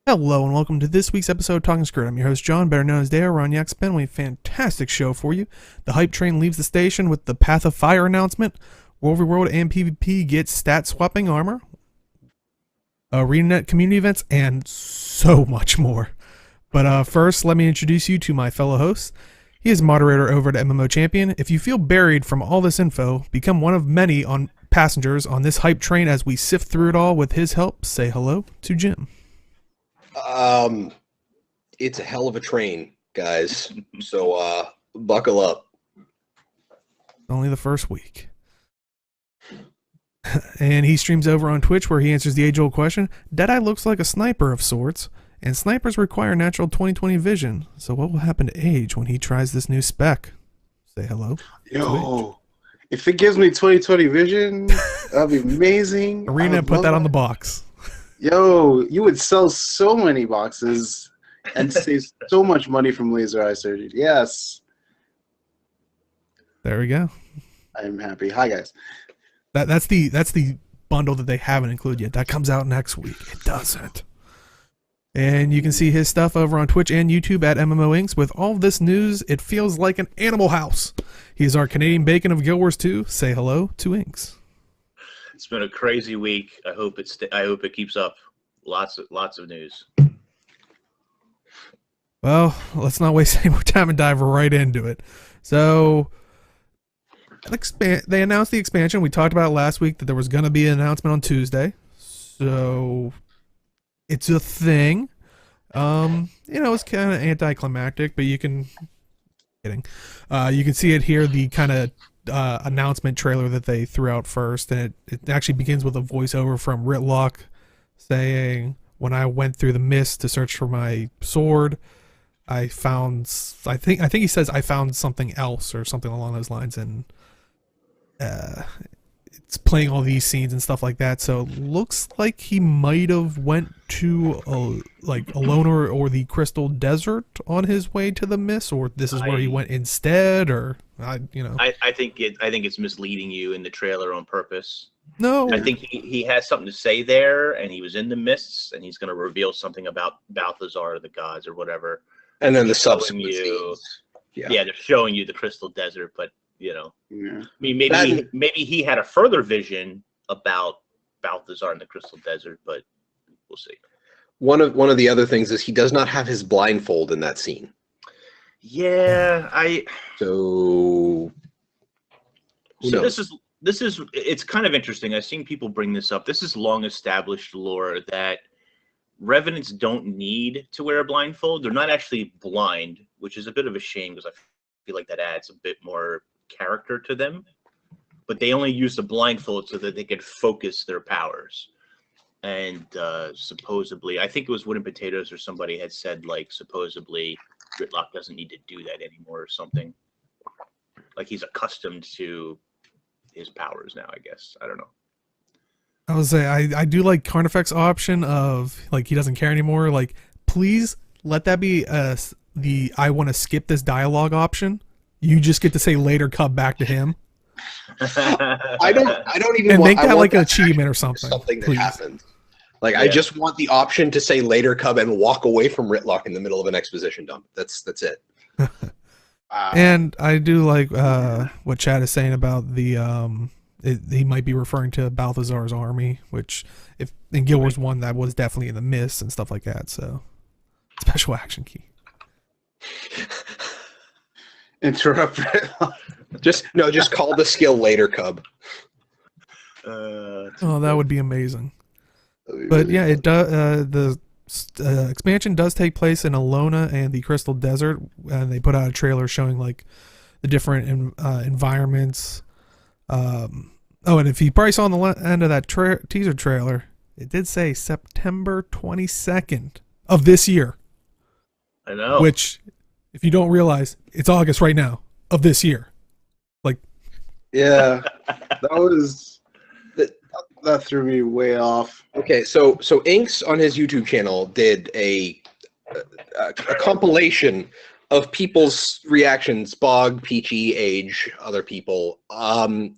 Hello and welcome to this week's episode of Talking Skritt. I'm your host John, better known as Dale. We're on Yak Spin. We have a fantastic show for you. The hype train leaves the station with the Path of Fire announcement. World v World and PvP gets stat swapping armor. ArenaNet community events and so much more. But first, let me introduce you to my fellow host. He is moderator over at MMO Champion. If you feel buried from all this info, become one of many passengers on this hype train as we sift through it all with his help. Say hello to Jim. It's a hell of a train, guys. So buckle up. Only the first week. And he streams over on Twitch where he answers the age-old question. Deadeye looks like a sniper of sorts, and snipers require natural 20/20 vision. So what will happen to Age when he tries this new spec? Say hello. Yo, if it gives me 20/20 vision, that'd be amazing. Arena put that on the box. Yo, you would sell so many boxes and save so much money from laser eye surgery. Yes. There we go. I'm happy. Hi, guys. That's the bundle that they haven't included yet. That comes out next week. It doesn't. And you can see his stuff over on Twitch and YouTube at MMO Inks. With all of this news, it feels like an animal house. He's our Canadian bacon of Guild Wars 2. Say hello to Inks. It's been a crazy week. I hope it keeps up. Lots of news. Well, let's not waste any more time and dive right into it. So, they announced the expansion. We talked about it last week that there was going to be an announcement on Tuesday. So, it's a thing. It's kind of anticlimactic, but you can see it here. The kind of announcement trailer that they threw out first, and it actually begins with a voiceover from Ritlock saying, "When I went through the mist to search for my sword, I found," I think he says, "I found something else," or something along those lines, and it's playing all these scenes and stuff like that. So it looks like he might have went to a loner or the Crystal Desert on his way to the mist, or this is where he went instead, or I think it's misleading you in the trailer on purpose. No, I think he has something to say there, and he was in the mists, and he's going to reveal something about Balthazar, the gods, or whatever. And then the subsequent scenes. Yeah, they're showing you the Crystal Desert, but Yeah. I mean, maybe he had a further vision about Balthazar in the Crystal Desert, but we'll see. One of the other things is he does not have his blindfold in that scene. Yeah, So this is it's kind of interesting. I've seen people bring this up. This is long established lore that Revenants don't need to wear a blindfold. They're not actually blind, which is a bit of a shame because I feel like that adds a bit more character to them, but they only use the blindfold so that they could focus their powers. And supposedly, I think it was Woodenpotatoes or somebody had said, like, supposedly Gritlock doesn't need to do that anymore or something. Like he's accustomed to his powers now, I guess. I don't know. I would say I do like Carnifex's option of, like, he doesn't care anymore. Like, please let that be the I want to skip this dialogue option. You just get to say later cut back to him. I don't even and want, make that like an achievement or something. Something that please. happens. Like I just want the option to say later cub and walk away from Ritlock in the middle of an exposition dump. That's it. And I do like what Chad is saying about the he might be referring to Balthazar's army, which if in Guild Wars 1 that was definitely in the mist and stuff like that. So special action key. Interrupt. just call the skill later cub. That would be amazing. But yeah, it does. The expansion does take place in Alona and the Crystal Desert, and they put out a trailer showing like the different environments. And if you probably saw on the end of that teaser trailer, it did say September 22nd of this year. I know. Which, if you don't realize, it's August right now of this year. Like, yeah, that threw me way off. Okay, so Inks on his YouTube channel did a compilation of people's reactions, Bog, Peachy, Age, other people. I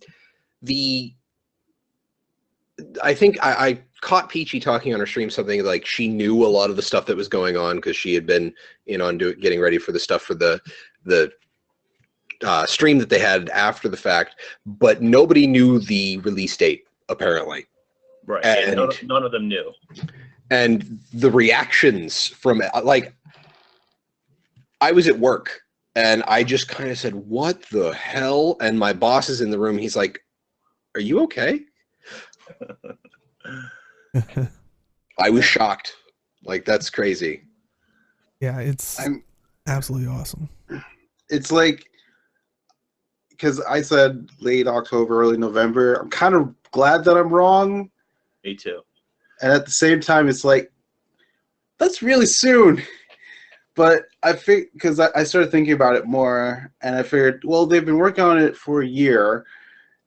think I caught Peachy talking on her stream something like she knew a lot of the stuff that was going on because she had been in on getting ready for the stuff for the stream that they had after the fact, but nobody knew the release date apparently. Right, and none of them knew. And the reactions from like, I was at work and I just kind of said, "What the hell?" And my boss is in the room. He's like, "Are you okay?" I was shocked. Like, that's crazy. Yeah, it's absolutely awesome. It's like, because I said late October, early November. I'm kind of glad that I'm wrong. Me too. And at the same time, it's like, that's really soon. But I think, because I started thinking about it more, and I figured, well, they've been working on it for a year.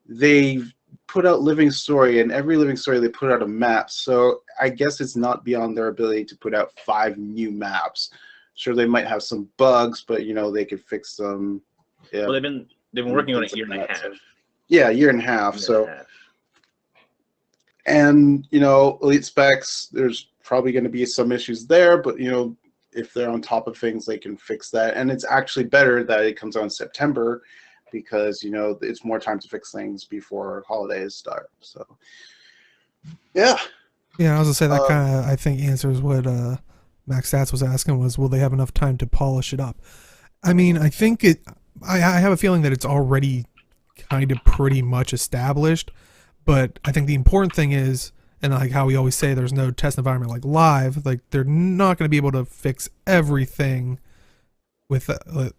They've put out Living Story, and every Living Story they put out a map. So I guess it's not beyond their ability to put out 5 new maps. Sure, they might have some bugs, but you know, they could fix them. Yeah. Well, they've been working on it a year and a half. Yeah, a year and a half. And you know, Elite Specs, there's probably going to be some issues there, but you know, if they're on top of things, they can fix that. And it's actually better that it comes out in September, because you know it's more time to fix things before holidays start. So yeah, I was gonna say that kind of, I think, answers what Max Stats was asking, was will they have enough time to polish it up? I mean, I think I have a feeling that it's already kind of pretty much established, but I think the important thing is, and like how we always say, there's no test environment like live. Like, they're not going to be able to fix everything with,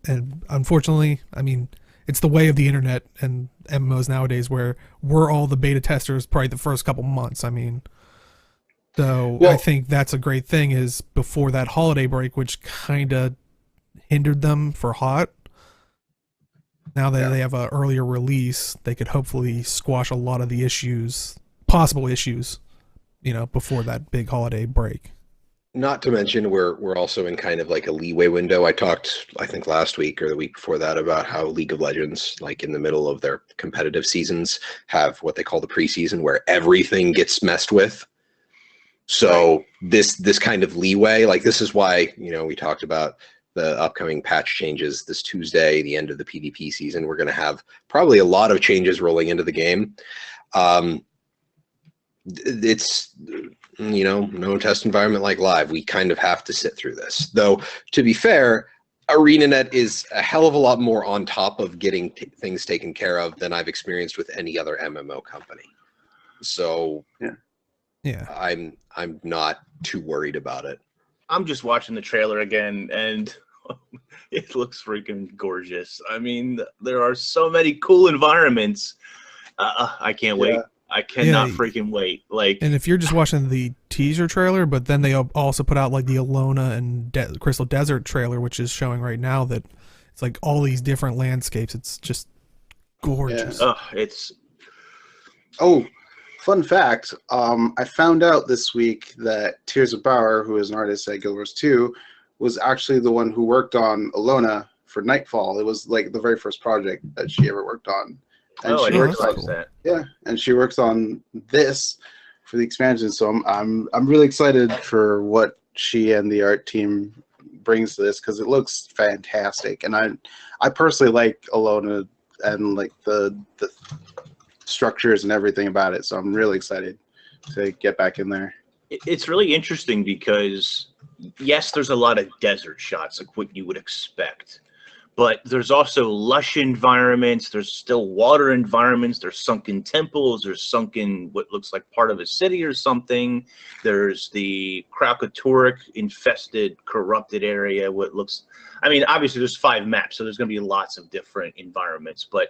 and unfortunately, I mean, it's the way of the internet and MMOs nowadays, where we're all the beta testers probably the first couple months. I mean, so I think that's a great thing, is before that holiday break, which kind of hindered them for HOT. Now that they have an earlier release, they could hopefully squash a lot of the possible issues, you know, before that big holiday break. Not to mention, we're also in kind of like a leeway window. I talked, I think last week or the week before that, about how League of Legends, like in the middle of their competitive seasons, have what they call the preseason, where everything gets messed with. So this kind of leeway, like, this is why, you know, we talked about the upcoming patch changes this Tuesday, the end of the PvP season. We're going to have probably a lot of changes rolling into the game. It's, you know, no test environment like live. We kind of have to sit through this. Though, to be fair, ArenaNet is a hell of a lot more on top of getting things taken care of than I've experienced with any other MMO company. So yeah, I'm not too worried about it. I'm just watching the trailer again, and it looks freaking gorgeous. I mean, there are so many cool environments. I can't wait. I cannot freaking wait. Like, and if you're just watching the teaser trailer, but then they also put out like the Alona and Crystal Desert trailer, which is showing right now, that it's like all these different landscapes. It's just gorgeous. Fun fact, I found out this week that Tears of Power, who is an artist at Guild Wars 2, was actually the one who worked on Alona for Nightfall. It was like the very first project that she ever worked on. And I didn't realize that. Yeah, and she works on this for the expansion. So I'm really excited for what she and the art team brings to this, because it looks fantastic. And I personally like Alona and like the structures and everything about it. So I'm really excited to get back in there. It's really interesting because, yes, there's a lot of desert shots, like what you would expect. But there's also lush environments. There's still water environments. There's sunken temples. There's sunken, what looks like part of a city or something. There's the Kralkatorrik infested, corrupted area. What looks, I mean, obviously there's 5 maps, so there's going to be lots of different environments. But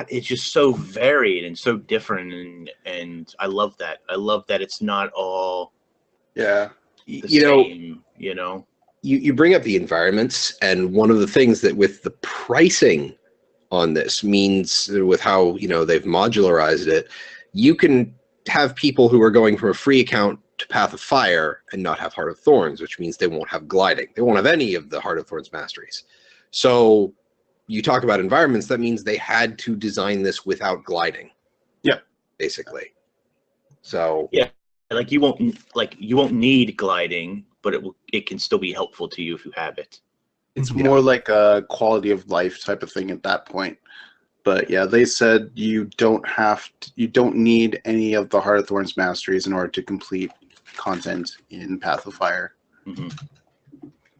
it's just so varied and so different, and I love that. I love that it's not all the same, you know. You bring up the environments, and one of the things that with the pricing on this means, with how, you know, they've modularized it, you can have people who are going from a free account to Path of Fire and not have Heart of Thorns, which means they won't have gliding. They won't have any of the Heart of Thorns masteries. So you talk about environments, that means they had to design this without gliding. Yeah. Basically. So yeah. Like you won't need gliding, but it can still be helpful to you if you have it. It's more like a quality of life type of thing at that point. But yeah, they said you don't need any of the Heart of Thorns masteries in order to complete content in Path of Fire. Mm-hmm.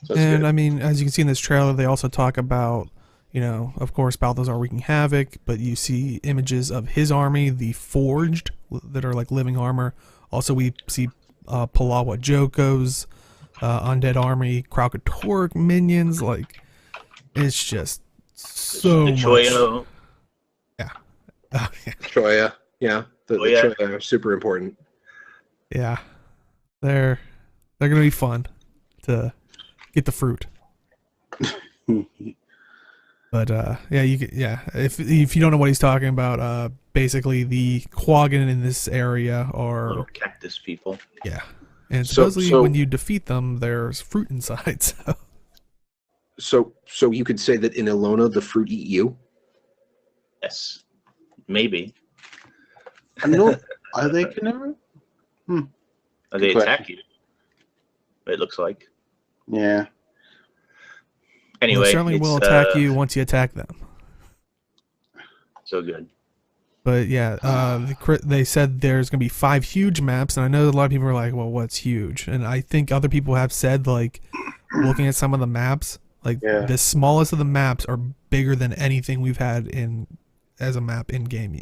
So And I mean, as you can see in this trailer, they also talk about, of course, Balthazar wreaking havoc, but you see images of his army, the Forged, that are like living armor. Also, we see Palawa Joko's undead army, Kralkatork minions. Like, it's just so The much. Choyo. Yeah. Choya, yeah. The Choya. Choya are super important. Yeah. They're gonna be fun to get the fruit. But if you don't know what he's talking about, basically the Quaggan in this area are Little cactus people. yeah, and So- supposedly so- when you defeat them, there's fruit inside. So So you could say that in Ilona, the fruit eat you? Yes, maybe. I know. Are they never? They Good attack you. It looks like. Yeah. Anyway, they certainly it's, will attack you once you attack them. So good. But yeah, they said there's gonna be 5 huge maps, and I know a lot of people are like, "Well, what's huge?" And I think other people have said, like, looking at some of the maps, like Yeah. the smallest of the maps are bigger than anything we've had as a map in game,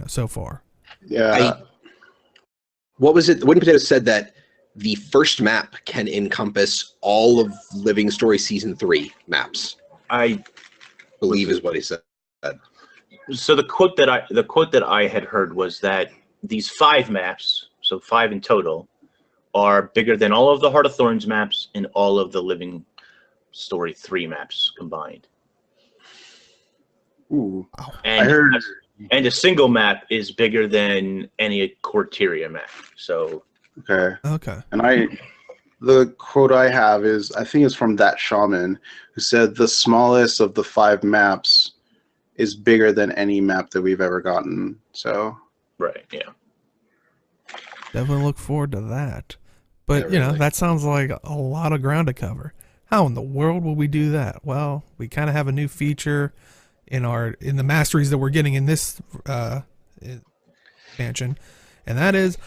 so far. Yeah. What was it? Woodenpotatoes said that the first map can encompass all of Living Story Season 3 maps, I believe is what he said. so the quote that I had heard was that these 5 maps, so 5 in total, are bigger than all of the Heart of Thorns maps and all of the Living Story 3 maps combined. Ooh. And I heard. and a single map is bigger than any Corteria map. So Okay. Okay. And the quote I have is, I think it's from that shaman who said the smallest of the 5 maps is bigger than any map that we've ever gotten. So right, yeah. Definitely look forward to that. But Yeah, really. that sounds like a lot of ground to cover. How in the world will we do that? Well, we kind of have a new feature in the masteries that we're getting in this expansion, and that is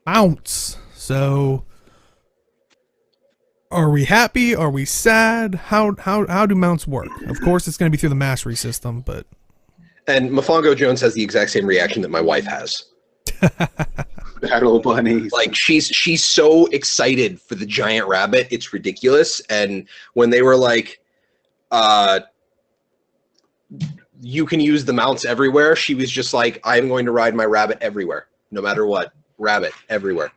mounts. So, are we happy? Are we sad? How do mounts work? Of course, it's going to be through the mastery system, but And Mofongo Jones has the exact same reaction that my wife has. Battle Bunnies. Like she's so excited for the giant rabbit, it's ridiculous. And when they were like, you can use the mounts everywhere, she was just like, I'm going to ride my rabbit everywhere, no matter what. Rabbit everywhere.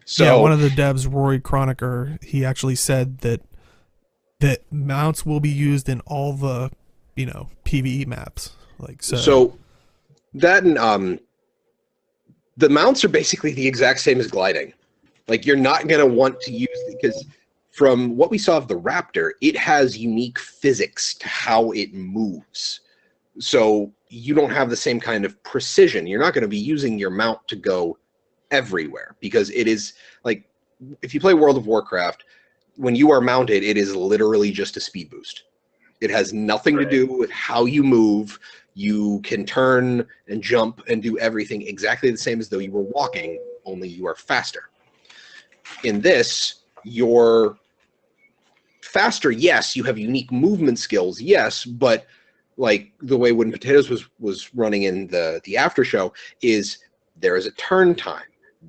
So yeah, one of the devs, Rory Chroniker, he actually said that mounts will be used in all the PvE maps. Like so that and the mounts are basically the exact same as gliding. Like you're not going to want to use because from what we saw of the Raptor, it has unique physics to how it moves. So you don't have the same kind of precision. You're not going to be using your mount to go everywhere because it is like if you play World of Warcraft, when you are mounted, it is literally just a speed boost. It has nothing to do with how you move. You can turn and jump and do everything exactly the same as though you were walking, only you are faster. In this, you're faster, yes, you have unique movement skills, yes, but like the way Woodenpotatoes was running in the after show is there is a turn time.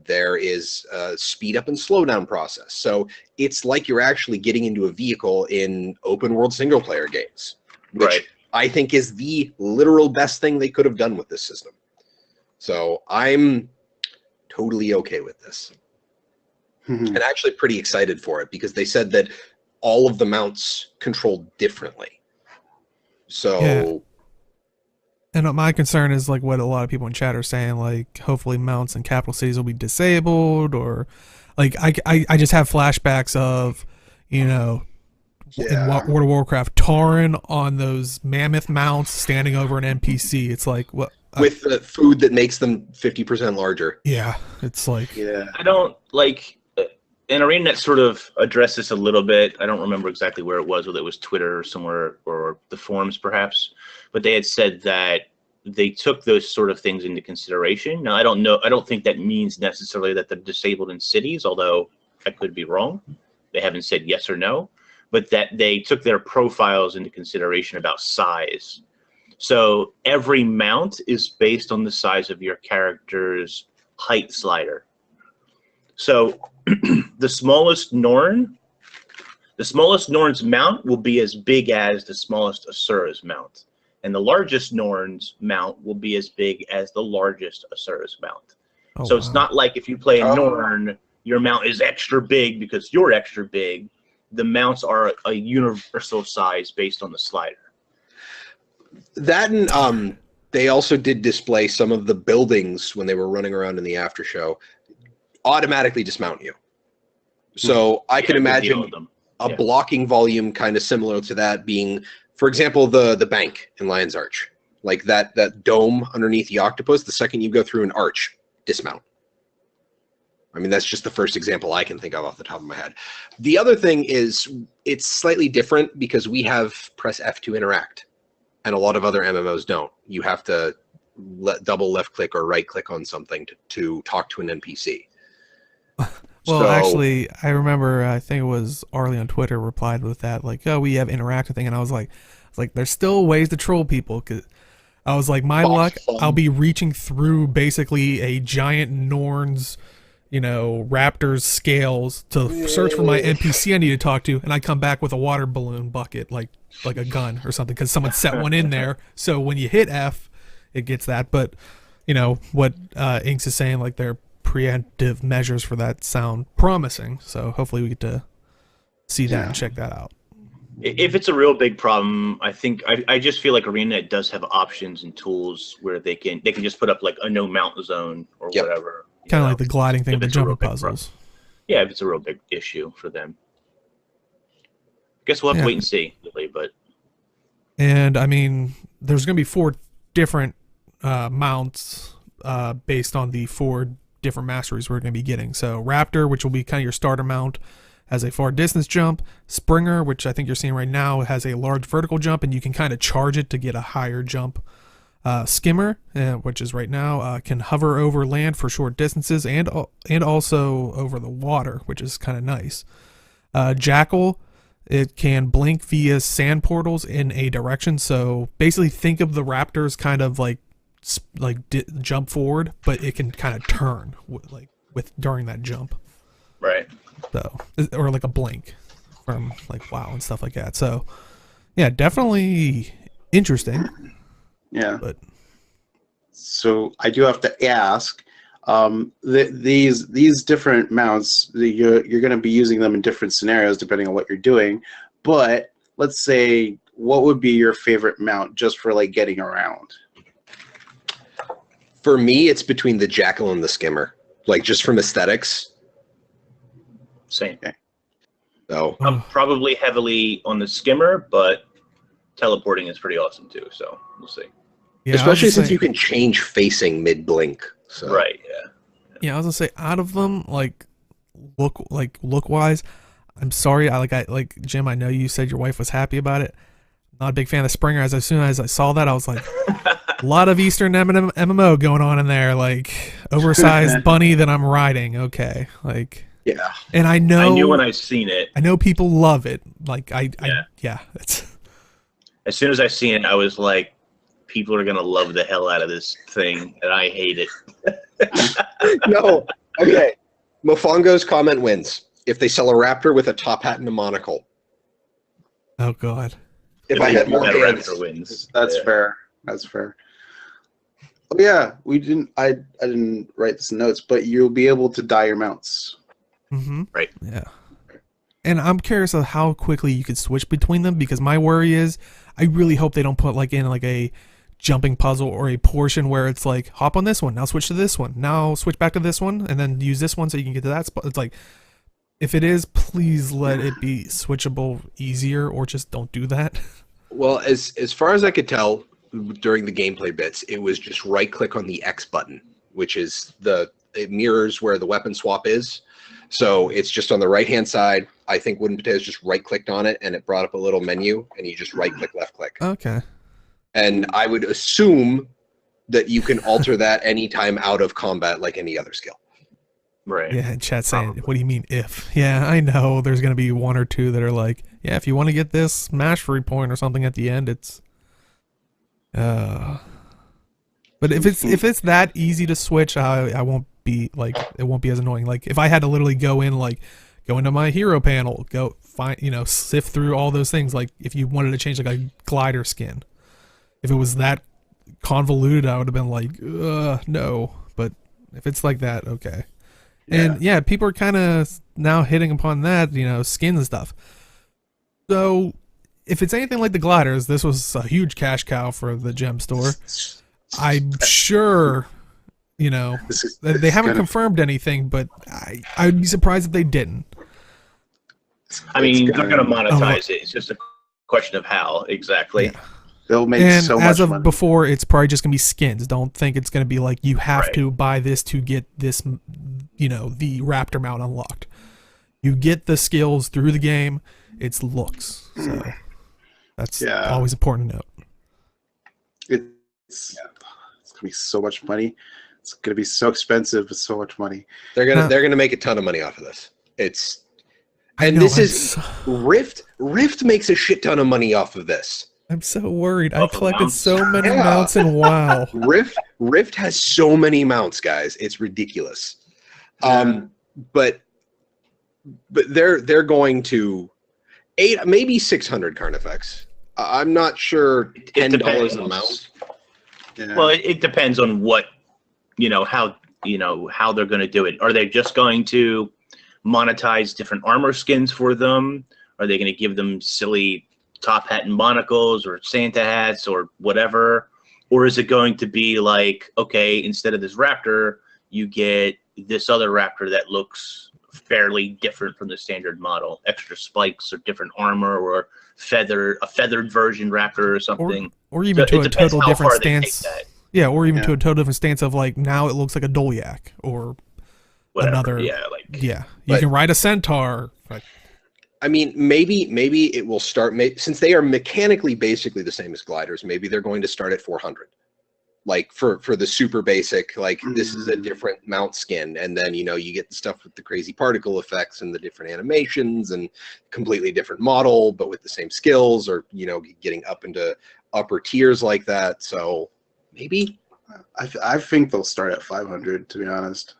There is a speed up and slow down process. So it's like you're actually getting into a vehicle in open world single player games, which Right. I think is the literal best thing they could have done with this system. So I'm totally okay with this and actually pretty excited for it because they said that all of the mounts control differently. So Yeah. And my concern is like what a lot of people in chat are saying, like hopefully mounts in capital cities will be disabled, or like I just have flashbacks of, in World of Warcraft, Tauren on those mammoth mounts standing over an NPC. It's like, what? with food that makes them 50% larger. Yeah, it's like Yeah. I don't like. And ArenaNet sort of addressed this a little bit. I don't remember exactly where it was, whether it was Twitter or somewhere or the forums perhaps, but they had said that they took those sort of things into consideration. Now, I don't know. I don't think that means necessarily that they're disabled in cities, although I could be wrong. They haven't said yes or no, but that they took their profiles into consideration about size. So every mount is based on the size of your character's height slider. So the smallest Norn's mount will be as big as the smallest Asura's mount. And the largest Norn's mount will be as big as the largest Asura's mount. oh, So it's wow. not like if you play a Norn, your mount is extra big because you're extra big. The mounts are a universal size based on the slider. That and they also did display some of the buildings when they were running around in the after show automatically dismount you. So I can imagine a blocking volume kind of similar to that being, for example, the bank in Lion's Arch. Like that dome underneath the octopus, the second you go through an arch, dismount. I mean, that's just the first example I can think of off the top of my head. The other thing is it's slightly different because we have press F to interact, and a lot of other MMOs don't. You have to double left click or right click on something to talk to an NPC. Well, So- actually, I remember, I think it was Arlie on Twitter replied with that, like, oh, we have interactive thing, and I was like, there's still ways to troll people, because I was like, my luck, I'll be reaching through basically a giant Norn's, raptor's scales to search for my NPC I need to talk to, and I come back with a water balloon bucket, like a gun or something, because someone set one in there, so when you hit F, it gets that, but, what Inks is saying, like, they're preemptive measures for that sound promising, so hopefully we get to see that and check that out. If it's a real big problem, I think I just feel like ArenaNet does have options and tools where they can just put up like a no mount zone or whatever. Kind of like the gliding thing If with it's a real jumping big puzzles. Yeah, if it's a real big issue for them. Guess we'll have to wait and see, really, but And I mean, there's going to be 4 different mounts based on the 4 different masteries we're going to be getting. So Raptor, which will be kind of your starter mount, has a far distance jump. Springer, which I think you're seeing right now, has a large vertical jump, and you can kind of charge it to get a higher jump. Skimmer, which is right now, can hover over land for short distances and also over the water, which is kind of nice. Jackal, it can blink via sand portals in a direction. So basically, think of the Raptors kind of like jump forward, but it can kind of turn with during that jump. right. So, or like a blink from like WoW and stuff like that. So yeah, definitely interesting. Yeah. But so I do have to ask, these different mounts, you're going to be using them in different scenarios depending on what you're doing. But let's say, what would be your favorite mount just for like getting around? For me, it's between the Jackal and the Skimmer, like just from aesthetics. Same. So I'm probably heavily on the Skimmer, but teleporting is pretty awesome too. So we'll see. yeah, especially since you can change facing mid blink. So. Right. Yeah. Yeah, I was gonna say, out of them, look wise, I'm sorry. I like Jim. I know you said your wife was happy about it. Not a big fan of Springer. As soon as I saw that, I was like, a lot of Eastern MMO going on in there, like oversized bunny that I'm riding. Okay, like Yeah. and I know I knew when I seen it. I know people love it. Like it's As soon as I seen it, I was like, people are gonna love the hell out of this thing, and I hate it. No. Okay. Mofongo's comment wins. If they sell a Raptor with a top hat and a monocle. oh god. If I had more That hands. Raptor wins. That's Yeah. fair. That's fair. Oh yeah, we didn't. I didn't write this in notes, but you'll be able to dye your mounts. Mm-hmm. Right. Yeah. And I'm curious of how quickly you could switch between them, because my worry is I really hope they don't put like in like a jumping puzzle or a portion where it's like, hop on this one, now switch to this one, now switch back to this one, and then use this one so you can get to that spot. It's like, if it is, please let it be switchable easier, or just don't do that. Well, as far as I could tell, during the gameplay bits, it was just right click on the X button, which is it mirrors where the weapon swap is. So it's just on the right hand side. I think Woodenpotatoes just right clicked on it and it brought up a little menu and you just right click, left click. Okay. And I would assume that you can alter that anytime out of combat like any other skill. Right. Yeah, and chat saying, what do you mean if? Yeah, I know there's going to be one or two that are like, yeah, if you want to get this mastery point or something at the end, it's but if it's that easy to switch, I won't be like, it won't be as annoying. Like if I had to literally go into my hero panel, go find, sift through all those things, like if you wanted to change like a glider skin, if it was that convoluted, I would have been like, no. But if it's like that, okay. And yeah, people are kind of now hitting upon that, skins and stuff. So if it's anything like the gliders, this was a huge cash cow for the gem store. I'm sure, they haven't confirmed anything, but I'd be surprised if they didn't. I mean, they're going to monetize it. It's just a question of how exactly. Yeah. They'll make so much money. As of before, it's probably just going to be skins. Don't think it's going to be like you have to buy this to get this, the Raptor mount unlocked. You get the skills through the game. It's looks. So that's always important to note. It's going to be so much money. It's going to be so expensive, but so much money. They're gonna make a ton of money off of this. Rift. Rift makes a shit ton of money off of this. I'm so worried. I collected so many mounts in WoW. Rift has so many mounts, guys. It's ridiculous. But they're going to maybe 600 Carnifex. I'm not sure. $10 a mount. Yeah. Well, it depends on what how they're going to do it. Are they just going to monetize different armor skins for them? Are they going to give them silly top hat and monocles or Santa hats or whatever? Or is it going to be like, okay, instead of this Raptor, you get this other Raptor that looks fairly different from the standard model, extra spikes or different armor or a feathered version Raptor or something, or even to a total different stance. Yeah, or even to a total different stance of like now it looks like a Dolyak or whatever. Another. You can ride a Centaur. I mean, maybe it will start, since they are mechanically basically the same as gliders, maybe they're going to start at 400. Like for the super basic, like this is a different mount skin, and then you get the stuff with the crazy particle effects and the different animations and completely different model, but with the same skills, or getting up into upper tiers like that. So maybe I think they'll start at 500, to be honest.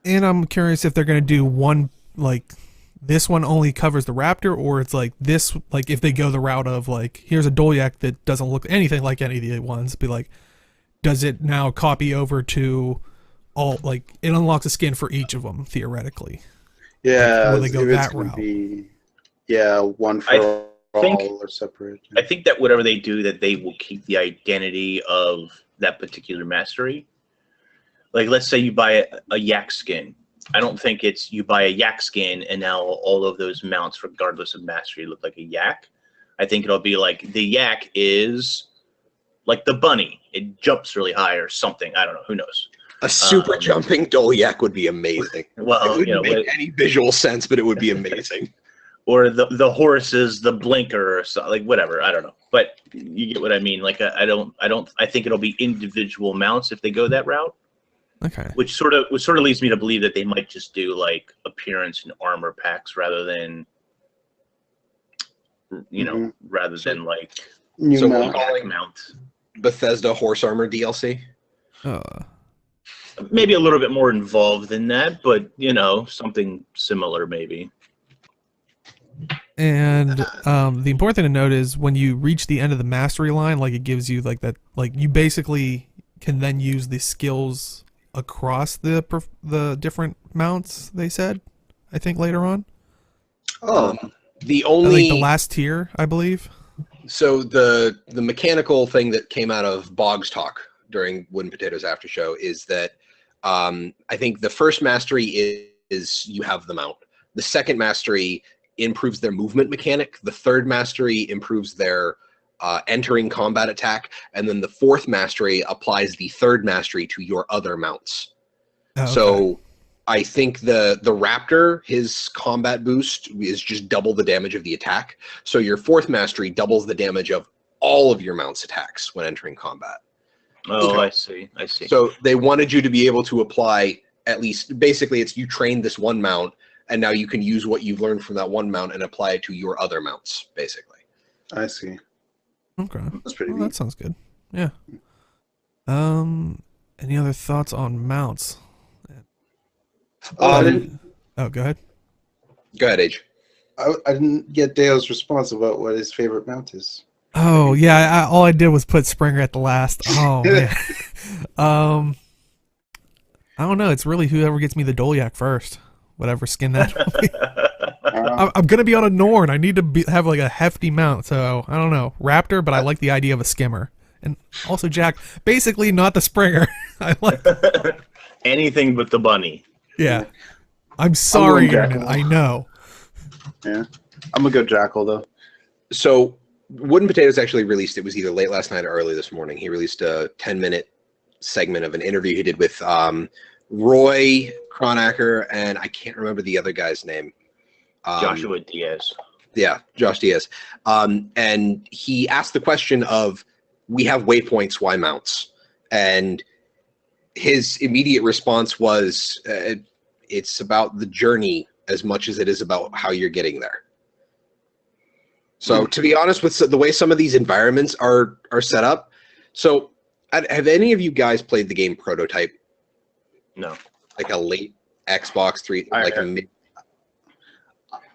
And I'm curious if they're going to do one, like this one only covers the Raptor, or it's like this, like if they go the route of like, here's a Dolyak that doesn't look anything like any of the ones, be like, does it now copy over to all, like it unlocks a skin for each of them theoretically? Yeah, like, will they go that route? One for all or separate. I think that whatever they do, that they will keep the identity of that particular mastery. Like, let's say you buy a yak skin. I don't think it's you buy a yak skin and now all of those mounts, regardless of mastery, look like a yak. I think it'll be like the yak is like the bunny. It jumps really high or something. I don't know. Who knows? A super jumping Dolyak would be amazing. Well, it wouldn't make any visual sense, but it would be amazing. Or the horse is the blinker or something, like whatever. I don't know. But you get what I mean. Like I think it'll be individual mounts if they go that route. Okay. Which sort of leads me to believe that they might just do like appearance and armor packs rather than rather than like so we're calling mount. Bethesda horse armor DLC. Maybe a little bit more involved than that, but something similar maybe. And the important thing to note is when you reach the end of the mastery line, like it gives you like that, like you basically can then use the skills across the different mounts. They said, I think later on. The only like the last tier, I believe. So the mechanical thing that came out of Boggs talk during Woodenpotatoes after show is that I think the first mastery is you have the mount. The second mastery improves their movement mechanic. The third mastery improves their entering combat attack, and then the fourth mastery applies the third mastery to your other mounts. Oh, okay. So I think the Raptor, his combat boost is just double the damage of the attack. So your fourth mastery doubles the damage of all of your mount's attacks when entering combat. Oh, I see. So they wanted you to be able to apply at least, basically it's you trained this one mount, and now you can use what you've learned from that one mount and apply it to your other mounts, basically. I see. Okay. That's pretty Well, neat. that sounds good. Yeah. Any other thoughts on mounts? I didn't Oh, go ahead. Go ahead, Age. I didn't get Dale's response about what his favorite mount is. Oh, yeah. All I did was put Springer at the last. Oh, man. I don't know. It's really whoever gets me the Dolyak first. Whatever skin that will be. I'm going to be on a Norn. I need to have like a hefty mount. So, I don't know. Raptor, but I like the idea of a Skimmer. And also Jack, basically not the Springer. I like anything but the bunny. Yeah. I'm sorry, going Internet. Jackal. I know. Yeah. I'm a good Jackal, though. So Woodenpotatoes actually released, it was either late last night or early this morning, he released a 10-minute segment of an interview he did with Roy Kronacker, and I can't remember the other guy's name. Joshua Diaz. Yeah, Josh Diaz. And he asked the question of, we have waypoints, why mounts? And his immediate response was, it's about the journey as much as it is about how you're getting there. So to be honest, with the way some of these environments are set up, so have any of you guys played the game Prototype? No. Like a late Xbox 3, like a mid.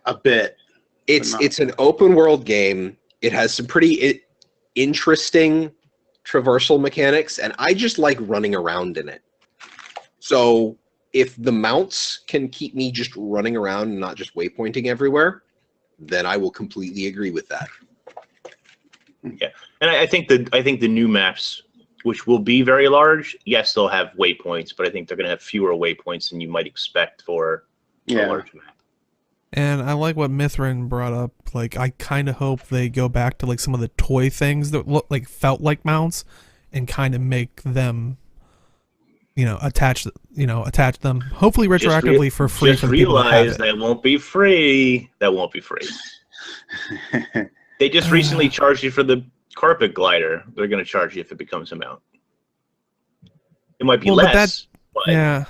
A bit. It's an open world game. It has some pretty interesting traversal mechanics, and I just like running around in it. So if the mounts can keep me just running around and not just waypointing everywhere, then I will completely agree with that. Yeah, and I think the new maps, which will be very large, yes, they'll have waypoints, but I think they're going to have fewer waypoints than you might expect for a large map. And I like what Mithrin brought up. Like, I kind of hope they go back to like some of the toy things that felt like mounts, and kind of make them, attach them. Hopefully retroactively for free. Just for the people that have realize it. that won't be free. That won't be free. They just recently charged you for the carpet glider. They're going to charge you if it becomes a mount. It might be less. But yeah,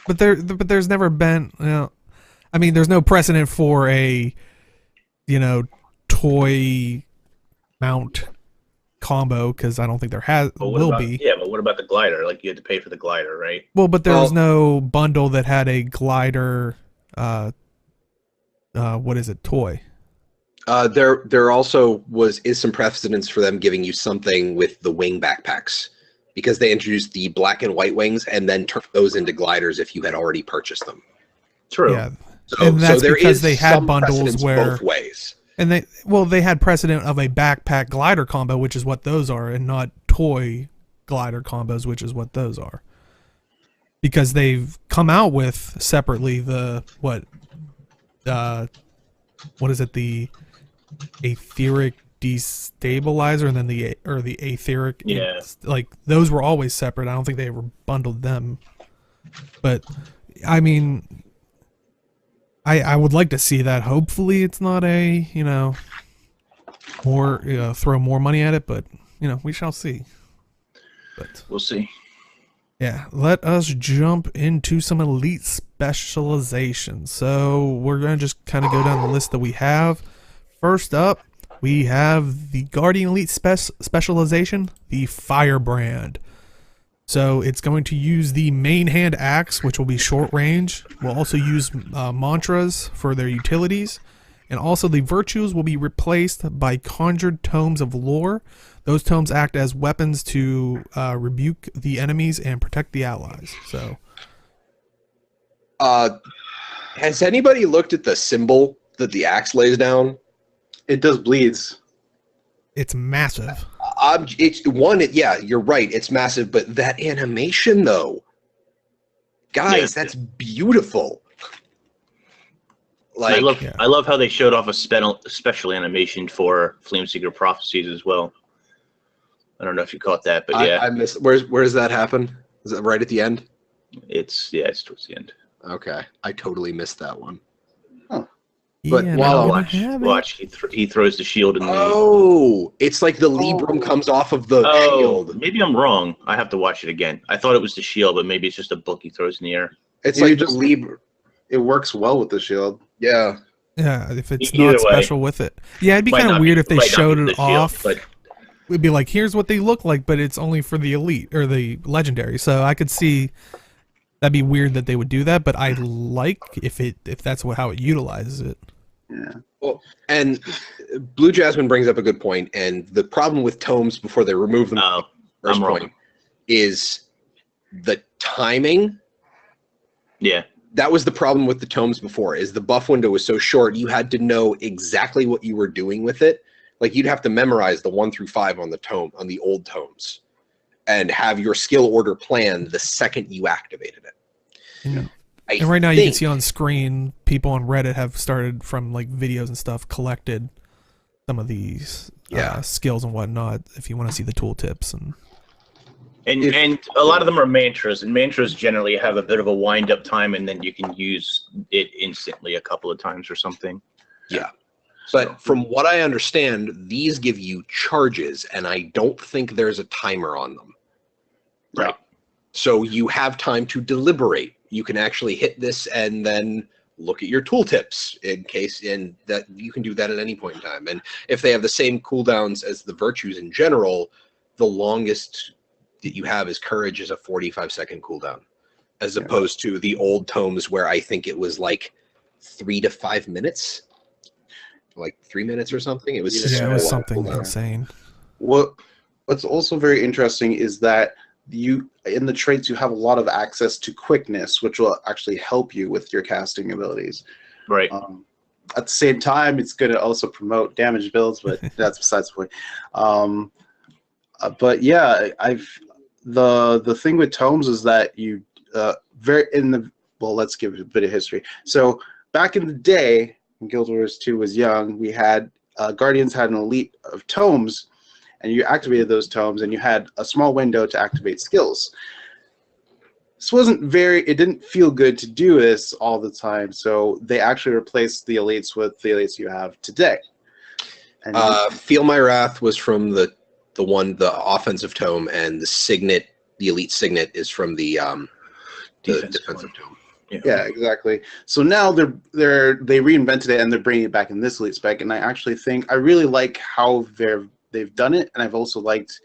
but there's never been. I mean, there's no precedent for a, toy mount combo, because I don't think there will be. Yeah, but what about the glider? Like, you had to pay for the glider, right? Well, but there was no bundle that had a glider. What is it? Toy. There also is some precedence for them giving you something with the wing backpacks, because they introduced the black and white wings and then turned those into gliders if you had already purchased them. True. Yeah. And that's there because is they had some bundles precedence where both ways. And they had precedent of a backpack glider combo, which is what those are, and not toy glider combos, which is what those are. Because they've come out with separately what is it, the etheric destabilizer, and then the etheric. Yeah. Like, those were always separate. I don't think they ever bundled them. But I mean, I would like to see that. Hopefully it's not a, throw more money at it, but, we shall see. But We'll see. yeah, let us jump into some elite specializations. So we're going to just kind of go down the list that we have. First up, we have the Guardian Elite specialization, the Firebrand. So it's going to use the main hand axe, which will be short range. We'll also use mantras for their utilities. And also the virtues will be replaced by conjured tomes of lore. Those tomes act as weapons to rebuke the enemies and protect the allies. So, has anybody looked at the symbol that the axe lays down? It does bleeds. it's massive. Yeah, you're right. It's massive, but that animation, though, guys, that's beautiful. Like, I love how they showed off a special animation for Flameseeker Prophecies as well. I don't know if you caught that, but yeah, I missed. Where does that happen? Is that right at the end? it's towards the end. Okay, I totally missed that one. But Yeah, while Watch, he throws the shield in the. Oh, it's like the Librum comes off of the shield. Maybe I'm wrong. I have to watch it again. I thought it was the shield, but maybe it's just a book he throws in the air. It's like just Librum. It works well with the shield. Yeah. Yeah, if it's not special with it. Yeah, it'd be kind of weird if they showed it off. But it'd be like, here's what they look like, but it's only for the elite or the legendary. So I could see that'd be weird that they would do that, but I like if that's how it utilizes it. Yeah. Well, and Blue Jasmine brings up a good point, and the problem with tomes before they remove them, first point, is the timing. Yeah. That was the problem with the tomes before, is the buff window was so short, you had to know exactly what you were doing with it. Like, you'd have to memorize the 1 through 5 on the tome, on the old tomes, and have your skill order planned the second you activated it. Yeah. And right now you can see on screen, people on Reddit have started from like videos and stuff, collected some of these skills and whatnot, if you want to see the tooltips. And a lot of them are mantras, and mantras generally have a bit of a wind-up time, and then you can use it instantly a couple of times or something. Yeah. But from what I understand, these give you charges, and I don't think there's a timer on them. Right. So you have time to deliberate. You can actually hit this and then look at your tooltips and that you can do that at any point in time. And if they have the same cooldowns as the virtues in general, the longest that you have is courage is a 45-second cooldown, as opposed to the old tomes where I think it was like 3 to 5 minutes, like 3 minutes or something. It was something insane. What's also very interesting is that in the traits you have a lot of access to quickness, which will actually help you with your casting abilities. Right. At the same time, it's going to also promote damage builds, but that's besides the point. But yeah, the thing with tomes is that you let's give a bit of history. So back in the day, when Guild Wars 2 was young, we had Guardians had an elite of tomes, and you activated those tomes, and you had a small window to activate skills. This it didn't feel good to do this all the time, so they actually replaced the elites with the elites you have today. And Feel My Wrath was from the offensive tome, and the elite signet is from the defensive tome. Yeah, exactly. So now they reinvented it, and they're bringing it back in this elite spec, and I really like how they've done it, and I've also liked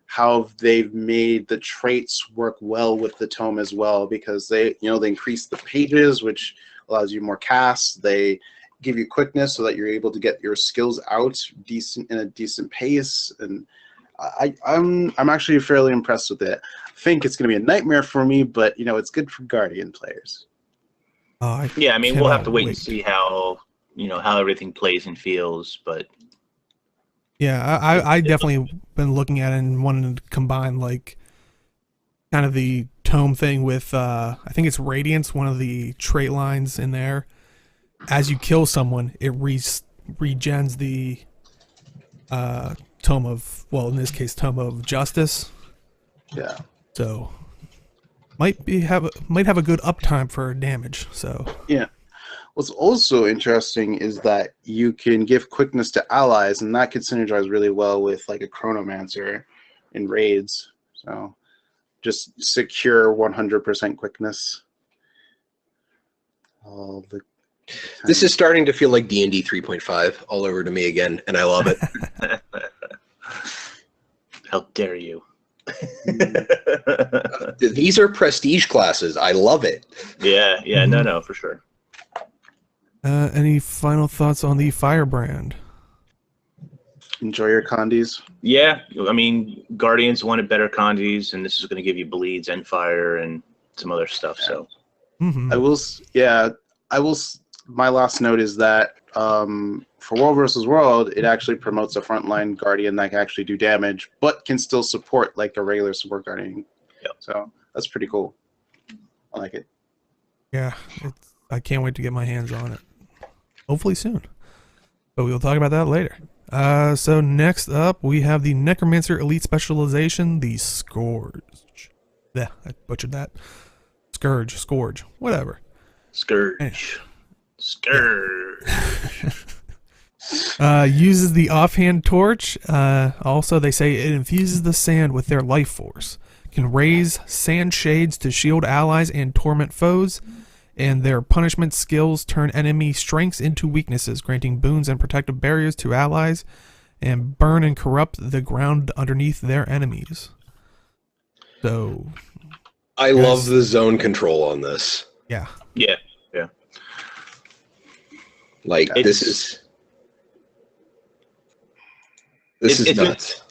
how they've made the traits work well with the tome as well, because they increase the pages, which allows you more casts. They give you quickness so that you're able to get your skills out in a decent pace, and I'm actually fairly impressed with it. I think it's going to be a nightmare for me, but it's good for Guardian players. Yeah, I mean, we'll have to wait and see how everything plays and feels, but. Yeah, I definitely been looking at it and wanting to combine like kind of the tome thing with I think it's Radiance, one of the trait lines in there. As you kill someone, it regens the tome of, well, in this case, tome of justice. Yeah. So might have a good uptime for damage. So yeah. What's also interesting is that you can give quickness to allies, and that could synergize really well with like a Chronomancer in raids. So just secure 100% quickness. All the This is starting to feel like D&D 3.5 all over to me again, and I love it. How dare you? These are prestige classes. I love it. Yeah, no, for sure. Any final thoughts on the Firebrand? Enjoy your condies. Yeah, I mean, Guardians wanted better condies, and this is going to give you bleeds and fire and some other stuff. Yeah. So, I will. My last note is that for World versus World, it actually promotes a frontline Guardian that can actually do damage, but can still support like a regular support Guardian. Yep. So that's pretty cool. I like it. Yeah, I can't wait to get my hands on it. hopefully soon. But we'll talk about that later. So next up, we have the Necromancer Elite Specialization, the Scourge. Yeah, I butchered that. Scourge, whatever. Scourge. Uses the offhand torch. Also, they say it infuses the sand with their life force. Can raise sand shades to shield allies and torment foes. And their punishment skills turn enemy strengths into weaknesses, granting boons and protective barriers to allies, and burn and corrupt the ground underneath their enemies. So, I love the zone control on this. Yeah. Yeah. Like, this is nuts.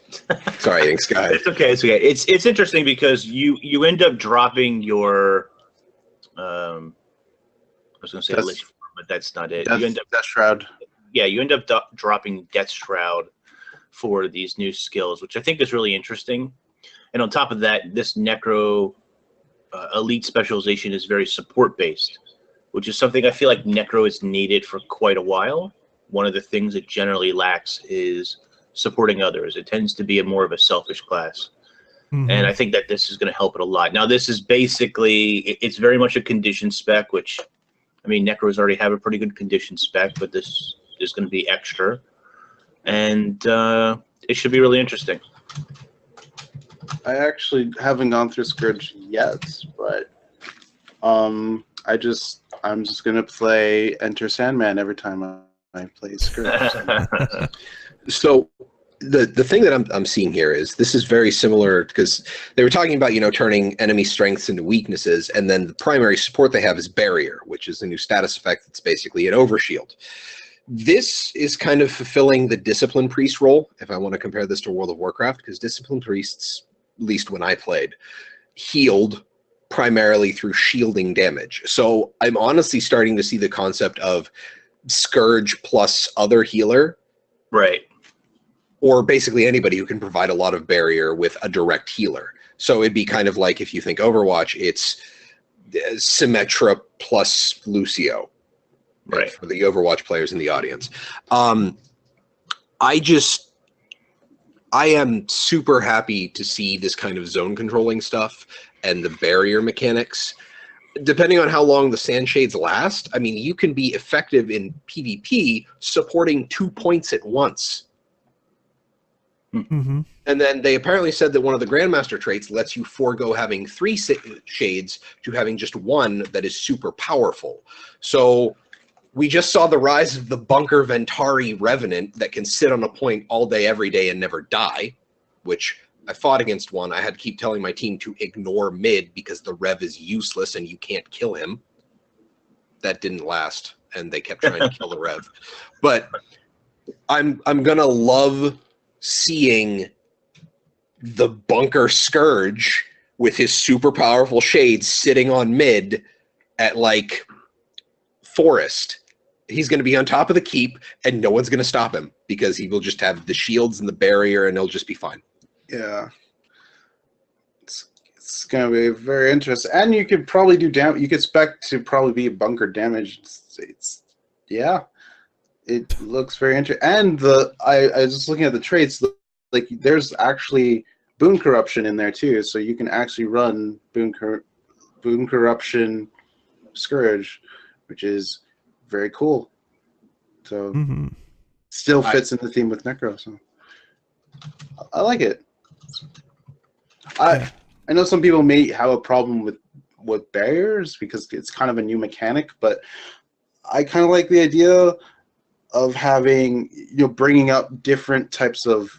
Sorry, thanks, guys. It's okay. It's interesting because you end up dropping your I was going to say Lich Form, but that's not it. You end up Death Shroud. Yeah, you end up dropping Death Shroud for these new skills, which I think is really interesting. And on top of that, this Necro Elite specialization is very support based, which is something I feel like Necro has needed for quite a while. One of the things it generally lacks is supporting others. It tends to be more of a selfish class. Mm-hmm. And I think that this is going to help it a lot. Now, this is basically, it's very much a condition spec, which, I mean, Necros already have a pretty good condition spec, but this is going to be extra. And it should be really interesting. I actually haven't gone through Scourge yet, but I'm just gonna play Enter Sandman every time I play Scourge. So the thing that I'm seeing here is this is very similar because they were talking about, turning enemy strengths into weaknesses, and then the primary support they have is Barrier, which is a new status effect that's basically an overshield. This is kind of fulfilling the Discipline Priest role, if I want to compare this to World of Warcraft, because Discipline Priests, at least when I played, healed primarily through shielding damage. So I'm honestly starting to see the concept of Scourge plus other healer. Right. Or basically anybody who can provide a lot of barrier with a direct healer. So it'd be kind of like, if you think Overwatch, it's Symmetra plus Lucio. Right. For the Overwatch players in the audience. I am super happy to see this kind of zone controlling stuff and the barrier mechanics. Depending on how long the sand shades last, I mean, you can be effective in PvP supporting 2 points at once. Mm-hmm. And then they apparently said that one of the Grandmaster traits lets you forego having 3 shades to having just one that is super powerful. So we just saw the rise of the Bunker Ventari Revenant that can sit on a point all day, every day, and never die, which I fought against one. I had to keep telling my team to ignore mid because the Rev is useless and you can't kill him. That didn't last, and they kept trying to kill the Rev. But I'm gonna love seeing the Bunker Scourge with his super powerful shades sitting on mid at like Forest. He's going to be on top of the keep, and no one's going to stop him because he will just have the shields and the barrier, and he'll just be fine. Yeah. It's going to be very interesting. And you could probably do damage. You could expect to probably be bunker damage. Yeah. It looks very interesting. And I was just looking at the traits. Like, there's actually boon corruption in there too, so you can actually run boon corruption Scourge, which is very cool. So still fits in the theme with Necro. So I like it. I know some people may have a problem with barriers because it's kind of a new mechanic, but I kind of like the idea of having, bringing up different types of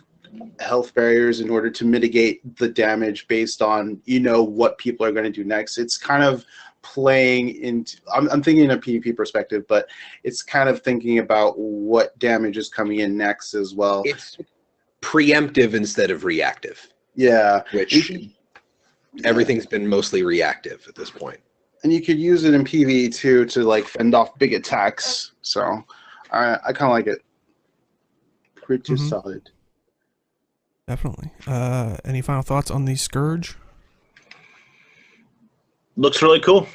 health barriers in order to mitigate the damage based on, what people are going to do next. It's kind of playing into, I'm thinking in a PvP perspective, but it's kind of thinking about what damage is coming in next as well. It's preemptive instead of reactive. Yeah. Which everything's been mostly reactive at this point. And you could use it in PvE too to like fend off big attacks. So I kind of like it. Pretty solid. Definitely. Any final thoughts on the Scourge? Looks really cool.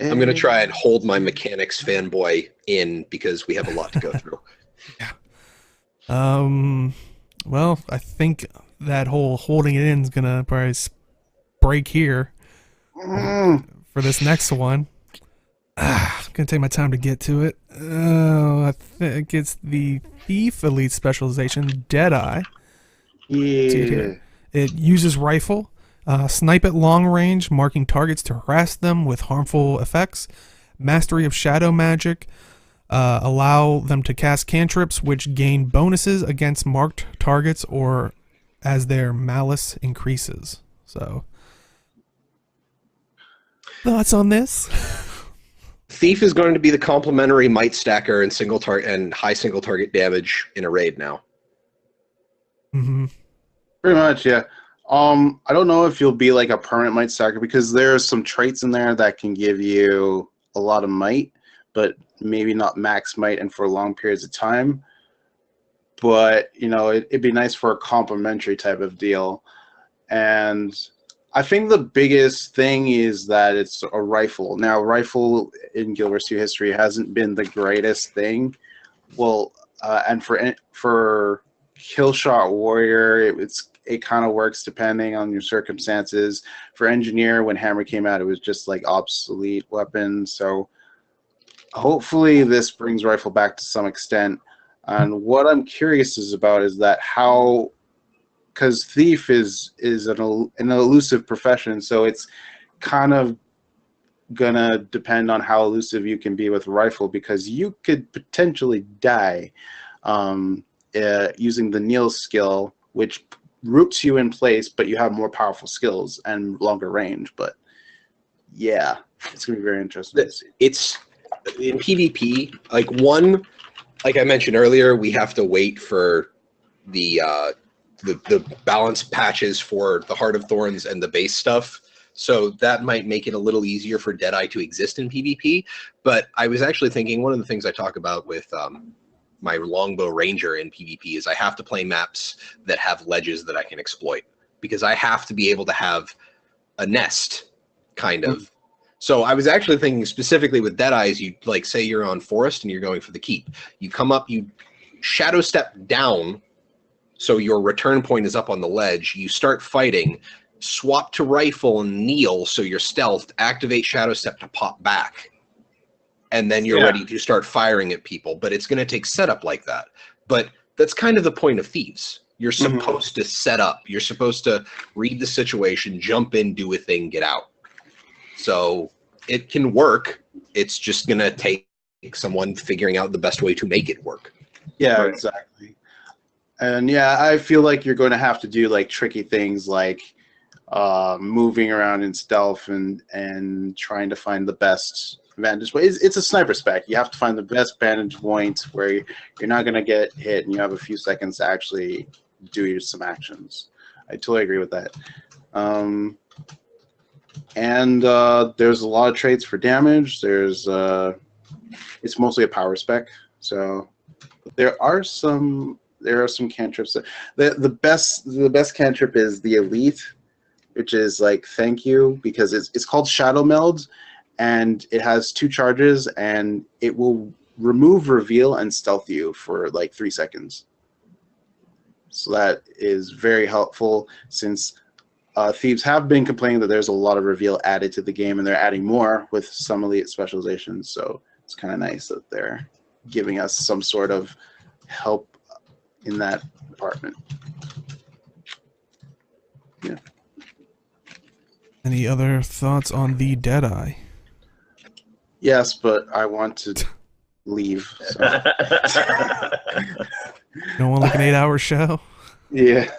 I'm going to try and hold my mechanics fanboy in because we have a lot to go through. Well, I think that whole holding it in is gonna probably break here for this next one. I'm gonna take my time to get to it. I think it's the Thief Elite Specialization, Deadeye. Yeah. It uses rifle, snipe at long range, marking targets to harass them with harmful effects, mastery of shadow magic, allow them to cast cantrips which gain bonuses against marked targets or as their malice increases. So, thoughts on this? Thief is going to be the complementary might stacker and single target and high single target damage in a raid now. Mm-hmm. Pretty much, yeah. I don't know if you'll be like a permanent might stacker because there's some traits in there that can give you a lot of might, but maybe not max might and for long periods of time. But, you know, it'd be nice for a complementary type of deal. And I think the biggest thing is that it's a rifle. Now, rifle in Guild Wars 2 history hasn't been the greatest thing. Well, and for Killshot Warrior, it kind of works depending on your circumstances. For Engineer, when Hammer came out, it was just like obsolete weapon. So hopefully this brings rifle back to some extent. And what I'm curious about is that how, because Thief is an elusive profession, so it's kind of gonna depend on how elusive you can be with rifle, because you could potentially die using the kneel skill, which roots you in place, but you have more powerful skills and longer range. But yeah, it's gonna be very interesting to see. It's in PvP, like I mentioned earlier, we have to wait for the balance patches for the Heart of Thorns and the base stuff. So that might make it a little easier for Deadeye to exist in PvP. But I was actually thinking one of the things I talk about with my Longbow Ranger in PvP is I have to play maps that have ledges that I can exploit, because I have to be able to have a nest, kind of. So I was actually thinking specifically with Deadeye is you, like, say you're on Forest and you're going for the keep. You come up, you shadow step down, so your return point is up on the ledge. You start fighting, swap to rifle and kneel, so you're stealthed, activate shadow step to pop back, and then you're ready to start firing at people. But it's going to take setup like that. But that's kind of the point of Thieves. You're supposed to set up. You're supposed to read the situation, jump in, do a thing, get out. So it can work. It's just going to take someone figuring out the best way to make it work. Yeah, exactly. And yeah, I feel like you're going to have to do like tricky things like moving around in stealth and trying to find the best vantage point. It's a sniper spec. You have to find the best vantage point where you're not going to get hit and you have a few seconds to actually do some actions. I totally agree with that. And there's a lot of traits for damage. There's it's mostly a power spec, so there are some cantrips. The best cantrip is the Elite, which is like thank you, because it's called Shadow Meld, and it has 2 charges, and it will remove reveal and stealth you for like 3 seconds. So that is very helpful, since Thieves have been complaining that there's a lot of reveal added to the game, and they're adding more with some Elite specializations. So it's kind of nice that they're giving us some sort of help in that department. Yeah. Any other thoughts on the Deadeye? Yes, but I want to leave. So. Don't want like an 8-hour show? Yeah.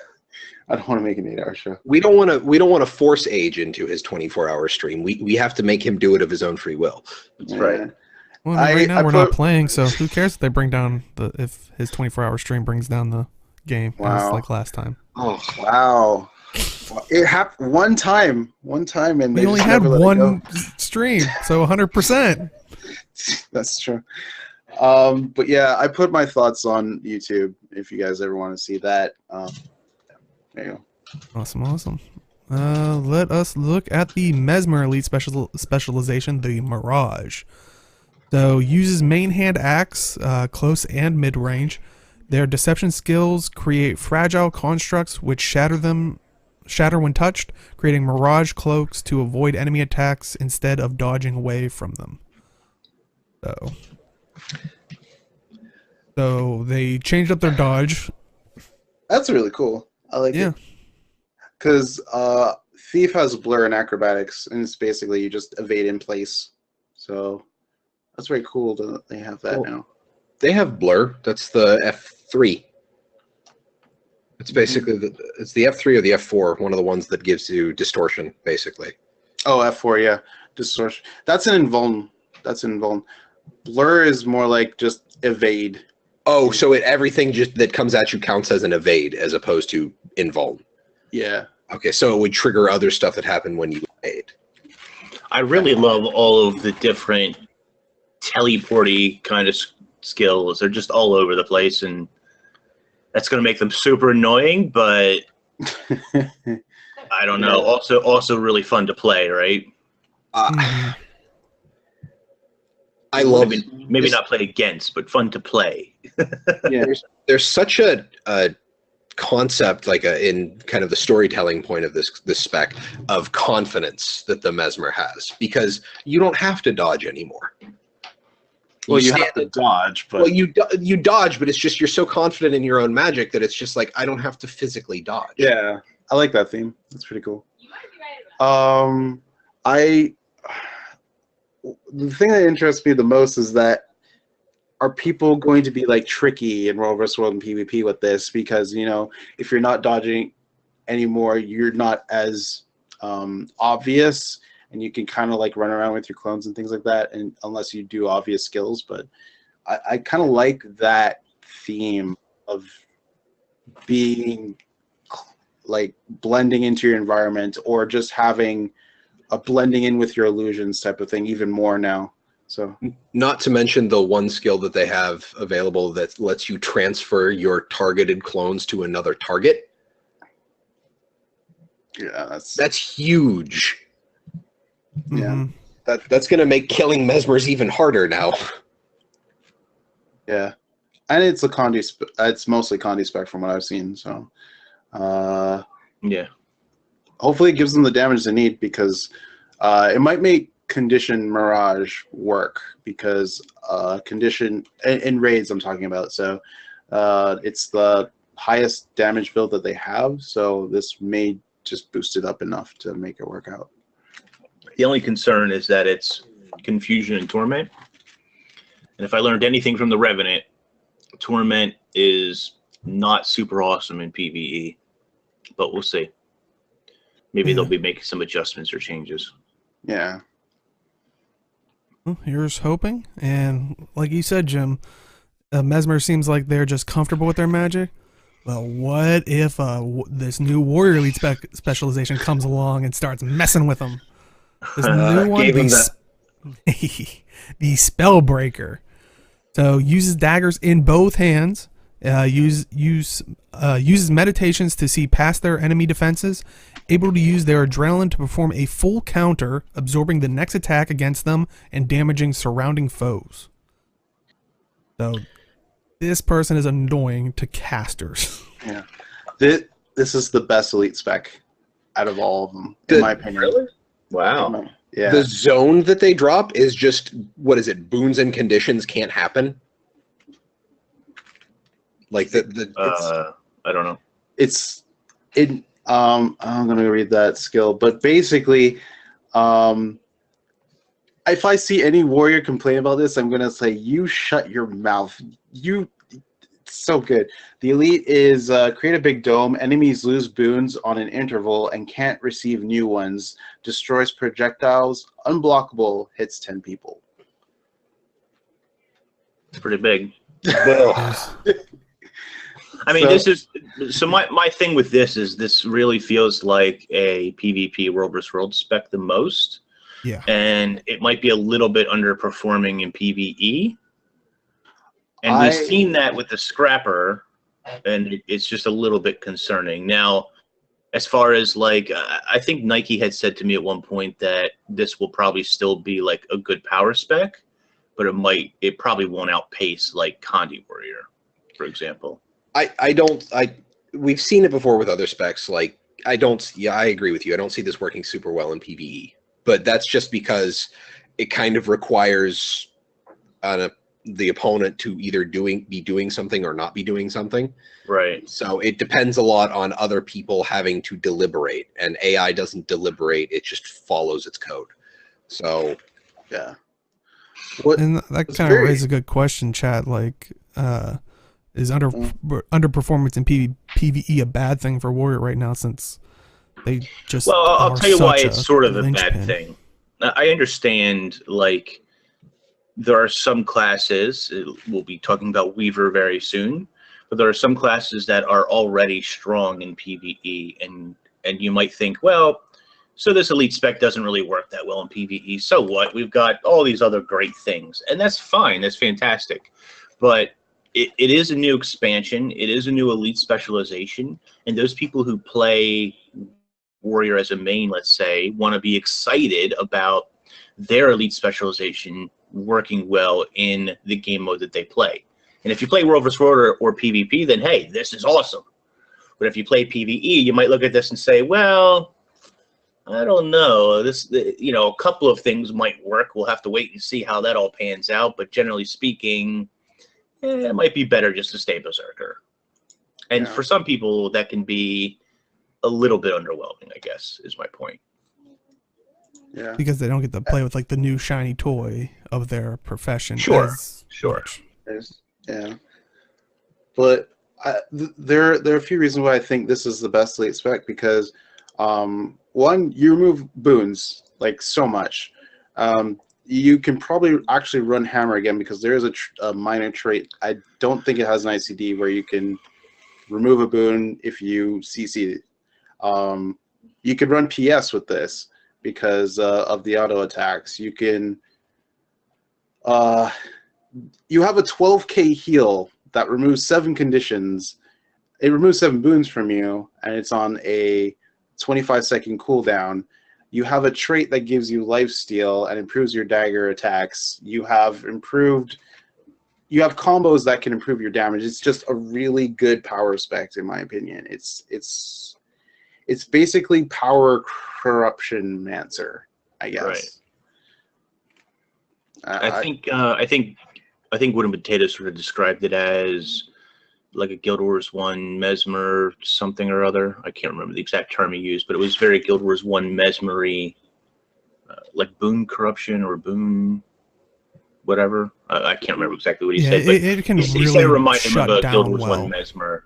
I don't want to make an 8-hour show. We don't want to force Age into his 24-hour stream. We have to make him do it of his own free will. That's right. Well, I mean, right now we're not playing, so who cares if they bring down if his 24-hour stream brings down the game? As like last time. Oh wow! It happened one time, and we only had one stream, so 100%. That's true. But yeah, I put my thoughts on YouTube if you guys ever want to see that. There you go. Awesome. Let us look at the Mesmer Elite specialization, the Mirage. So uses main hand axe, close and mid range. Their deception skills create fragile constructs which shatter when touched, creating mirage cloaks to avoid enemy attacks instead of dodging away from them. So they changed up their dodge. That's really cool. I like it. Because Thief has blur and acrobatics, and it's basically you just evade in place. So that's very cool that they have that now. They have blur. That's the F3. It's basically it's the F3 or the F4, one of the ones that gives you distortion, basically. Oh, F4, yeah, distortion. That's an invuln. Blur is more like just evade. Oh, so everything just that comes at you counts as an evade as opposed to invuln. Yeah. Okay, so it would trigger other stuff that happened when you evade. I really love all of the different teleporty kind of skills. They're just all over the place, and that's going to make them super annoying, but I don't know. Also really fun to play, right? I love maybe not play against, but fun to play. Yeah, there's such a concept, like in kind of the storytelling point of this spec, of confidence that the Mesmer has, because you don't have to dodge anymore. Well, you have to dodge, but well, you dodge, but it's just you're so confident in your own magic that it's just like I don't have to physically dodge. Yeah, I like that theme. That's pretty cool. The thing that interests me the most is that are people going to be like tricky in World vs. World and PvP with this? Because if you're not dodging anymore, you're not as obvious, and you can kind of like run around with your clones and things like that, and unless you do obvious skills. But I kind of like that theme of being like blending into your environment, or just having a blending in with your illusions type of thing even more now. So, not to mention the one skill that they have available that lets you transfer your targeted clones to another target. Yeah, that's huge. Yeah, that's going to make killing Mesmers even harder now. Yeah, and it's a Condi. It's mostly Condi spec from what I've seen. So, yeah. Hopefully, it gives them the damage they need, because it might make Condition Mirage work, because Condition in raids I'm talking about. So it's the highest damage build that they have. So this may just boost it up enough to make it work out. The only concern is that it's Confusion and Torment. And if I learned anything from the Revenant, Torment is not super awesome in PvE. But we'll see. Maybe they'll be making some adjustments or changes. Yeah. Well, here's hoping. And like you said, Jim, Mesmer seems like they're just comfortable with their magic. Well, what if this new Warrior Elite specialization comes along and starts messing with them? This new one, the Spellbreaker. So uses daggers in both hands. Uses meditations to see past their enemy defenses, able to use their adrenaline to perform a full counter, absorbing the next attack against them and damaging surrounding foes. So this person is annoying to casters. Yeah, this is the best elite spec out of all of them, in my opinion. Really? Wow. Yeah. The zone that they drop is just, what is it? Boons and conditions can't happen. Like I don't know. I'm gonna read that skill, but basically, if I see any warrior complain about this, I'm gonna say, you shut your mouth. It's so good. The elite is create a big dome. Enemies lose boons on an interval and can't receive new ones. Destroys projectiles. Unblockable. Hits 10 people. It's pretty big. Well. I mean, my thing with this really feels like a PvP World vs. World spec the most. Yeah. And it might be a little bit underperforming in PvE. And we've seen that with the Scrapper, and it's just a little bit concerning. Now, as far as like, I think Nike had said to me at one point that this will probably still be like a good power spec, but it probably won't outpace like Condi Warrior, for example. We've seen it before with other specs. Like, I agree with you. I don't see this working super well in PvE, but that's just because it kind of requires the opponent to either be doing something or not be doing something. Right. So it depends a lot on other people having to deliberate, and AI doesn't deliberate. It just follows its code. So, yeah. And that kind of raises a good question, chat. Like, is underperformance in PvE a bad thing for Warrior right now, since they just I'll tell you why it's sort of a linchpin. bad thing. I understand, like, there are some classes, we'll be talking about Weaver very soon, but there are some classes that are already strong in PvE, and you might think, well, so this elite spec doesn't really work that well in PvE, so what? We've got all these other great things, and that's fine, that's fantastic, but it is a new expansion, it is a new elite specialization, and those people who play Warrior as a main, let's say, want to be excited about their elite specialization working well in the game mode that they play. And if you play World vs. World or PvP, then hey, this is awesome. But if you play PvE, you might look at this and say, well, I don't know. A couple of things might work. We'll have to wait and see how that all pans out. But generally speaking, it might be better just to stay Berserker. And for some people, that can be a little bit underwhelming, I guess, is my point. Yeah. Because they don't get to play with like the new shiny toy of their profession. Sure. Yeah. But there are a few reasons why I think this is the best elite spec, because one, you remove boons like so much. You can probably actually run Hammer again, because there is a minor trait. I don't think it has an ICD where you can remove a boon if you CC it. You could run PS with this because of the auto attacks. You can you have a 12k heal that removes 7 conditions. It removes 7 boons from you, and it's on a 25-second cooldown. You have a trait that gives you lifesteal and improves your dagger attacks. You have combos that can improve your damage. It's just a really good power spec, in my opinion. It's basically power corruption mancer, I guess. Right. I think Woodenpotatoes sort of described it as like a Guild Wars 1 Mesmer something or other. I can't remember the exact term he used, but it was very Guild Wars 1 Mesmery, like boon corruption or boon whatever. I can't remember exactly what he said, but it can he really said it reminded him of a shut Guild down Wars well. 1 Mesmer.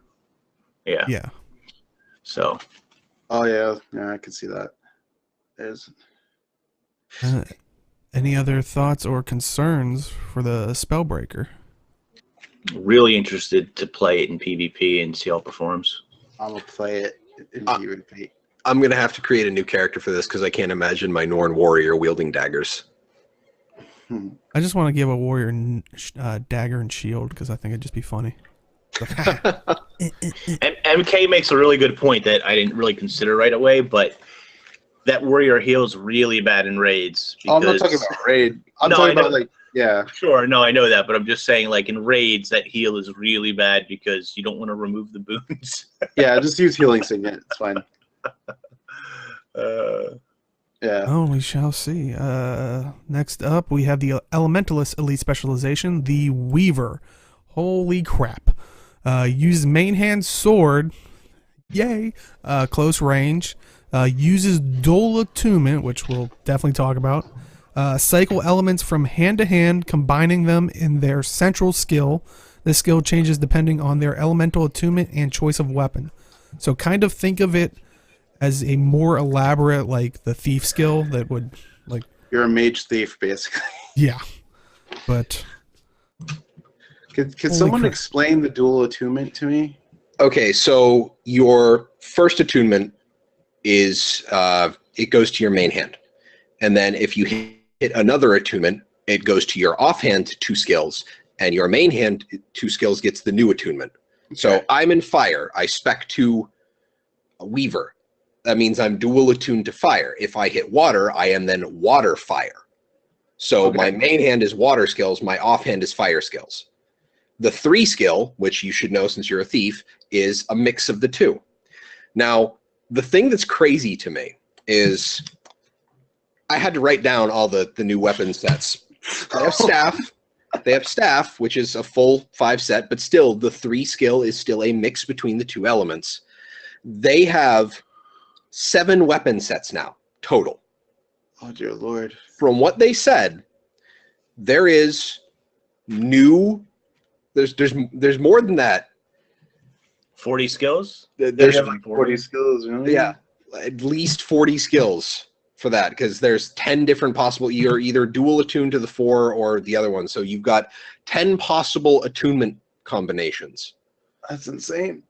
Yeah. Yeah. So. Oh yeah, I can see that. Any other thoughts or concerns for the Spellbreaker? Really interested to play it in PvP and see how it performs. I'm gonna play it in PvP. I'm gonna have to create a new character for this because I can't imagine my Norn warrior wielding daggers. I just want to give a warrior dagger and shield because I think it'd just be funny. And MK makes a really good point that I didn't really consider right away, but that warrior heals really bad in raids. I'm not talking about raid. I'm talking about like, yeah. Sure, no, I know that, but I'm just saying, like, in raids, that heal is really bad because you don't want to remove the boons. Yeah, just use healing signet. It's fine. Yeah. Oh, we shall see. Next up, we have the Elementalist Elite Specialization, the Weaver. Holy crap. Uses main hand sword. Yay. Close range. Uses dual attunement, which we'll definitely talk about. Cycle elements from hand to hand, combining them in their central skill. This skill changes depending on their elemental attunement and choice of weapon. So kind of think of it as a more elaborate, like the thief skill that would, like... You're a mage thief, basically. Yeah. But... Could someone explain the dual attunement to me? Okay, so your first attunement is it goes to your main hand. And then if you hit another attunement, it goes to your offhand 2 skills, and your main hand 2 skills gets the new attunement. Okay. So I'm in fire. I spec to a Weaver. that means I'm dual attuned to fire. If I hit water, I am then water fire. So my main hand is water skills, my offhand is fire skills. The 3 skill, which you should know since you're a thief, is a mix of the two. Now, the thing that's crazy to me is I had to write down all the new weapon sets. They have staff. They have staff, which is a full 5 set, but still the 3 skill is still a mix between the 2 elements. They have 7 weapon sets now, total. Oh, dear Lord. From what they said, there is new... There's more than that. 40 skills? There's 40 skills, really? Yeah, at least 40 skills for that, because there's 10 different possible. You're either dual attuned to the 4 or the other one. So you've got 10 possible attunement combinations. That's insane.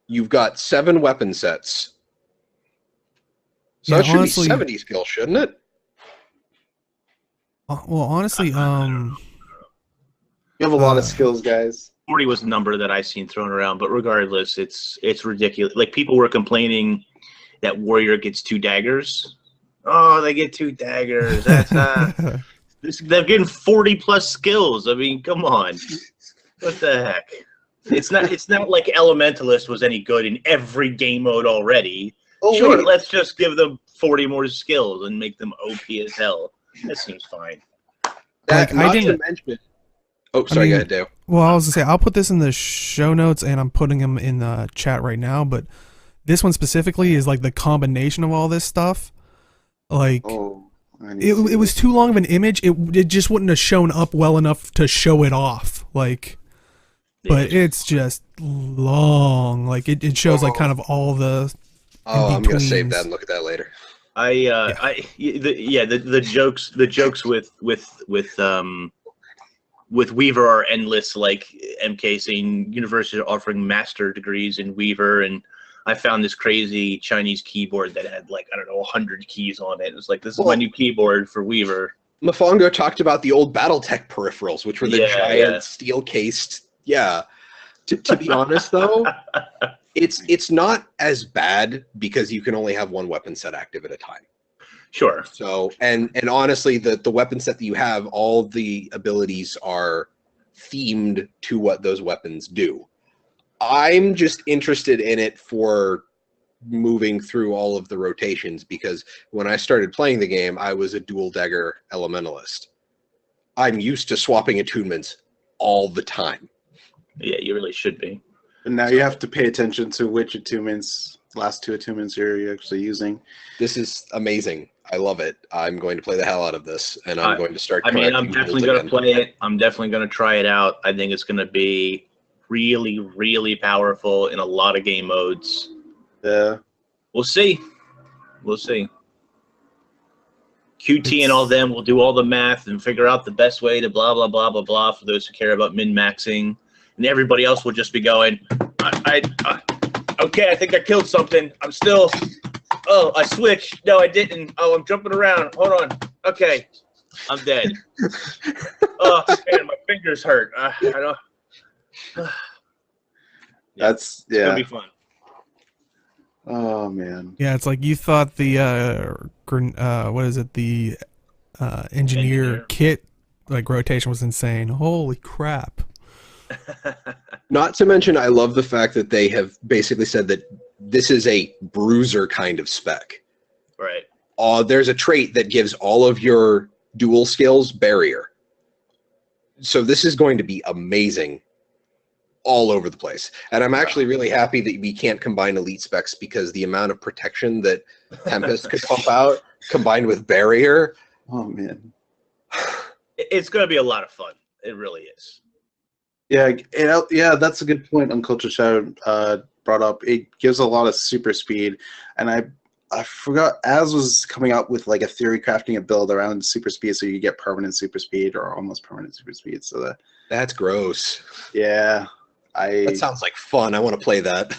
You've got 7 weapon sets. So Yeah, that should honestly, be 70 skills, shouldn't it? well, honestly, You have a lot of skills, guys. 40 was the number that I seen thrown around, but regardless, it's ridiculous. Like, people were complaining that warrior gets 2 daggers. Oh, they get 2 daggers. That's they're getting 40 plus skills. I mean, come on. What the heck? It's not like Elementalist was any good in every game mode already. Oh, sure, wait. let's just give them 40 more skills and make them OP as hell. That seems fine. Like, Not I didn't. to mention. Oh, sorry, go ahead, Dale. Well, I was gonna say I'll put this in the show notes, and I'm putting them in the chat right now. But this one specifically is like the combination of all this stuff. Like, it was too long of an image. It just wouldn't have shown up well enough to show it off. Like, but it's just long. Like it shows like kind of all the. Oh, I'm gonna save that and look at that later. The jokes with Weaver are endless. Like MK saying universities are offering master degrees in Weaver, and I found this crazy Chinese keyboard that had like, I don't know, 100 keys on it. It was like, this is my new keyboard for Weaver. Mafongo talked about the old BattleTech peripherals, which were the giant steel cased. Yeah. To be honest though, it's not as bad because you can only have 1 weapon set active at a time. Sure. So and honestly, the weapon set that you have, all the abilities are themed to what those weapons do. I'm just interested in it for moving through all of the rotations, because when I started playing the game, I was a dual dagger elementalist. I'm used to swapping attunements all the time. Yeah, you really should be. And now you have to pay attention to which attunements, last 2 attunements you're actually using. This is amazing. I love it. I'm going to play the hell out of this, and I'm going to start. I mean, I'm definitely going to play it. I'm definitely going to try it out. I think it's going to be really, really powerful in a lot of game modes. Yeah. We'll see. We'll see. QT and all them will do all the math and figure out the best way to blah, blah, blah, blah, blah for those who care about min-maxing. And everybody else will just be going, okay, I think I killed something. I'm still, oh, I switched. No, I didn't. Oh, I'm jumping around. Hold on. Okay, I'm dead. Oh, man, my fingers hurt. I don't. That's, It's going to be fun. Oh, man. Yeah, it's like you thought the engineer kit like rotation was insane. Holy crap. Not to mention, I love the fact that they have basically said that this is a bruiser kind of spec. Right. There's a trait that gives all of your dual skills barrier. So this is going to be amazing all over the place. And I'm actually really happy that we can't combine elite specs, because the amount of protection that Tempest could pump out combined with barrier. Oh, man. It's going to be a lot of fun. It really is. Yeah, that's a good point Uncultured Shadow brought up. It gives a lot of super speed, and I forgot Az was coming out with like a theory crafting a build around super speed, so you get permanent super speed or almost permanent super speed. So That's gross. Yeah, that sounds like fun. I want to play that.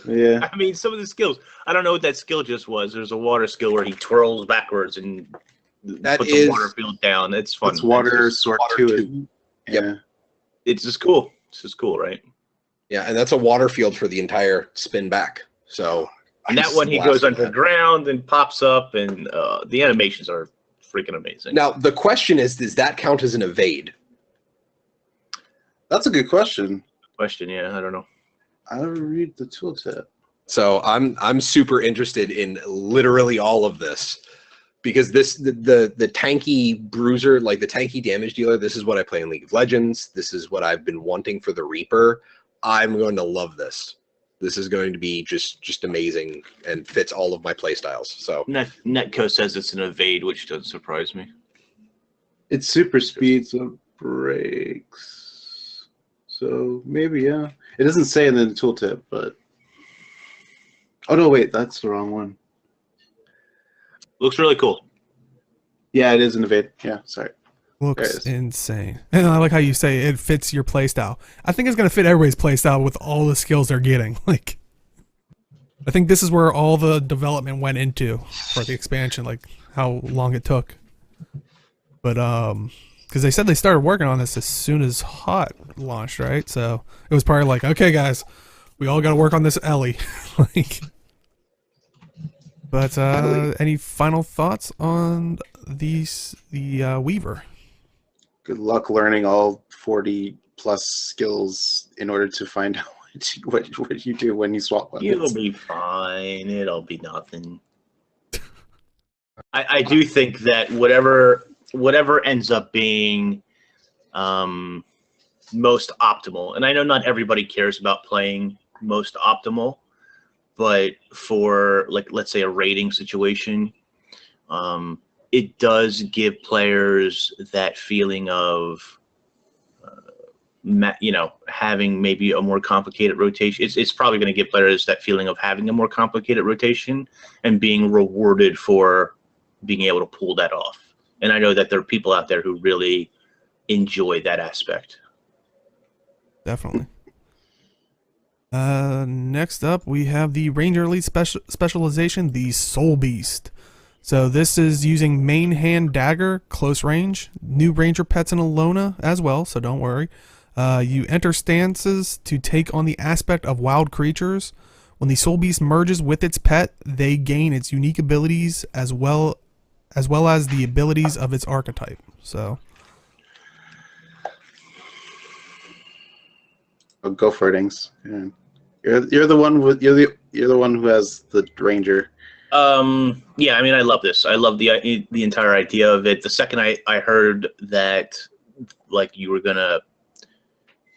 Yeah. I mean, some of the skills. I don't know what that skill just was. There's a water skill where he twirls backwards and puts the water field down. It's fun. It's water sword too. Yep. Yeah. It's just cool. It's just cool, right? Yeah, and that's a water field for the entire spin back. So And that one, he goes underground and pops up, and the animations are freaking amazing. Now, the question is, does that count as an evade? That's a good question. Yeah, I don't know. I'll read the tooltip. So I'm super interested in literally all of this, because the tanky bruiser, like the tanky damage dealer, this is what I play in League of Legends. This is what I've been wanting for the Reaper. I'm going to love this. This is going to be just amazing and fits all of my play styles. So Netco says it's an evade, which doesn't surprise me. It's super speed, so breaks. So maybe, yeah. It doesn't say in the tooltip, but... Oh, no, wait, that's the wrong one. Looks really cool. Yeah, it is an evade. Yeah, sorry. Looks insane. And I like how you say it fits your playstyle. I think it's going to fit everybody's playstyle with all the skills they're getting. Like, I think this is where all the development went into for the expansion, like how long it took. But, because they said they started working on this as soon as Hot launched, right? So it was probably like, okay, guys, we all got to work on this Ellie. Like, but any final thoughts on the Weaver? Good luck learning all 40 plus skills in order to find out what you do when you swap weapons. You'll be fine. It'll be nothing. I do think that whatever ends up being most optimal, and I know not everybody cares about playing most optimal, but for, like, let's say a raiding situation, it does give players that feeling of, having maybe a more complicated rotation. It's probably going to give players that feeling of having a more complicated rotation and being rewarded for being able to pull that off. And I know that there are people out there who really enjoy that aspect. Definitely. Next up, we have the Ranger Elite specialization, the Soulbeast. So this is using main hand dagger, close range, new ranger pets in Alona as well, so don't worry. You enter stances to take on the aspect of wild creatures. When the Soulbeast merges with its pet, they gain its unique abilities as well as the abilities of its archetype. So go for it, Ings. Yeah. You're the one who has the ranger. Yeah, I mean, I love this. I love the entire idea of it. The second I heard that, like, you were gonna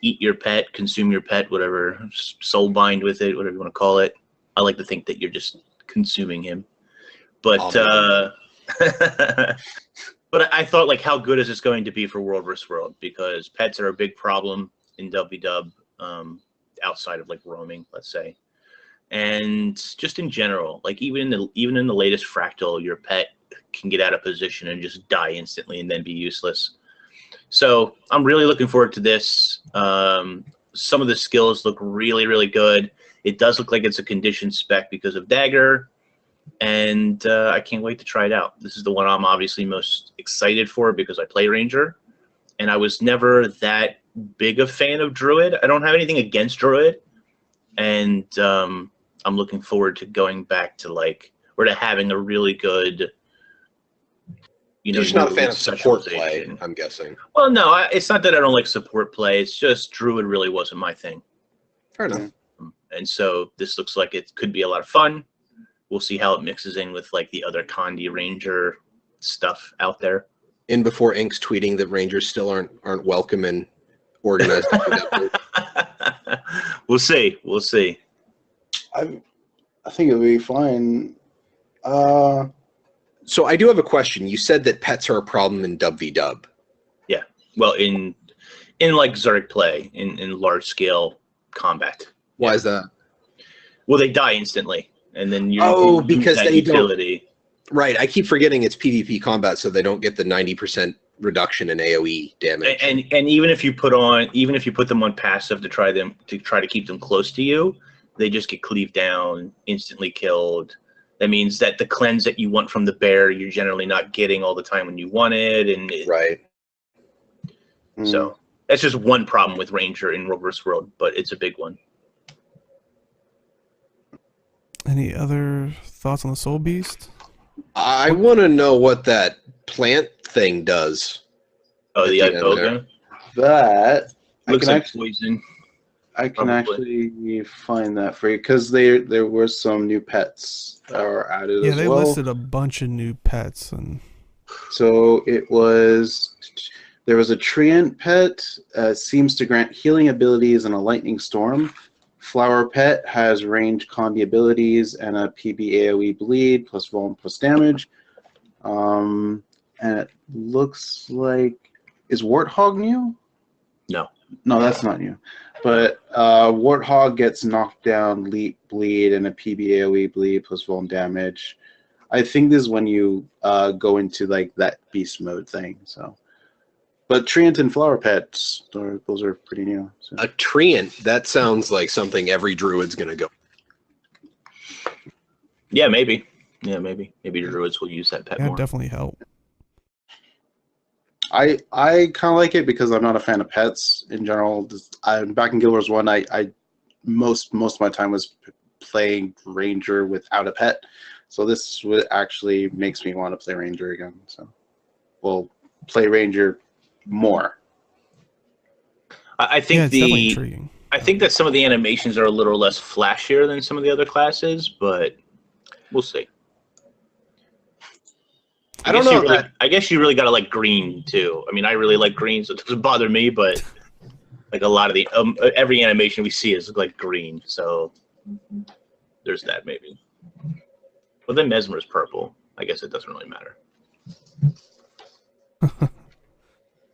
eat your pet, consume your pet, whatever, soul bind with it, whatever you want to call it, I like to think that you're just consuming him. But but I thought, like, how good is this going to be for World vs. World? Because pets are a big problem in WW, outside of, like, roaming, let's say. And just in general, like, even in the latest Fractal, your pet can get out of position and just die instantly and then be useless. So I'm really looking forward to this. Some of the skills look really, really good. It does look like it's a conditioned spec because of Dagger, and I can't wait to try it out. This is the one I'm obviously most excited for because I play Ranger, and I was never that big a fan of Druid. I don't have anything against Druid, and I'm looking forward to going back to, like, or to having a really good, you're just not a fan of support play, I'm guessing. Well, no, it's not that I don't like support play. It's just Druid really wasn't my thing. Fair enough. And so this looks like it could be a lot of fun. We'll see how it mixes in with, like, the other Condi Ranger stuff out there. In before Ink's tweeting that Rangers still aren't welcome and organized. We'll see. We'll see. I think it'll be fine. So I do have a question. You said that pets are a problem in WvW. Yeah. Well, in like Zerg play, in large scale combat. Why is that? Well, they die instantly, and then because they utility. Don't. Right. I keep forgetting it's PvP combat, so they don't get the 90% reduction in AOE damage. And even if you put them on passive to try to keep them close to you, they just get cleaved down, instantly killed. That means that the cleanse that you want from the bear, you're generally not getting all the time when you want it. Right. So that's just one problem with Ranger in World vs. World, but it's a big one. Any other thoughts on the Soulbeast? I want to know what that plant thing does. Oh, the At the end iboga That looks can like actually, poison. I can probably. actually find that for you because there were some new pets that were added Yeah, as they well. listed a bunch of new pets, and So there was a treant pet, seems to grant healing abilities in a lightning storm. Flower pet has range combi abilities and a PB AoE bleed plus vuln plus damage. And it looks like, is Warthog new? No. No, that's not new. But Warthog gets knocked down, leap, bleed, and a PB AoE bleed plus vuln damage. I think this is when you go into like that beast mode thing. So, but treant and flower pets, those are pretty new. So. A treant, that sounds like something every druid's going to go. Yeah, maybe. Yeah, maybe. Maybe druids will use that pet yeah, more. definitely help. I kind of like it because I'm not a fan of pets in general. Back in Guild Wars 1, I most of my time was playing Ranger without a pet. So this actually makes me want to play Ranger again. So we'll play Ranger more. I think Yeah, it's definitely intriguing. I think that some of the animations are a little less flashier than some of the other classes, but we'll see. I don't know. I guess you really gotta like green too. I mean, I really like green, so it doesn't bother me. But like a lot of the every animation we see is like green, so there's that maybe. But then Mesmer's purple. I guess it doesn't really matter.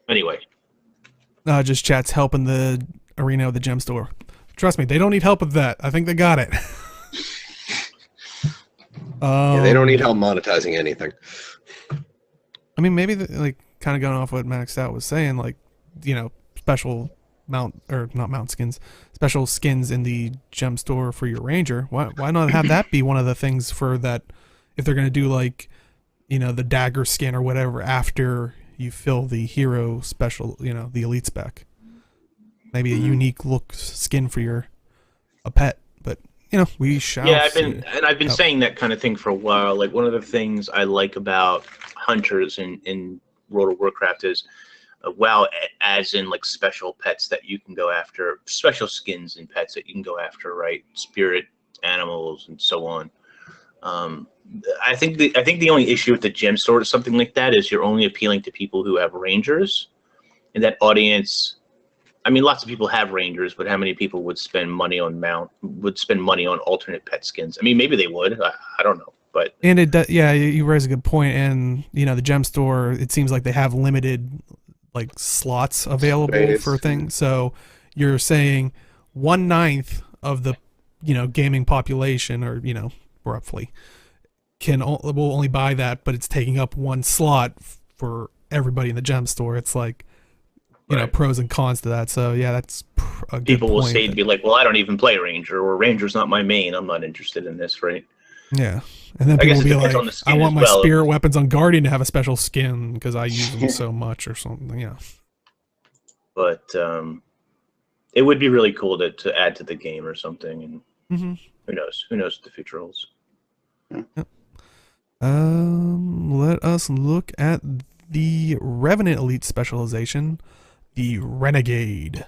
Anyway. Just chat's helping the arena of the gem store. Trust me, they don't need help with that. I think they got it. Yeah, they don't need help monetizing anything. I mean, maybe like kind of going off what Maxed Out was saying, like, you know, special special skins in the gem store for your ranger. Why not have that be one of the things for that? If they're gonna do like, you know, the dagger skin or whatever after you fill the hero special, you know, the elite spec. Maybe a unique look skin for a pet, but you know, we shall. Yeah, I've been saying that kind of thing for a while. Like one of the things I like about hunters in World of Warcraft is, as in like special pets that you can go after, special skins and pets that you can go after, right? Spirit animals and so on. I think the only issue with the gem store or something like that is you're only appealing to people who have rangers, and that audience. I mean, lots of people have rangers, but how many people would spend money on alternate pet skins? I mean, maybe they would. I don't know, but yeah, you raise a good point. And you know, the gem store, it seems like they have limited like slots available for things. So you're saying 1/9 of the gaming population, or roughly, will only buy that, but it's taking up one slot for everybody in the gem store. It's like. Pros and cons to that. So yeah, that's a good people will point say to be like, well, I don't even play Ranger, or Ranger's not my main. I'm not interested in this, right? Yeah, and then people will be like, I want my spirit weapons on Guardian to have a special skin because I use them so much or something. Yeah. But it would be really cool to add to the game or something, and who knows what the future holds. Yep. Let us look at the Revenant Elite specialization. The Renegade.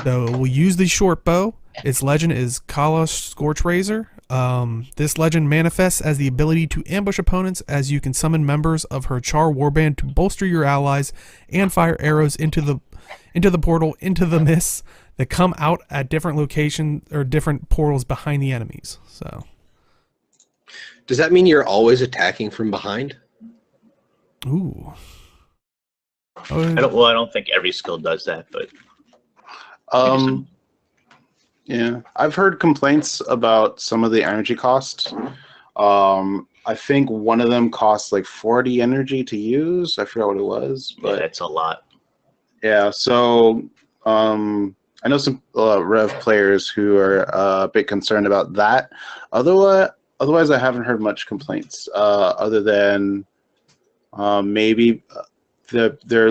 So we'll use the short bow. Its legend is Kala Scorch Razor. This legend manifests as the ability to ambush opponents, as you can summon members of her Char warband to bolster your allies and fire arrows into the portal, into the mists that come out at different locations or different portals behind the enemies. So does that mean you're always attacking from behind? Ooh. I don't think every skill does that, but yeah, I've heard complaints about some of the energy costs. I think one of them costs like 40 energy to use. I forgot what it was, but yeah, that's a lot. Yeah, so I know some Rev players who are a bit concerned about that. Otherwise, I haven't heard much complaints. Other than maybe. They're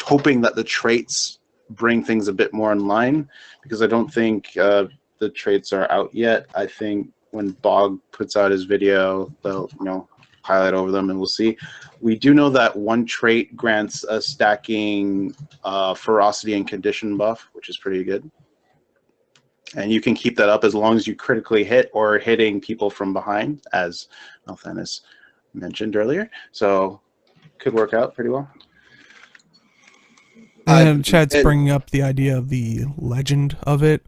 hoping that the traits bring things a bit more in line, because I don't think the traits are out yet. I think when Bog puts out his video, they'll highlight over them, and we'll see. We do know that one trait grants a stacking ferocity and condition buff, which is pretty good. And you can keep that up as long as you critically hit or hitting people from behind, as Malthanis mentioned earlier. So could work out pretty well. And Chad's bringing up the idea of the legend of it.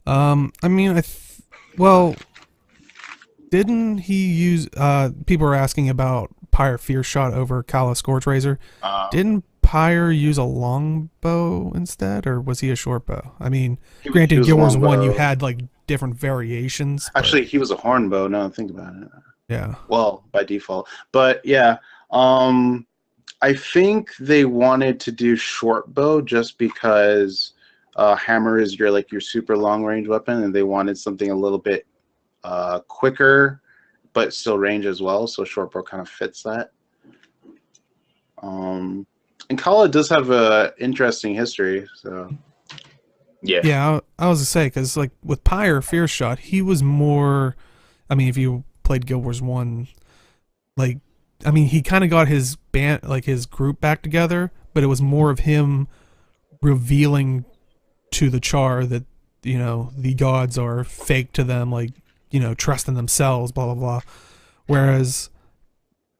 I mean, well, didn't he use? People are asking about Pyre Fierce Shot over Kala Scourge Razor. Didn't Pyre use a longbow instead, or was he a short bow? I mean, granted, Guild Wars 1, you had like different variations. Actually, he was a horn bow. Now that I think about it. Yeah. Well, by default, but yeah. I think they wanted to do short bow just because hammer is your super long range weapon, and they wanted something a little bit quicker, but still range as well. So short bow kind of fits that. And Kala does have a interesting history. So Yeah. Yeah, I was to say, because like with Pyre Fierce Shot, he was more. I mean, if you played Guild Wars 1, like. I mean, he kind of got his band, like his group back together, but it was more of him revealing to the Char that, the gods are fake to them, like, trust in themselves, blah, blah, blah. Whereas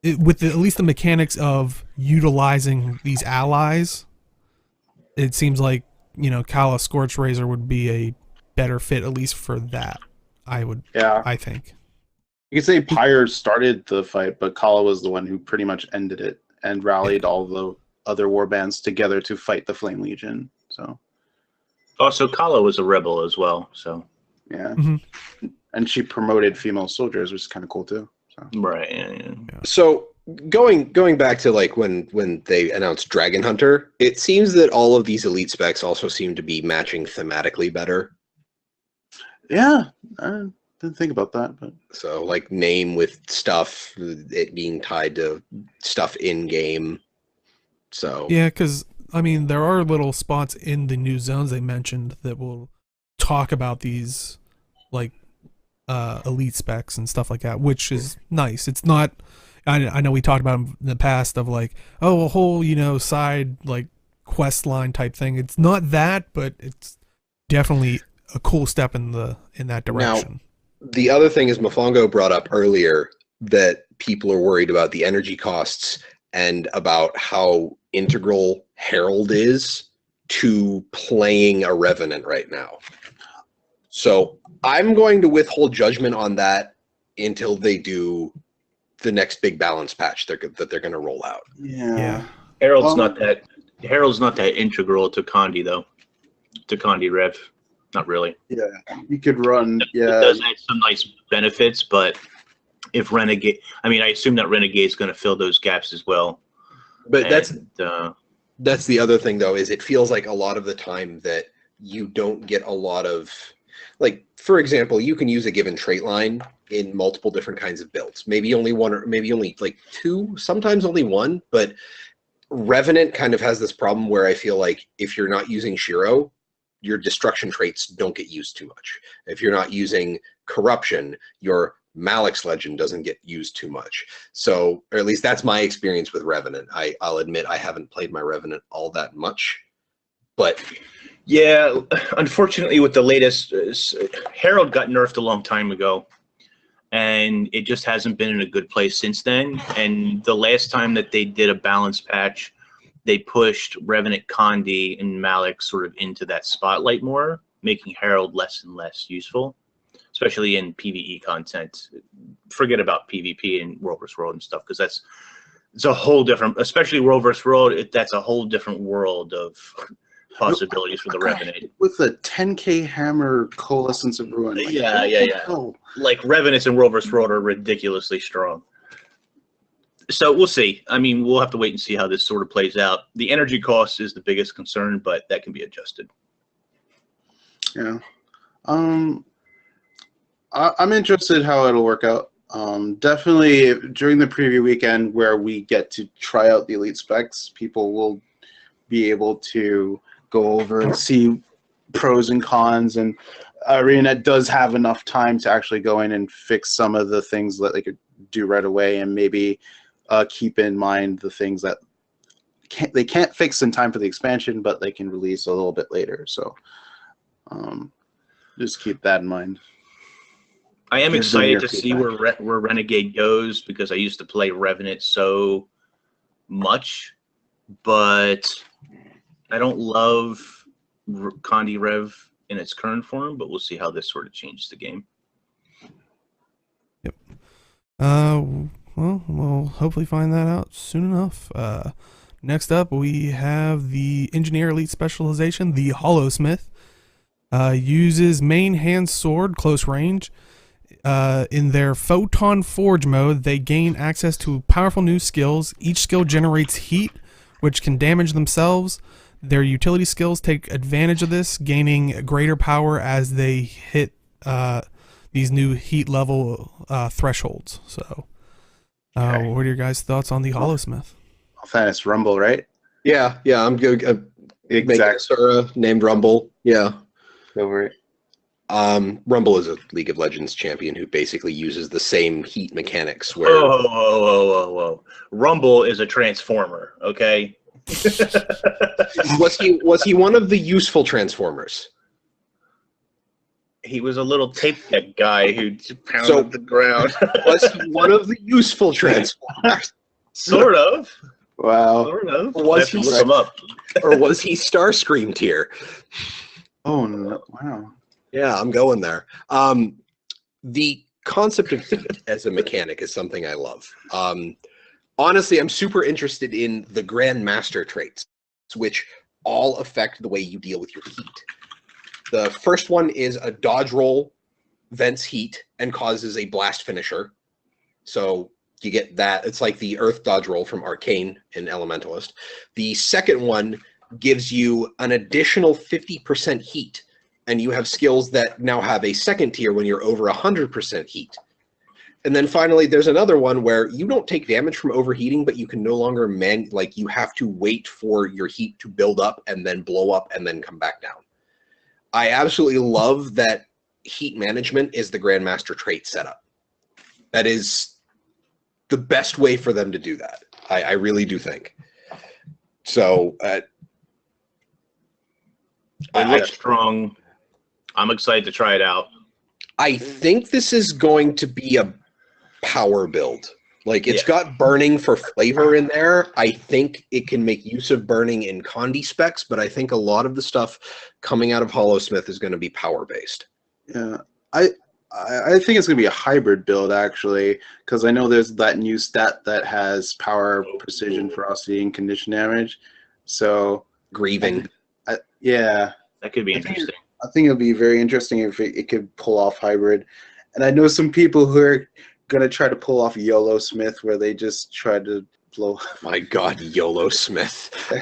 with at least the mechanics of utilizing these allies, it seems like, Kala Scorch Razor would be a better fit, at least for that, I think. You could say Pyre started the fight, but Kala was the one who pretty much ended it and rallied all the other warbands together to fight the Flame Legion. So, also Kala was a rebel as well. So, yeah, and she promoted female soldiers, which is kind of cool too. So. Right. Yeah. So going back to like when they announced Dragon Hunter, it seems that all of these elite specs also seem to be matching thematically better. Yeah. Didn't think about that, but so like name with stuff, it being tied to stuff in game. So yeah, because I mean there are little spots in the new zones they mentioned that will talk about these like elite specs and stuff like that, which is nice. It's not. I know we talked about in the past of like a whole side like quest line type thing. It's not that, but it's definitely a cool step in that direction. Now, the other thing is Mofongo brought up earlier that people are worried about the energy costs and about how integral Herald is to playing a Revenant right now. So I'm going to withhold judgment on that until they do the next big balance patch that they're going to roll out. Yeah. Herald's not that integral to Condi though. To Condi Rev. Not really. Yeah, you could run. Yeah, it does have some nice benefits, but if Renegade, I assume that Renegade's going to fill those gaps as well. But that's the other thing, though, is it feels like a lot of the time that you don't get a lot of, like, for example, you can use a given trait line in multiple different kinds of builds. Maybe only one, or maybe only like two, sometimes only one. But Revenant kind of has this problem where I feel like if you're not using Shiro, your destruction traits don't get used too much. If you're not using corruption, your Malik's Legend doesn't get used too much. So, or at least that's my experience with Revenant. I'll admit I haven't played my Revenant all that much, but yeah, unfortunately with the latest, Herald got nerfed a long time ago, and it just hasn't been in a good place since then. And the last time that they did a balance patch, they pushed Revenant, Condi, and Malik sort of into that spotlight more, making Herald less and less useful, especially in PvE content. Forget about PvP and World vs. World and stuff, because it's a whole different, especially World vs. World, that's a whole different world of possibilities for the Revenant. With the 10k hammer Coalescence of Ruin. Like, yeah. Like Revenants in World vs. World are ridiculously strong. So we'll see. We'll have to wait and see how this sort of plays out. The energy cost is the biggest concern, but that can be adjusted. Yeah. I'm interested how it'll work out. Definitely during the preview weekend where we get to try out the elite specs, people will be able to go over and see pros and cons. And ArenaNet does have enough time to actually go in and fix some of the things that they could do right away, and maybe keep in mind the things that they can't fix in time for the expansion, but they can release a little bit later. So just keep that in mind. I am Give them excited your to see feedback. where Renegade goes, because I used to play Revenant so much, but I don't love Condi Rev in its current form. But we'll see how this sort of changes the game. Yep. Well, we'll hopefully find that out soon enough. Next up, we have the Engineer Elite Specialization, the Holosmith. Uses main hand sword, close range. In their Photon Forge mode, they gain access to powerful new skills. Each skill generates heat, which can damage themselves. Their utility skills take advantage of this, gaining greater power as they hit these new heat level thresholds. So, Okay. what are your guys' thoughts on the Holosmith? It's Rumble, right? Yeah, I'm good. Exactly. Named Rumble. Yeah. Over it. Rumble is a League of Legends champion who basically uses the same heat mechanics. Where Whoa. Rumble is a transformer, okay? was he one of the useful transformers? He was a little tape deck guy who pounded the ground. Was he one of the useful transformers? Sort of. Wow. Sort of. Was I have he- to look him up? Or was he Starscream tier? Oh no! Wow. Yeah, I'm going there. The concept of heat as a mechanic is something I love. Honestly, I'm super interested in the Grandmaster traits, which all affect the way you deal with your heat. The first one is a dodge roll vents heat and causes a blast finisher. So you get that. It's like the Earth dodge roll from Arcane in Elementalist. The second one gives you an additional 50% heat, and you have skills that now have a second tier when you're over 100% heat. And then finally, there's another one where you don't take damage from overheating, but you can no longer you have to wait for your heat to build up and then blow up and then come back down. I absolutely love that heat management is the Grandmaster trait setup. That is the best way for them to do that. I really do think. So It looks strong. I'm excited to try it out. I think this is going to be a power build. Like, it's got burning for flavor in there. I think it can make use of burning in Condi specs, but I think a lot of the stuff coming out of Holosmith is going to be power based. Yeah, I think it's gonna be a hybrid build actually, because I know there's that new stat that has power, precision, ferocity, and condition damage. So Grieving. yeah, That could be interesting. I think it'll be very interesting if it could pull off hybrid. And I know some people who are gonna try to pull off YOLO Smith, where they just try to blow. My God, YOLO Smith. It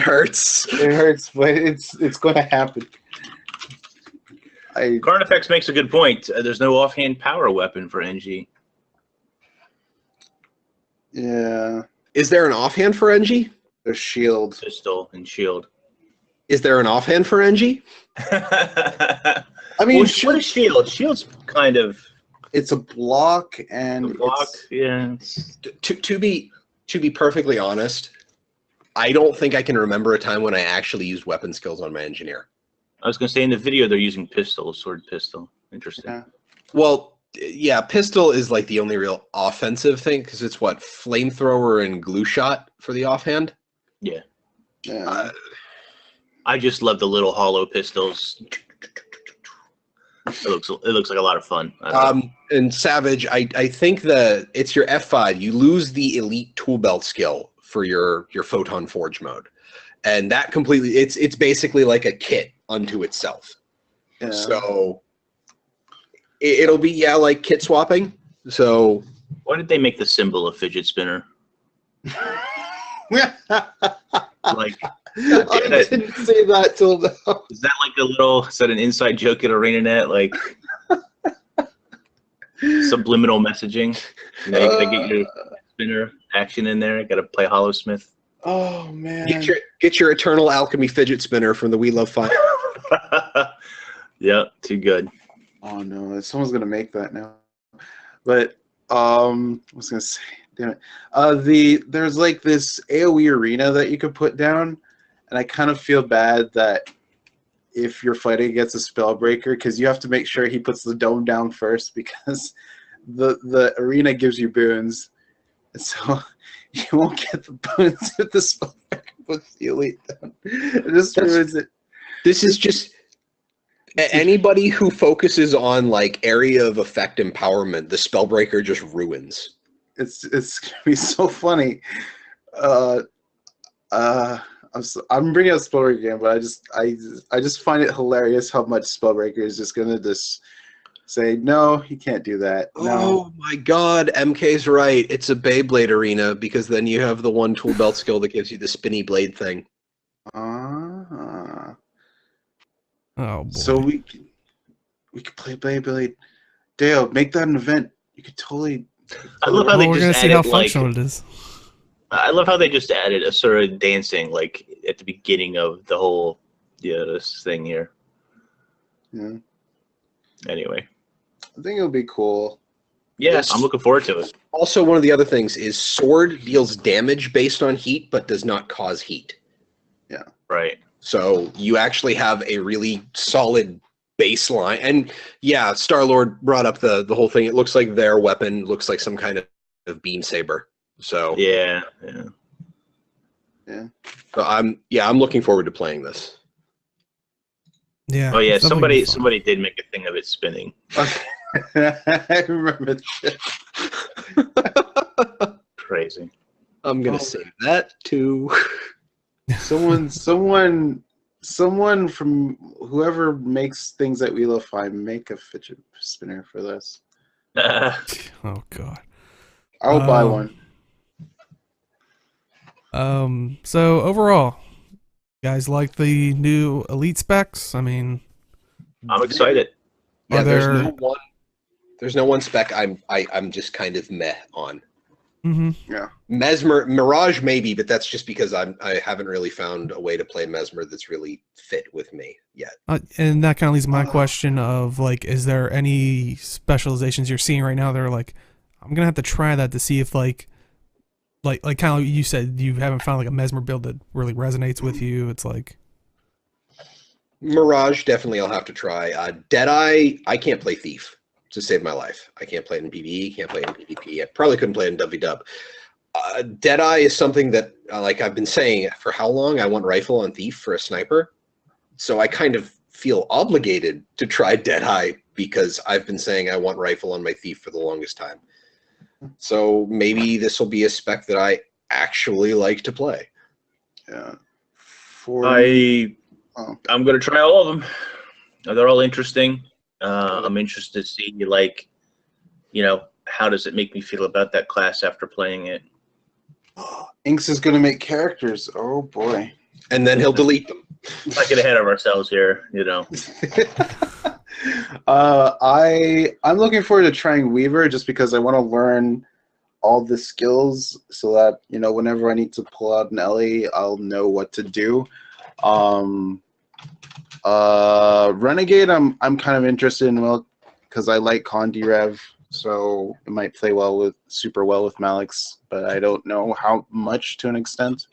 hurts. It hurts, but it's gonna happen. Carnifex makes a good point. There's no offhand power weapon for NG. Yeah, Is there an offhand for NG? there's shield. Pistol and shield. Is there an offhand for NG? I mean, Well, what is shield? Shield's kind of it's a block and a block. it's, Yeah. To be perfectly honest, I don't think I can remember a time when I actually used weapon skills on my engineer. I was going to say in the video they're using pistol, sword pistol. Interesting. Yeah. Well, yeah, pistol is like the only real offensive thing, because it's what, flamethrower and glue shot for the offhand. Yeah. yeah. I just love the little hollow pistols. It looks like a lot of fun. And Savage, I think it's your F5. You lose the elite tool belt skill for your Photon Forge mode, and that completely it's basically like a kit unto itself. Yeah. So it'll be like kit swapping. So Why did they make the symbol a fidget spinner? Like, I didn't say that till now. is that like a little? Is that an inside joke at ArenaNet? Like subliminal messaging? You know, you gotta get your spinner action in there. Gotta play Holosmith. Oh man. get your Eternal Alchemy fidget spinner from the WeLoveFine Yeah, too good. Oh no, someone's gonna make that now. But I was gonna say, damn it. There's like this AoE arena that you could put down, and I kind of feel bad that if you're fighting against a Spellbreaker, because you have to make sure he puts the dome down first, because the arena gives you boons, and so you won't get the boons if the Spellbreaker puts the elite down. It just ruins it. This is just anybody who focuses on like area of effect empowerment, the Spellbreaker just ruins. It's gonna be so funny. I'm bringing up Spellbreaker again, but I just find it hilarious how much Spellbreaker is just gonna just say no, he can't do that. No. Oh my God, MK's right. It's a Beyblade arena because then you have the one tool belt skill that gives you the spinny blade thing. Oh boy. So we could play Beyblade. Dale, make that an event. You could totally. I love how Well, they we're just gonna see how added like. functional it is. I love how they just added a sort of dancing like at the beginning of the whole this thing here. Yeah. Anyway. I think it'll be cool. Yeah, Yes. I'm looking forward to it. Also, one of the other things is sword deals damage based on heat, but does not cause heat. Right. So you actually have a really solid baseline. And yeah, Star-Lord brought up the whole thing. It looks like their weapon looks like some kind of beam saber. So Yeah. so I'm looking forward to playing this. Yeah. Oh yeah, it's definitely somebody fun. did make a thing of it spinning. I remember that. Crazy. I'm gonna save that too. Someone from whoever makes things at WeLoveFine, make a fidget spinner for this. Oh god. I will buy one. So overall, you guys like the new elite specs? I mean, I'm excited. Yeah, Are there- there's no one spec I'm just kind of meh on. mhm. Mirage maybe, but that's just because I haven't really found a way to play Mesmer that's really fit with me yet. And that kind of leads to my question of like, is there any specializations you're seeing right now that are like, I'm gonna have to try that to see if like kind of you said you haven't found like a Mesmer build that really resonates with you. It's like Mirage definitely I'll have to try. Deadeye, I can't play Thief to save my life. I can't play it in PvE, can't play it in PvP. I probably couldn't play it in WvW. Deadeye is something that, like I've been saying for how long, I want Rifle on Thief for a sniper. So I kind of feel obligated to try Deadeye because I've been saying I want Rifle on my Thief for the longest time. So maybe this will be a spec that I actually like to play. Yeah. I'm gonna try all of them. They're all interesting. I'm interested to see like, how does it make me feel about that class after playing it? Inks is gonna make characters. Oh boy. And then he'll delete them. Let's not get ahead of ourselves here, I'm looking forward to trying Weaver just because I want to learn all the skills so that whenever I need to pull out an Ellie, I'll know what to do. Renegade, I'm kind of interested in because I like Condi Rev, so it might play super well with Malix, but I don't know how much to an extent.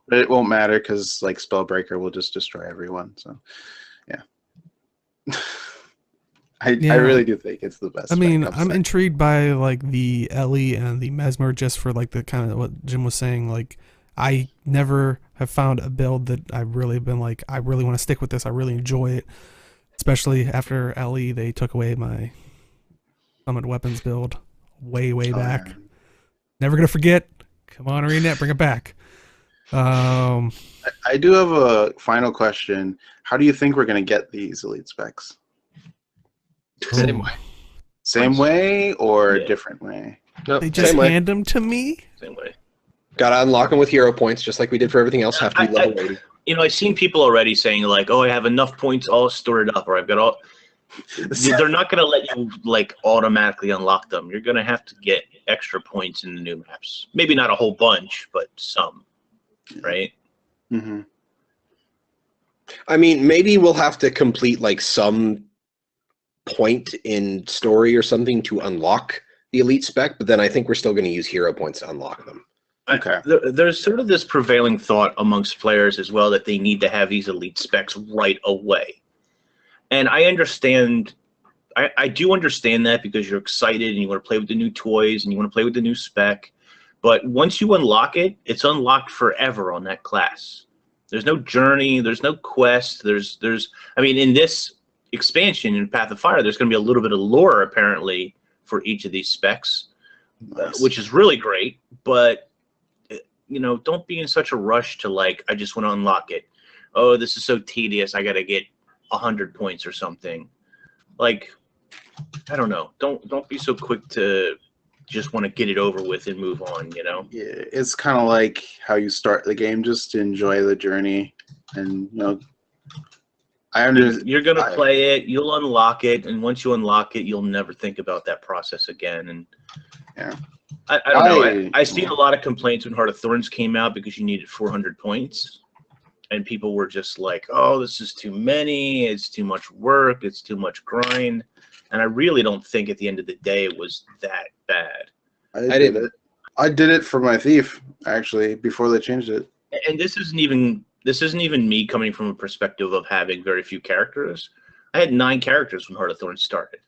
But it won't matter because like Spellbreaker will just destroy everyone. So yeah. I really do think it's the best. I mean, spec, I'm intrigued by like the Ellie and the Mesmer just for like the kind of what Jim was saying. Like, I never have found a build that I've really been like, I really want to stick with this. I really enjoy it, especially after Ellie. They took away my Summit Weapons build way back. Yeah. Never gonna forget. Come on, ArenaNet, bring it back. I do have a final question. How do you think we're going to get these elite specs? Same way. Same way or Yeah. different way? Nope, They just same way. hand them to me. Same way. Gotta unlock them with hero points, just like we did for everything else. Have to be level 80. I've seen people already saying like, "Oh, I have enough points all stored up, or I've got all." They're not going to let you like automatically unlock them. You're going to have to get extra points in the new maps. Maybe not a whole bunch, but some. Right? Mm-hmm. I mean, maybe we'll have to complete like some point in story or something to unlock the elite spec, but then I think we're still going to use hero points to unlock them. Okay. There's sort of this prevailing thought amongst players as well that they need to have these elite specs right away. And I understand, I do understand that because you're excited and you want to play with the new toys and you want to play with the new spec. But once you unlock it, it's unlocked forever on that class. There's no journey, there's no quest, I mean, in this expansion in Path of Fire, there's going to be a little bit of lore apparently for each of these specs, Nice. which is really great. But you know, don't be in such a rush to like, I just want to unlock it. Oh, this is so tedious. I got to get 100 points or something. Like, I don't know. Don't be so quick to just want to get it over with and move on. You know. Yeah, it's kind of like how you start the game, just to enjoy the journey, and you know. You're gonna play it. You'll unlock it, and once you unlock it, you'll never think about that process again. And yeah. I don't know. I seen a lot of complaints when Heart of Thorns came out because you needed 400 points. And people were just like, oh, this is too many. It's too much work. It's too much grind. And I really don't think at the end of the day it was that bad. I did it. I did it for my Thief, actually, before they changed it. And this isn't even me coming from a perspective of having very few characters. I had 9 characters when Heart of Thorns started.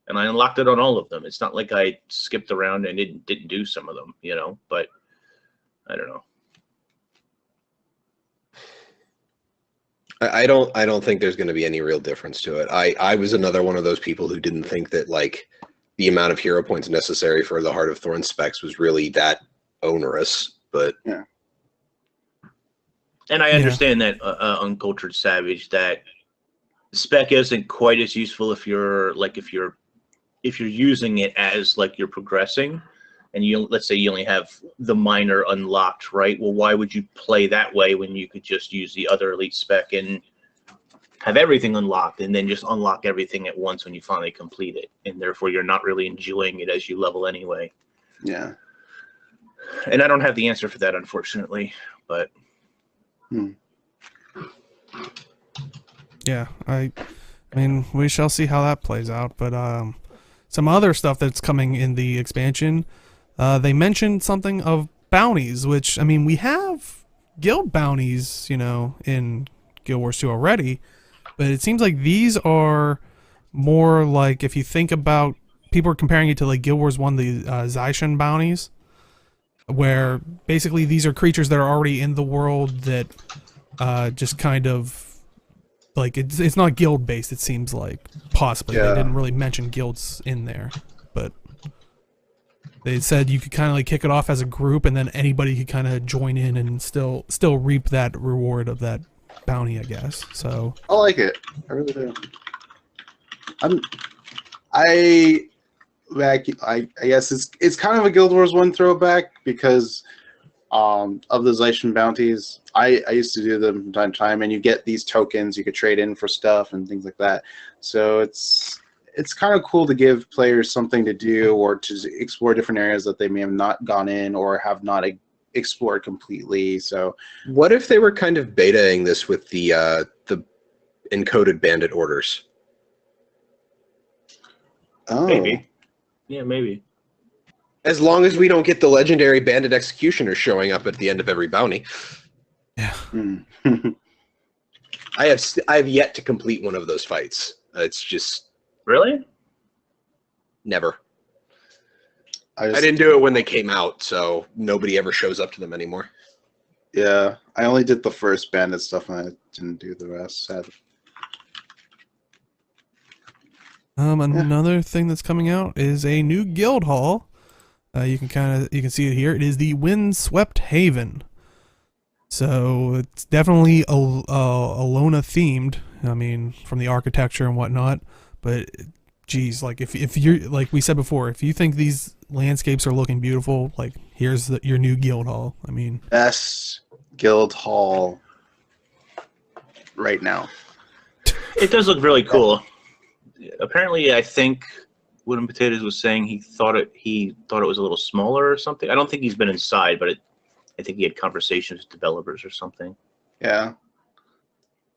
And I unlocked it on all of them. It's not like I skipped around and didn't do some of them, you know, but I don't know. I don't think there's going to be any real difference to it. I was another one of those people who didn't think that like the amount of hero points necessary for the Heart of Thorns specs was really that onerous, but yeah. And I understand that Uncultured Savage, that spec isn't quite as useful if you're using it as like you're progressing, and let's say you only have the minor unlocked, right? Well, why would you play that way when you could just use the other elite spec and have everything unlocked and then just unlock everything at once when you finally complete it, and therefore you're not really enjoying it as you level anyway. Yeah. And I don't have the answer for that, unfortunately, but Yeah, I mean, we shall see how that plays out. But some other stuff that's coming in the expansion, they mentioned something of bounties, which, I mean, we have guild bounties, you know, in Guild Wars 2 already, but it seems like these are more like, if you think about, people are comparing it to like Guild Wars 1, the Zaishan bounties, where basically these are creatures that are already in the world that just kind of, like, it's not guild based, it seems like, possibly. Yeah. They didn't really mention guilds in there, but they said you could kind of like kick it off as a group, and then anybody could kind of join in and still reap that reward of that bounty, I guess. So I like it. I really do. I guess it's kind of a Guild Wars 1 throwback because of the Zaishan bounties. I used to do them from time to time, and you get these tokens you could trade in for stuff and things like that. So it's kind of cool to give players something to do or to explore different areas that they may have not gone in or have not explored completely. So what if they were kind of betaing this with the encoded bandit orders? Oh. maybe. Yeah, maybe. As long as we don't get the legendary bandit executioner showing up at the end of every bounty. yeah, I have yet to complete one of those fights. It's just Really? never. I didn't do it when they came out, so nobody ever shows up to them anymore. Yeah, I only did the first bandit stuff, and I didn't do the rest, sadly. Another thing that's coming out is a new guild hall. You can see it here. It is the Windswept Haven. So it's definitely Alona themed. I mean, from the architecture and whatnot. But geez, like if you're, like we said before, if you think these landscapes are looking beautiful, like here's your new guild hall. I mean, Best guild hall right now. It does look really cool. Apparently, I think Woodenpotatoes was saying he thought it was a little smaller or something. I don't think he's been inside, but I think he had conversations with developers or something. Yeah.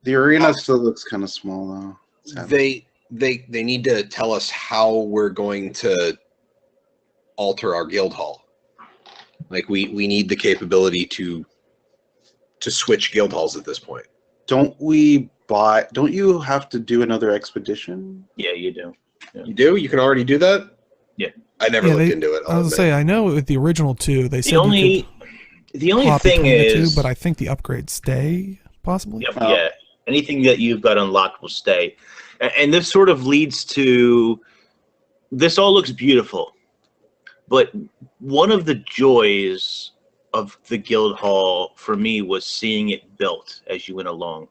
The arena still looks kind of small though. They need to tell us how we're going to alter our guild hall. Like we need the capability to switch guild halls at this point. Don't you have to do another expedition? Yeah, you do. Yeah. You do? You can already do that? Yeah. I never looked into it. I was gonna say, I know with the original 2, they said The only thing between is, the 2, but I think the upgrades stay possibly. Yep, yeah, anything that you've got unlocked will stay, and this sort of leads to, this all looks beautiful, but one of the joys of the guild hall for me was seeing it built as you went along.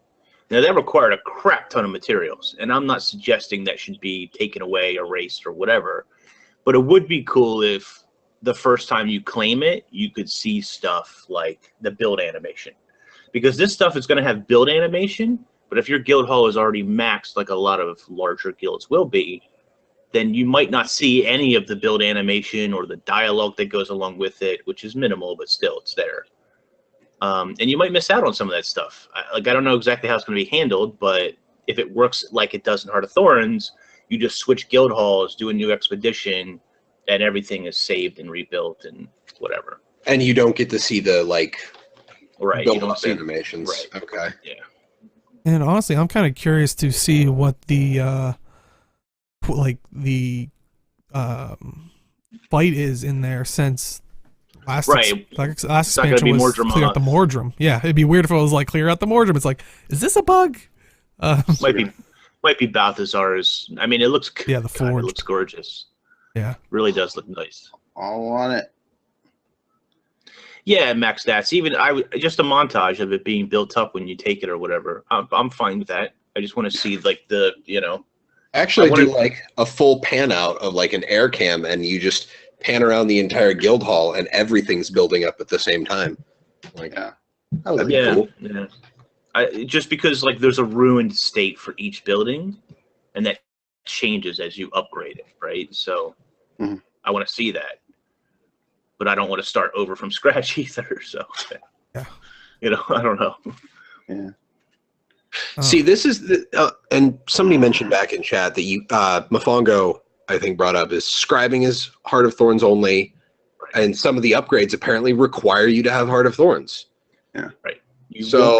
Now that required a crap ton of materials, and I'm not suggesting that should be taken away, erased, or whatever, but it would be cool if the first time you claim it, you could see stuff like the build animation. Because this stuff is going to have build animation, but if your guild hall is already maxed, like a lot of larger guilds will be, then you might not see any of the build animation or the dialogue that goes along with it, which is minimal, but still, it's there. And you might miss out on some of that stuff. I don't know exactly how it's going to be handled, but if it works like it does in Heart of Thorns, you just switch guild halls, do a new expedition, and everything is saved and rebuilt and whatever. And you don't get to see the Right. build up animations. Right. Okay. Yeah. And honestly, I'm kind of curious to see what the fight is in there, since last Right. last It's not gonna be expansion was Mordrum clear out the Mordrum. Yeah, it'd be weird if it was like clear out the Mordrum. It's like, is this a bug? Might be Balthazar's. I mean, it looks the God, forge. it looks gorgeous. Yeah, Really does look nice. All on it. Yeah, max stats. Even just a montage of it being built up when you take it or whatever. I'm fine with that. I just want to see like Actually, do like a full pan out of like an air cam, and you just pan around the entire guild hall, and everything's building up at the same time. Like, Yeah. that'd be yeah, cool. yeah. Just because like there's a ruined state for each building, and that changes as you upgrade it, right? So I want to see that, but I don't want to start over from scratch either. So Yeah. I don't know. Yeah. See, this is and somebody mentioned back in chat that Mafongo, I think, brought up is scribing is Heart of Thorns only, and some of the upgrades apparently require you to have Heart of Thorns. Yeah. Right. You So-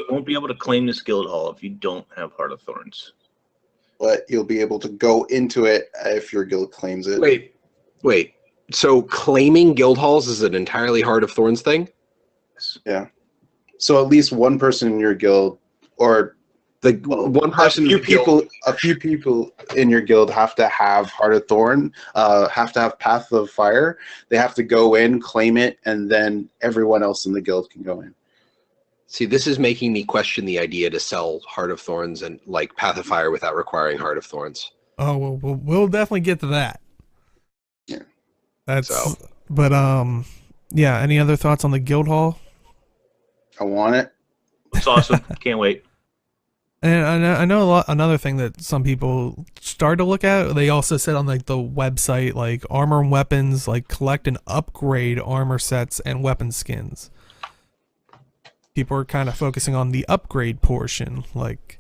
won't be able to claim this guild hall if you don't have Heart of Thorns. But you'll be able to go into it if your guild claims it. Wait. So claiming guild halls is an entirely Heart of Thorns thing? Yeah. So at least one person in your guild, or One person. a few people in your guild have to have Heart of Thorn, have to have Path of Fire. They have to go in, claim it, and then everyone else in the guild can go in. See, this is making me question the idea to sell Heart of Thorns and like Path of Fire without requiring Heart of Thorns. Oh, well, we'll definitely get to that. Yeah. But yeah. Any other thoughts on the guild hall? I want it. It's awesome. Can't wait. And I know another thing that some people start to look at. They also said on like the website, like armor and weapons, like collect and upgrade armor sets and weapon skins. People are kind of focusing on the upgrade portion, like,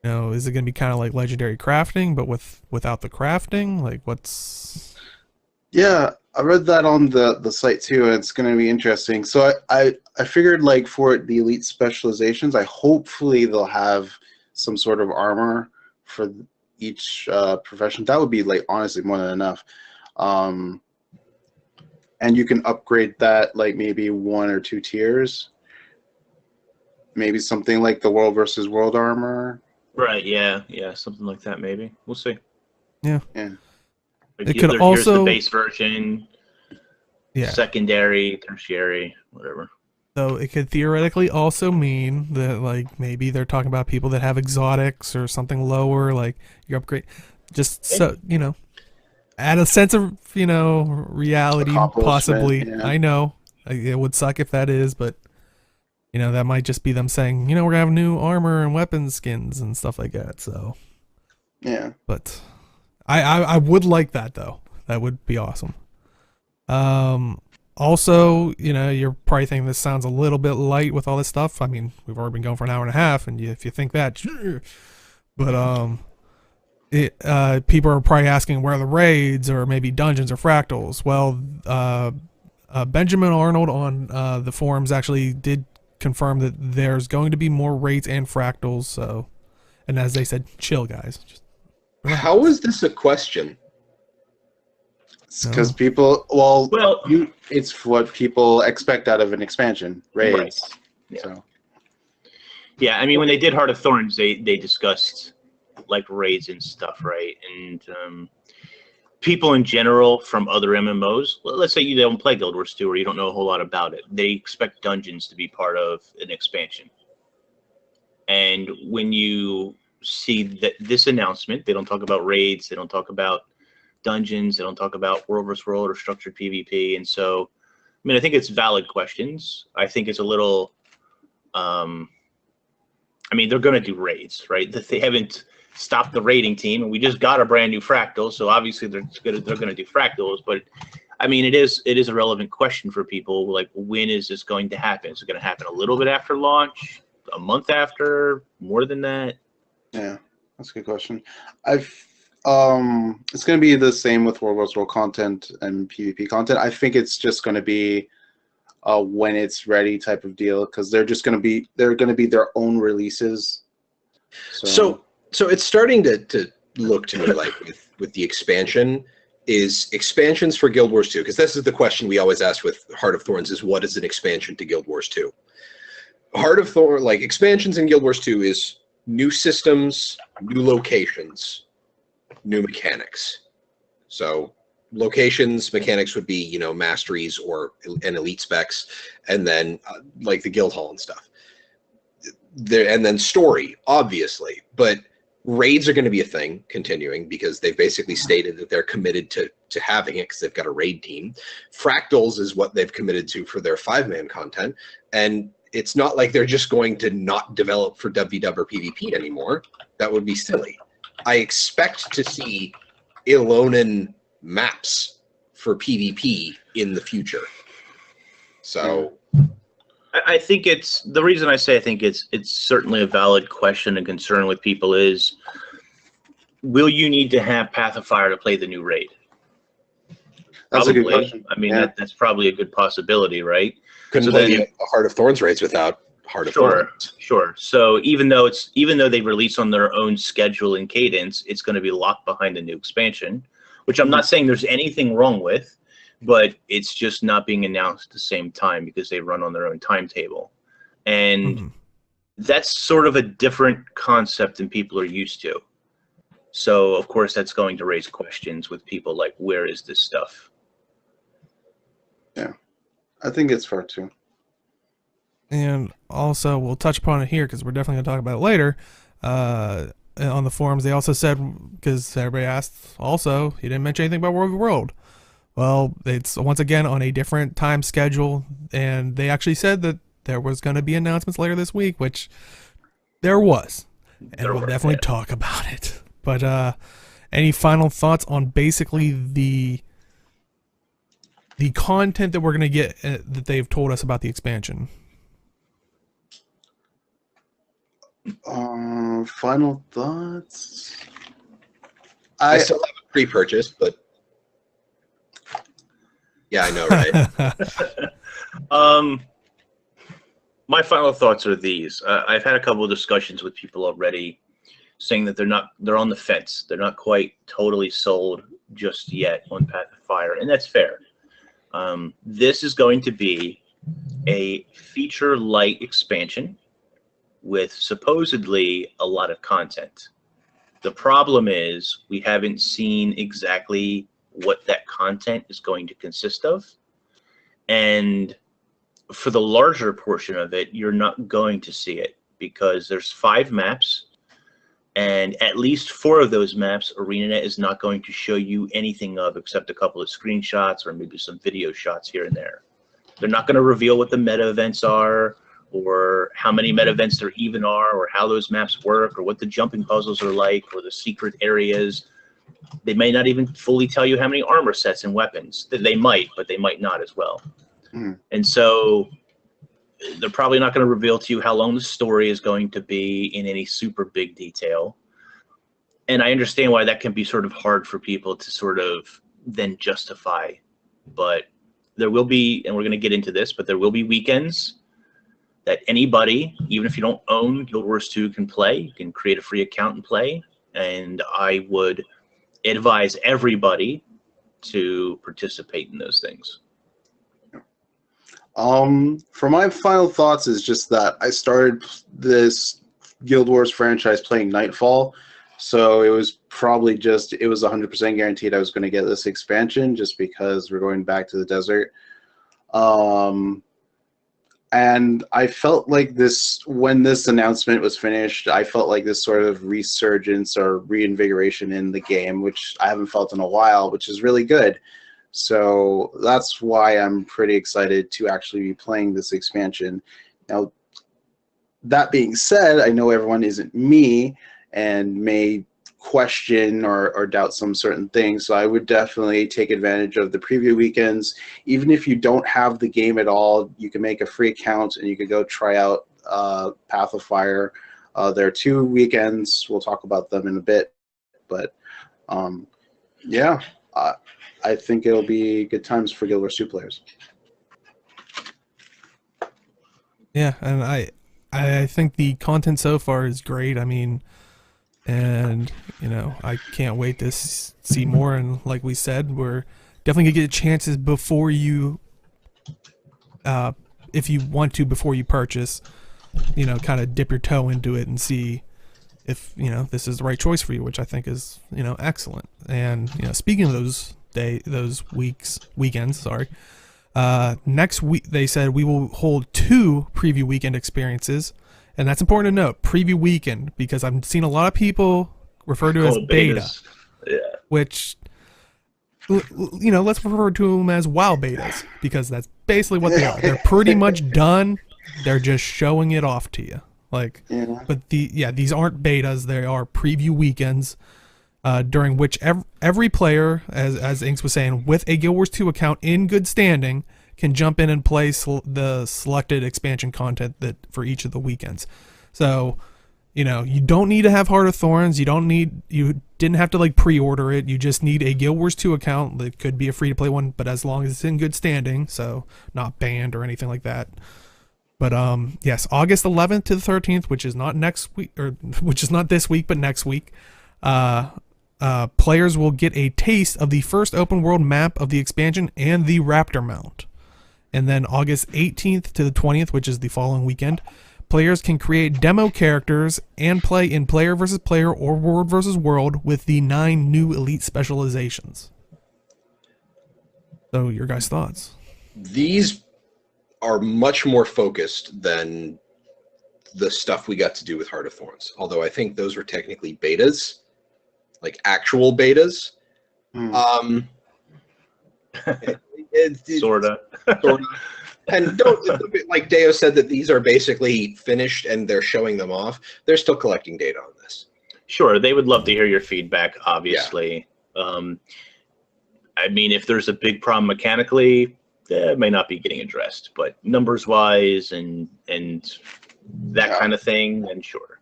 is it going to be kind of like legendary crafting, but without the crafting? Like, what's? Yeah, I read that on the site too, and it's going to be interesting. So I figured, like, for the elite specializations, hopefully they'll have some sort of armor for each profession. That would be, like, honestly more than enough. And you can upgrade that, like, maybe 1 or 2 tiers. Maybe something like the World versus World armor. Right. Yeah. Something like that. Maybe we'll see. Yeah. Like, It could here's also the base version. Yeah. Secondary, tertiary, whatever. So it could theoretically also mean that, like, maybe they're talking about people that have exotics or something lower, like you upgrade, just so add a sense of reality, possibly. Yeah. I know it would suck if that is, but that might just be them saying, we're gonna have new armor and weapon skins and stuff like that. So Yeah. but I would like that though. That would be awesome. Also, you're probably thinking this sounds a little bit light with all this stuff. I mean, we've already been going for an hour and a half, and if you think that, sure. But people are probably asking where are the raids or maybe dungeons or fractals. Well, Benjamin Arnold on the forums actually did confirm that there's going to be more raids and fractals. So, and as they said, chill, guys. Just how is this a question? Because No. people, it's what people expect out of an expansion, raids. Right. Yeah. So Yeah, I mean, when they did Heart of Thorns, they discussed like raids and stuff, right? And people in general from other MMOs, let's say you don't play Guild Wars 2 or you don't know a whole lot about it, they expect dungeons to be part of an expansion. And when you see that this announcement, they don't talk about raids, they don't talk about dungeons, they don't talk about world versus world or structured PvP. And so, I mean, I think it's valid questions. I think it's a little, I mean, they're going to do raids, right? That they haven't stopped the raiding team, and we just got a brand new fractal, so obviously they're going to do fractals. But I mean, it is a relevant question for people. Like, when is this going to happen? Is it going to happen a little bit after launch, a month after, more than that? yeah, that's a good question. It's going to be the same with World vs. World content and PvP content. I think it's just going to be when it's ready type of deal, because they're going to be their own releases. So it's starting to look to me like with the expansion is expansions for Guild Wars 2, because this is the question we always ask with Heart of Thorns is what is an expansion to Guild Wars 2? Heart of Thorns, like expansions in Guild Wars 2 is new systems, new locations, new mechanics. So locations, mechanics would be, masteries and elite specs, and then like the guild hall and stuff. And then story, obviously, but raids are going to be a thing continuing because they've basically stated that they're committed to having it because they've got a raid team. Fractals is what they've committed to for their 5-man content, and it's not like they're just going to not develop for WvW or PvP anymore. That would be silly. I expect to see Ilonen maps for PvP in the future. So I think it's the reason I say I think it's certainly a valid question and concern with people is, will you need to have Path of Fire to play the new raid? that's Probably. a good question. I mean, Yeah. that's probably a good possibility, right? couldn't So play then- the Heart of Thorns raids without Heart of Thorns. Sure. So even though they release on their own schedule and cadence, it's going to be locked behind the new expansion, which I'm not saying there's anything wrong with, but it's just not being announced at the same time because they run on their own timetable. And that's sort of a different concept than people are used to. So of course that's going to raise questions with people like, where is this stuff? Yeah, I think it's fair too. And also, we'll touch upon it here because we're definitely going to talk about it later. On the forums, they also said, because everybody asked, also, he didn't mention anything about World v. World. Well, it's once again on a different time schedule, and they actually said that there was going to be announcements later this week, which there was. And we'll definitely talk about it. But any final thoughts on basically the content that we're going to get that they've told us about the expansion? Final thoughts. I still have a pre-purchase, but yeah, I know, right? My final thoughts are these. I've had a couple of discussions with people already saying that they're on the fence. They're not quite totally sold just yet on Path of Fire, and that's fair. This is going to be a feature light expansion with supposedly a lot of content. The problem is we haven't seen exactly what that content is going to consist of. And for the larger portion of it, you're not going to see it because there's 5 maps, and at least 4 of those maps, ArenaNet is not going to show you anything of except a couple of screenshots or maybe some video shots here and there. They're not going to reveal what the meta events are, or how many meta events there even are, or how those maps work, or what the jumping puzzles are like, or the secret areas. They may not even fully tell you how many armor sets and weapons. They might, but they might not as well. And so they're probably not going to reveal to you how long the story is going to be in any super big detail. And I understand why that can be sort of hard for people to sort of then justify. But there will be, and we're going to get into this, but there will be weekends that anybody, even if you don't own Guild Wars 2, can play. You can create a free account and play. And I would advise everybody to participate in those things. For my final thoughts is just that I started this Guild Wars franchise playing Nightfall, so it was probably just, it was 100% guaranteed I was going to get this expansion just because we're going back to the desert. And I felt like this, when this announcement was finished, I felt like this sort of resurgence or reinvigoration in the game, which I haven't felt in a while, which is really good. So that's why I'm pretty excited to actually be playing this expansion. Now, that being said, I know everyone isn't me and may question or doubt some certain things, so I would definitely take advantage of the preview weekends. Even if you don't have the game at all, you can make a free account and you can go try out Path of Fire. There are 2 weekends. We'll talk about them in a bit. But, yeah, I think it'll be good times for Guild Wars 2 players. Yeah, and I think the content so far is great. I mean, and you know, I can't wait to see more. And like we said, we're definitely gonna get chances before you, if you want to, before you purchase. You know, kind of dip your toe into it and see if you know this is the right choice for you, which I think is excellent. And you know, speaking of those weekends, sorry. Next week, they said we will hold 2 preview weekend experiences, and that's important to note. Preview weekend, because I've seen a lot of people refer to as beta, which let's refer to them as WoW betas, because that's basically what they are. They're pretty much done. They're just showing it off to you. But these aren't betas. They are preview weekends. During which every player, as Inks was saying, with a Guild Wars 2 account in good standing, can jump in and play the selected expansion content that for each of the weekends. So, you don't need to have Heart of Thorns. You didn't have to pre-order it. You just need a Guild Wars 2 account. That could be a free-to-play one, but as long as it's in good standing, so not banned or anything like that. But yes, August 11th to the 13th, which is not next week, or which is not this week, but next week. Players will get a taste of the first open world map of the expansion and the Raptor mount. And then August 18th to the 20th, which is the following weekend, players can create demo characters and play in player versus player or world versus world with the 9 new elite specializations. So your guys' thoughts? These are much more focused than the stuff we got to do with Heart of Thorns. Although I think those were technically betas. Like actual betas. Sorta. And don't, like Deo said, that these are basically finished and they're showing them off. They're still collecting data on this. Sure, they would love to hear your feedback, obviously. Yeah. I mean, if there's a big problem mechanically, it may not be getting addressed. But numbers-wise and that kind of thing, then sure.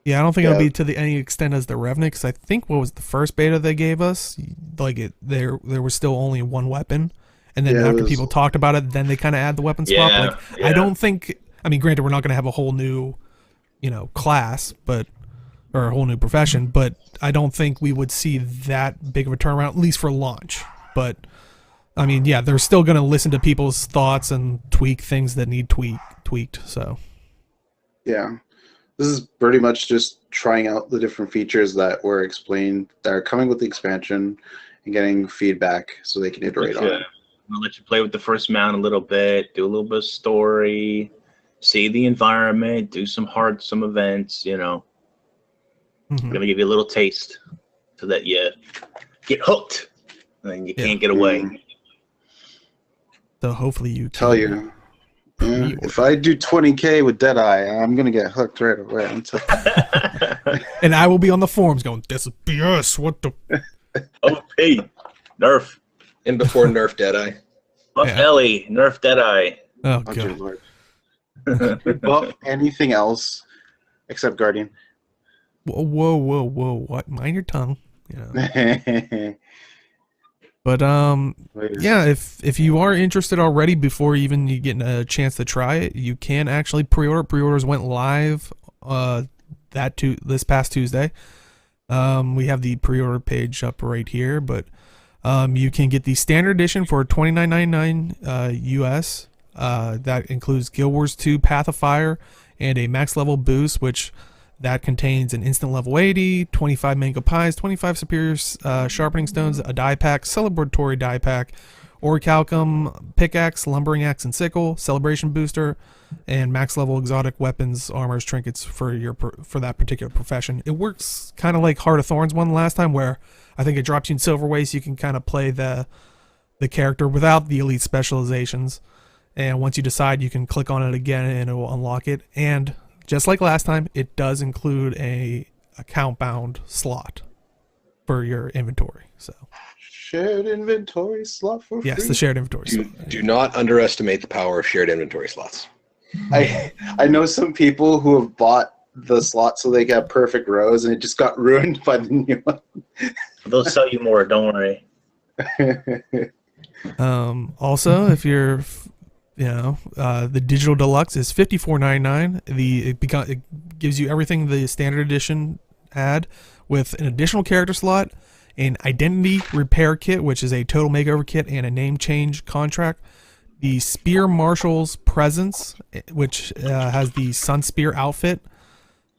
Yeah, I don't think it'll be to any extent as the Revenant, because I think what was the first beta they gave us, there was still only 1 weapon, and then after people talked about it, then they kind of add the weapon swap. I don't think, I mean, granted, we're not going to have a whole new, class, or a whole new profession, but I don't think we would see that big of a turnaround, at least for launch. But I mean, yeah, they're still going to listen to people's thoughts and tweak things that need tweaked. So yeah. This is pretty much just trying out the different features that were explained that are coming with the expansion and getting feedback so they can iterate on it. I'll let you play with the first mount a little bit, do a little bit of story, see the environment, do some events, I'm going to give you a little taste so that you get hooked and you can't get away. So hopefully you tell you. Yeah, if I do 20K with Deadeye, I'm gonna get hooked right away. And I will be on the forums going, "This is BS. What the?" Oh, hey, nerf. And before nerf Deadeye. Buff Yeah. Ellie, nerf Deadeye. Oh Oh, dear god. Lord. Buff anything else except Guardian. Whoa! What? Mind your tongue. You know. But yeah, if you are interested already before even you get a chance to try it, you can actually pre-order. Pre-orders went live this past Tuesday. We have the pre-order page up right here, but you can get the standard edition for $29.99 US. That includes Guild Wars 2 Path of Fire and a max level boost, which that contains an instant level 80, 25 mango pies, 25 superior sharpening stones, a die pack, celebratory die pack, orichalcum, pickaxe, lumbering axe and sickle, celebration booster, and max level exotic weapons, armors, trinkets for that particular profession. It works kind of like Heart of Thorns one last time, where I think it drops you in silver waste. You can kind of play the character without the elite specializations, and once you decide, you can click on it again and it will unlock it. And just like last time, it does include a account-bound slot for your inventory. So shared inventory slot for free. yes, the shared inventory slot. Do not underestimate the power of shared inventory slots. I know some people who have bought the slot so they got perfect rows, and it just got ruined by the new one. They'll sell you more. Don't worry. Also, if you're, the digital deluxe is $54.99. It gives you everything the standard edition had, with an additional character slot, an identity repair kit, which is a total makeover kit, and a name change contract. The Spear Marshal's Presence, which has the Sun Spear outfit,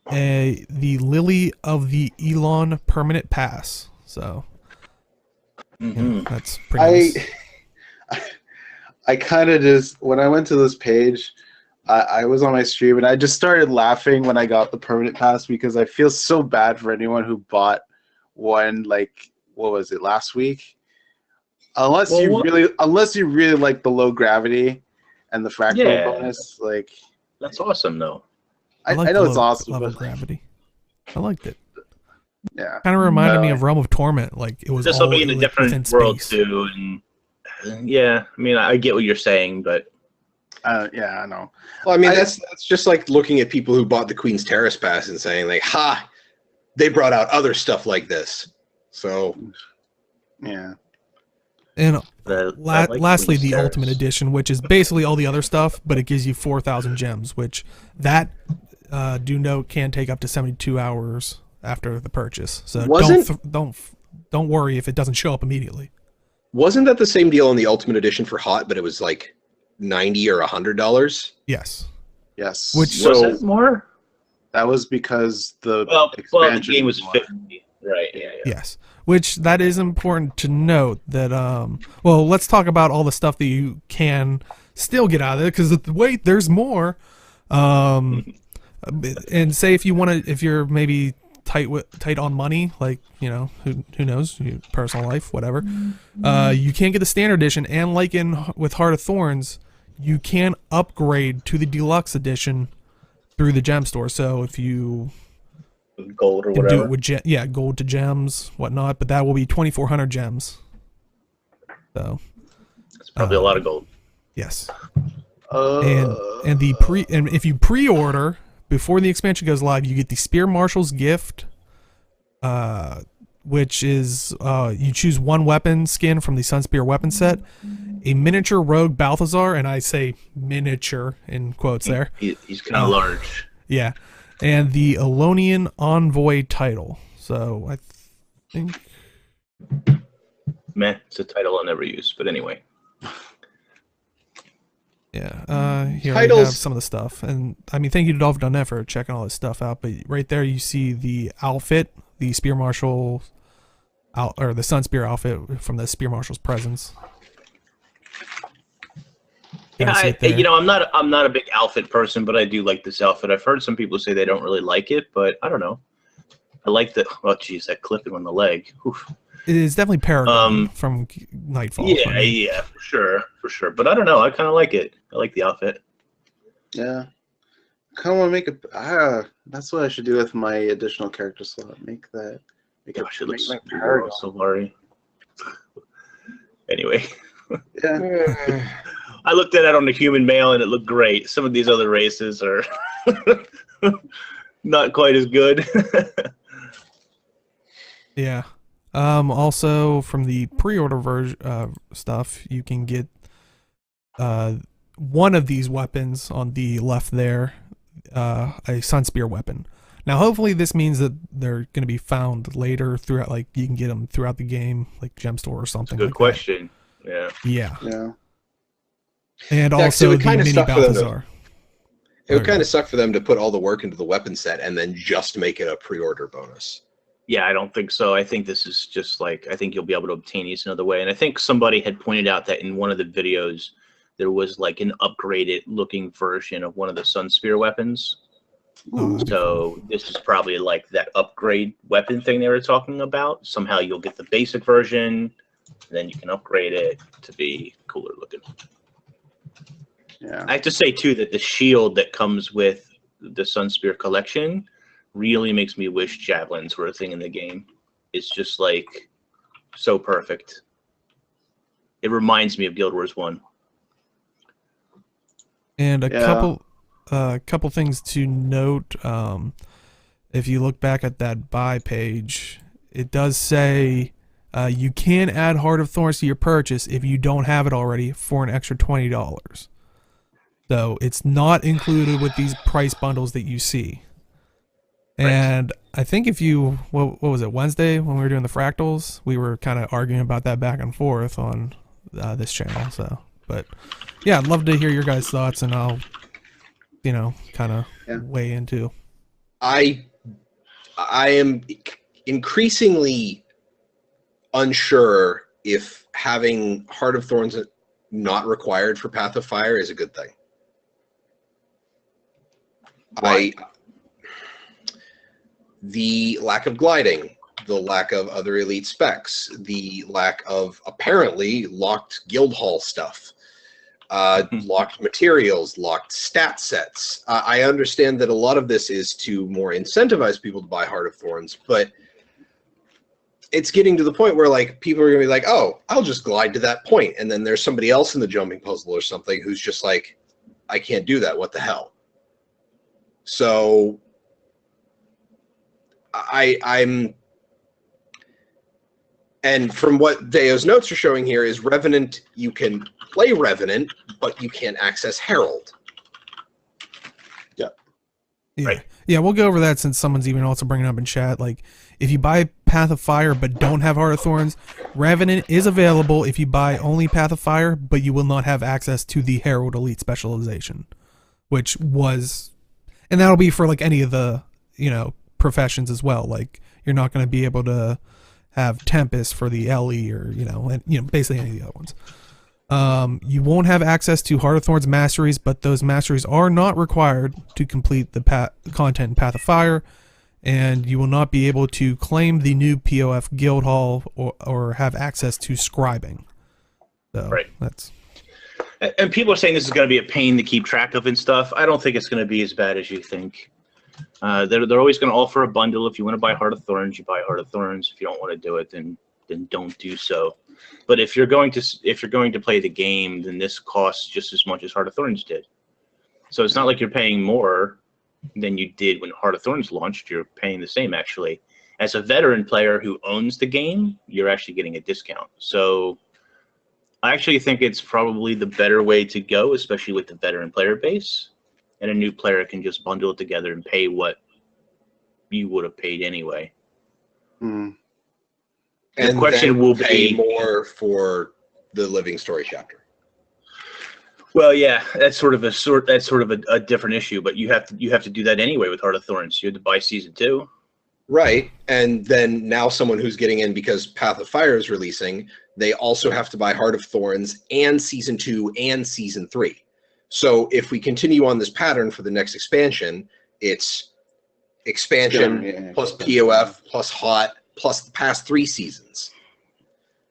the Lily of the Elon permanent pass. So that's pretty nice. I kind of just, when I went to this page, I was on my stream and I just started laughing when I got the permanent pass, because I feel so bad for anyone who bought one, like, what was it, last week? Unless you really like the low gravity and the fractal bonus, like, that's awesome though. I know it's awesome. Level But gravity. I liked it. Yeah. Kind of reminded me of Realm of Torment. Like it was This will be in a different world too, and yeah, I mean, I get what you're saying, but yeah, I know. Well, I mean, that's just like looking at people who bought the Queen's Terrace pass and saying like, "Ha, they brought out other stuff like this." So, yeah. And like lastly, Queen's the Terrace. Ultimate Edition, which is basically all the other stuff, but it gives you 4,000 gems, which that do note can take up to 72 hours after the purchase. So don't worry if it doesn't show up immediately. wasn't that the same deal on the Ultimate Edition for Hot, but it was like $90 or $100? Yes. Yes. Which Was it more? That was because the the game was 50. Right. Yeah. Yes. Which that is important to note that well, let's talk about all the stuff that you can still get out of it, because wait, there's more. And say if you're maybe tight on money, like, who knows, personal life, whatever, you can't get the standard edition, and like with Heart of Thorns, you can upgrade to the deluxe edition through the gem store. So if you Gold or can whatever. do it with gold to gems, whatnot, but that will be 2,400 gems. So It's probably a lot of gold. yes. And if you pre-order before the expansion goes live, you get the Spear Marshal's gift, which is you choose one weapon skin from the Sunspear weapon set, a miniature rogue Balthazar, and I say miniature in quotes there. He's kind of large. Yeah, and the Elonian Envoy title. So I think Meh, it's a title I'll never use, but anyway. yeah, here Titles. we have some of the stuff, and I mean, thank you to Dolphin.net for checking all this stuff out. But right there, you see the outfit, the Spear Marshal, or the Sunspear outfit from the Spear Marshal's Presence. Yeah, see it there? I'm not a big outfit person, but I do like this outfit. I've heard some people say they don't really like it, but I don't know. I like the that clipping on the leg. Oof. It is definitely Paragon from Nightfall. Yeah, for sure. But I don't know. I kind of like it. I like the outfit. Yeah. Kind of want to make a. That's what I should do with my additional character slot. Make Gosh, it looks Paragon. so blurry. Anyway, Yeah. I looked at it on the human male and it looked great. Some of these other races are not quite as good. Yeah. Also, from the pre-order version stuff, you can get one of these weapons on the left there, a Sunspear weapon. Now, hopefully, this means that they're going to be found later throughout. Like you can get them throughout the game, like Gem Store or something. Good question. Yeah. Yeah. Yeah. And Yeah, 'cause it also would the kinda mini suck for them to- Balthazar. It would kind of suck for them to put all the work into the weapon set and then just make it a pre-order bonus. Yeah, I don't think so. I think this is just like, I think you'll be able to obtain these another way. And I think somebody had pointed out that in one of the videos, there was like an upgraded looking version of one of the Sunspear weapons. Oh, So this is probably like that upgrade weapon thing they were talking about. Somehow you'll get the basic version, then you can upgrade it to be cooler looking. Yeah. I have to say too that the shield that comes with the Sunspear collection really makes me wish javelins were a thing in the game. It's just like so perfect. It reminds me of Guild Wars 1. And a Yeah. couple things to note. If you look back at that buy page, it does say you can add Heart of Thorns to your purchase if you don't have it already for an extra $20. So it's not included with these price bundles that you see. Right. And I think if you, what was it, Wednesday when we were doing the fractals, we were kind of arguing about that back and forth on this channel. So, but yeah, I'd love to hear your guys' thoughts, and I'll, kind of weigh into. I am increasingly unsure if having Heart of Thorns not required for Path of Fire is a good thing. The lack of gliding, the lack of other elite specs, the lack of apparently locked guild hall stuff, locked materials, locked stat sets. I understand that a lot of this is to more incentivize people to buy Heart of Thorns, but it's getting to the point where like people are gonna be like, oh, I'll just glide to that point, and then there's somebody else in the jumping puzzle or something who's just like, I can't do that. What the hell? So I'm, and from what Deo's notes are showing here is Revenant, you can play Revenant, but you can't access Herald. Yeah. Right. Yeah, we'll go over that since someone's even also bringing it up in chat. Like, if you buy Path of Fire but don't have Heart of Thorns, Revenant is available if you buy only Path of Fire, but you will not have access to the Herald Elite specialization, which was, and that'll be for like any of the, professions as well. Like, you're not going to be able to have Tempest for the LE or, basically any of the other ones. You won't have access to Heart of Thorns masteries, but those masteries are not required to complete the content in Path of Fire, and you will not be able to claim the new PoF Guild Hall or have access to scribing. So Right. that's. And people are saying this is going to be a pain to keep track of and stuff. I don't think it's going to be as bad as you think. They're always going to offer a bundle. If you want to buy Heart of Thorns, you buy Heart of Thorns. If you don't want to do it, then don't do so. But if you're going to play the game, then this costs just as much as Heart of Thorns did. So it's not like you're paying more than you did when Heart of Thorns launched. You're paying the same, actually. As a veteran player who owns the game, you're actually getting a discount. So I actually think it's probably the better way to go, especially with the veteran player base. And a new player can just bundle it together and pay what you would have paid anyway. Mm. The question then will pay be more for the Living Story chapter. Well, yeah, that's sort of a different issue, but you have to do that anyway with Heart of Thorns. You had to buy season 2. Right, and then now someone who's getting in because Path of Fire is releasing, they also have to buy Heart of Thorns and season 2 and season 3. So if we continue on this pattern for the next expansion, it's expansion plus PoF plus HOT plus the past 3 seasons.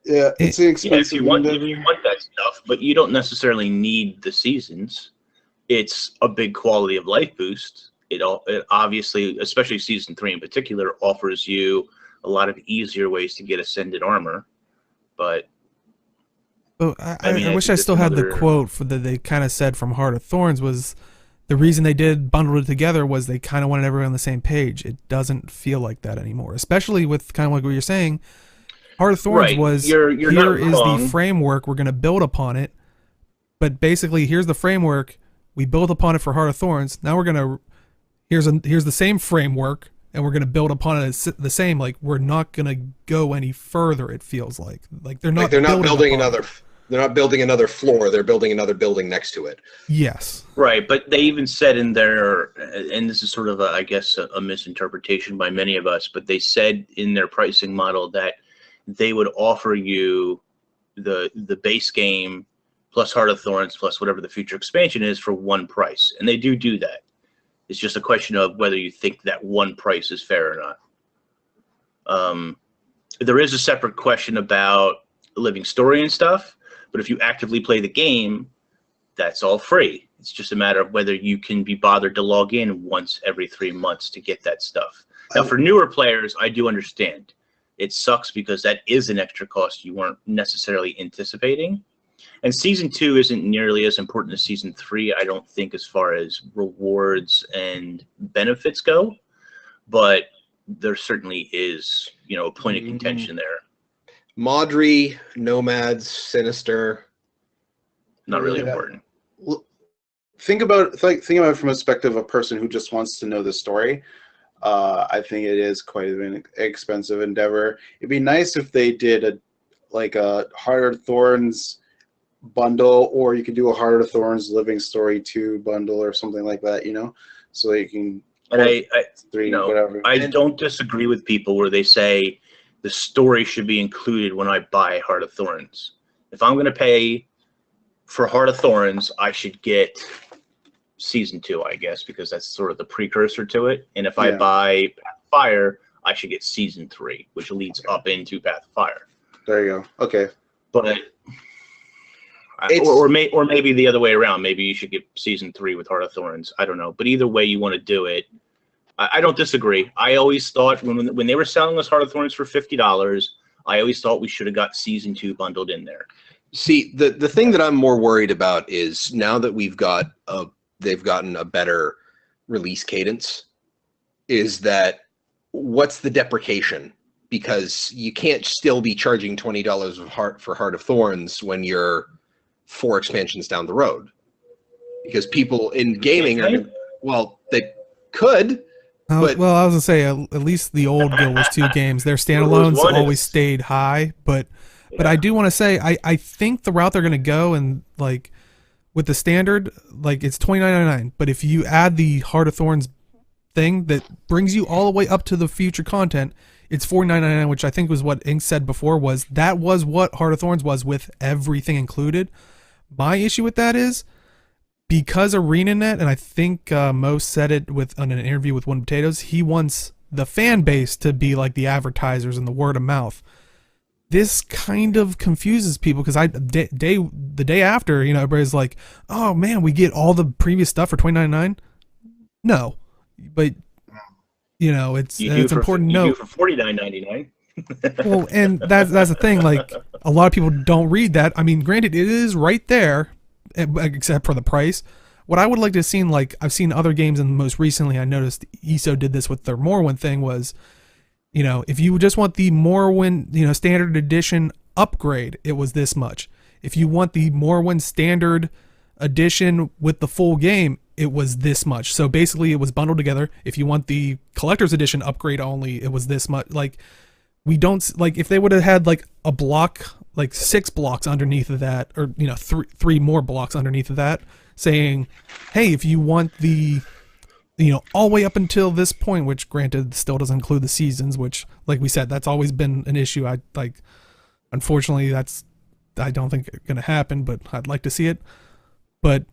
Yeah, it's an expensive if you want that stuff, but you don't necessarily need the seasons. It's a big quality of life boost. It obviously, especially season 3 in particular, offers you a lot of easier ways to get ascended armor. But Well, I mean, I I wish think I that's still had the another- quote for that they kind of said from Heart of Thorns was the reason they did bundle it together was they kind of wanted everyone on the same page. It doesn't feel like that anymore, especially with kind of like what you're saying. Heart of Thorns Right. was You're here not is wrong. the framework, we're going to build upon it. But basically, here's the framework. We built upon it for Heart of Thorns. Now we're going to here's the same framework, and we're going to build upon it the same. Like, we're not going to go any further. It feels like they're not building upon another. it. They're not building another floor. They're building another building next to it. Yes. Right, but they even said in their, and this is sort of, I guess, a misinterpretation by many of us, but they said in their pricing model that they would offer you the base game plus Heart of Thorns plus whatever the future expansion is for one price, and they do that. It's just a question of whether you think that one price is fair or not. There is a separate question about living story and stuff, but if you actively play the game, that's all free. It's just a matter of whether you can be bothered to log in once every 3 months to get that stuff. Now, for newer players, I do understand. It sucks because that is an extra cost you weren't necessarily anticipating. And Season 2 isn't nearly as important as Season 3, I don't think, as far as rewards and benefits go. But there certainly is, a point of contention there. Maudry, Nomads, Sinister. Not really Yeah. important. Think about it from a perspective of a person who just wants to know the story. I think it is quite an expensive endeavor. It'd be nice if they did a Heart of Thorns bundle, or you could do a Heart of Thorns Living Story 2 bundle or something like that, so you can. And whatever. I don't disagree with people where they say the story should be included when I buy Heart of Thorns. If I'm going to pay for Heart of Thorns, I should get Season 2, I guess, because that's sort of the precursor to it. And if I buy Path of Fire, I should get Season 3, which leads up into Path of Fire. There you go. Okay. But or maybe the other way around. Maybe you should get Season 3 with Heart of Thorns. I don't know. But either way you want to do it, I don't disagree. I always thought when they were selling us Heart of Thorns for $50, I always thought we should have got Season 2 bundled in there. See, the thing that I'm more worried about is now that they've gotten a better release cadence, is that what's the deprecation? Because you can't still be charging $20 for Heart of Thorns when you're 4 expansions down the road. Because people in gaming they could. But, well, I was gonna say at least the old Guild Wars 2 games, their standalones always stayed high, but I do want to say I think the route they're gonna go, and like with the standard, like it's $29.99, but if you add the Heart of Thorns thing that brings you all the way up to the future content, it's $49.99, which I think was what Ink said before, was what Heart of Thorns was with everything included. My issue with that is, because ArenaNet, and I think Mo said it on an interview with Woodenpotatoes, he wants the fan base to be like the advertisers and the word of mouth. This kind of confuses people because the day after, everybody's like, "Oh man, we get all the previous stuff for $29.99." No, but it's important to note. You do for $49.99. Well, and that's the thing. Like, a lot of people don't read that. I mean, granted, it is right there, except for the price. What I would like to have seen, like I've seen other games, and most recently I noticed ESO did this with their Morrowind thing, was, if you just want the Morrowind, standard edition upgrade, it was this much. If you want the Morrowind standard edition with the full game, it was this much. So basically it was bundled together. If you want the collector's edition upgrade only, it was this much. Like, we don't, like, if they would have had like a block, like 6 blocks underneath of that, or three more blocks underneath of that, saying, hey, if you want the all the way up until this point, which granted still doesn't include the seasons, which, like we said, that's always been an issue. Unfortunately, I don't think it's gonna happen, but I'd like to see it. But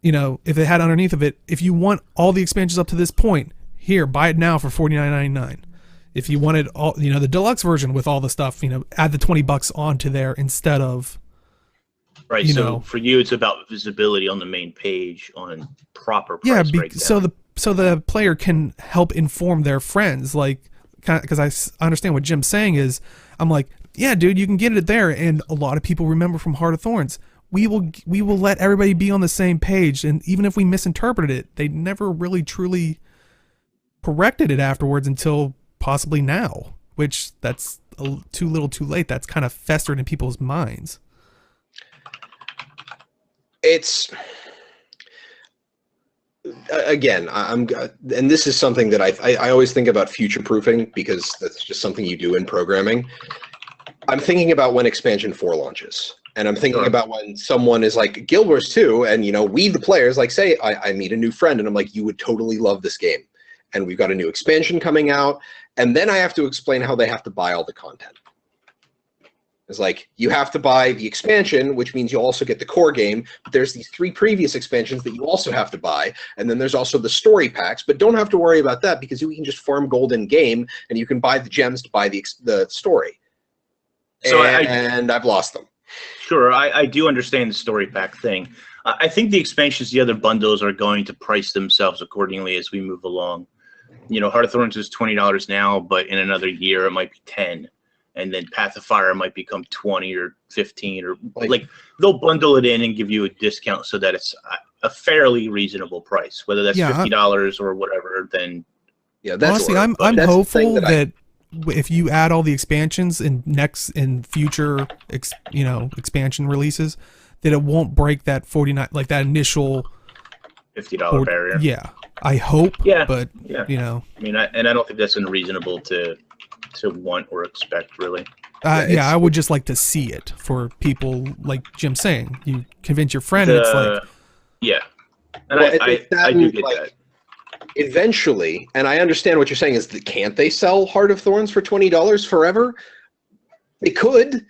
if they had underneath of it, if you want all the expansions up to this point, here, buy it now for $49.99. If you wanted all, the deluxe version with all the stuff, add the $20 onto there instead of. Right. So for you, it's about visibility on the main page on proper price breakdown. So the player can help inform their friends, like, because I understand what Jim's saying is, I'm like, Yeah, dude, you can get it there, and a lot of people remember from Heart of Thorns. We will let everybody be on the same page, and even if we misinterpreted it, they never really truly corrected it afterwards until possibly now, which that's too little too late. That's kind of festered in people's minds. It's again, and this is something that I always think about future proofing, because that's just something you do in programming. I'm thinking about when expansion 4 launches, and I'm thinking about when someone is like Guild Wars 2, and you know, we the players, like, say I meet a new friend and I'm like, you would totally love this game, and we've got a new expansion coming out, and then I have to explain how they have to buy all the content. It's like, you have to buy the expansion, which means you'll also get the core game, but there's these 3 previous expansions that you also have to buy, and then there's also the story packs, but don't have to worry about that because you can just farm gold in game, and you can buy the gems to buy the story. So and I've lost them. Sure, I do understand the story pack thing. I think the expansions, the other bundles, are going to price themselves accordingly as we move along. You know, Heart of Thorns is $20 now, but in another year it might be $10. And then Path of Fire might become 20 or 15, or like they'll bundle it in and give you a discount so that it's a fairly reasonable price, whether that's $50 or whatever. Then that's honestly, I'm hopeful that if you add all the expansions in future expansion releases, that it won't break that 49, like that initial $50 barrier. Yeah, I hope. Yeah, but you know, I mean, I don't think that's unreasonable to want or expect, really. I would just like to see it for people, like Jim's saying. You convince your friend, it's like... Yeah. And I do get that. Eventually, and I understand what you're saying, is that can't they sell Heart of Thorns for $20 forever? They could.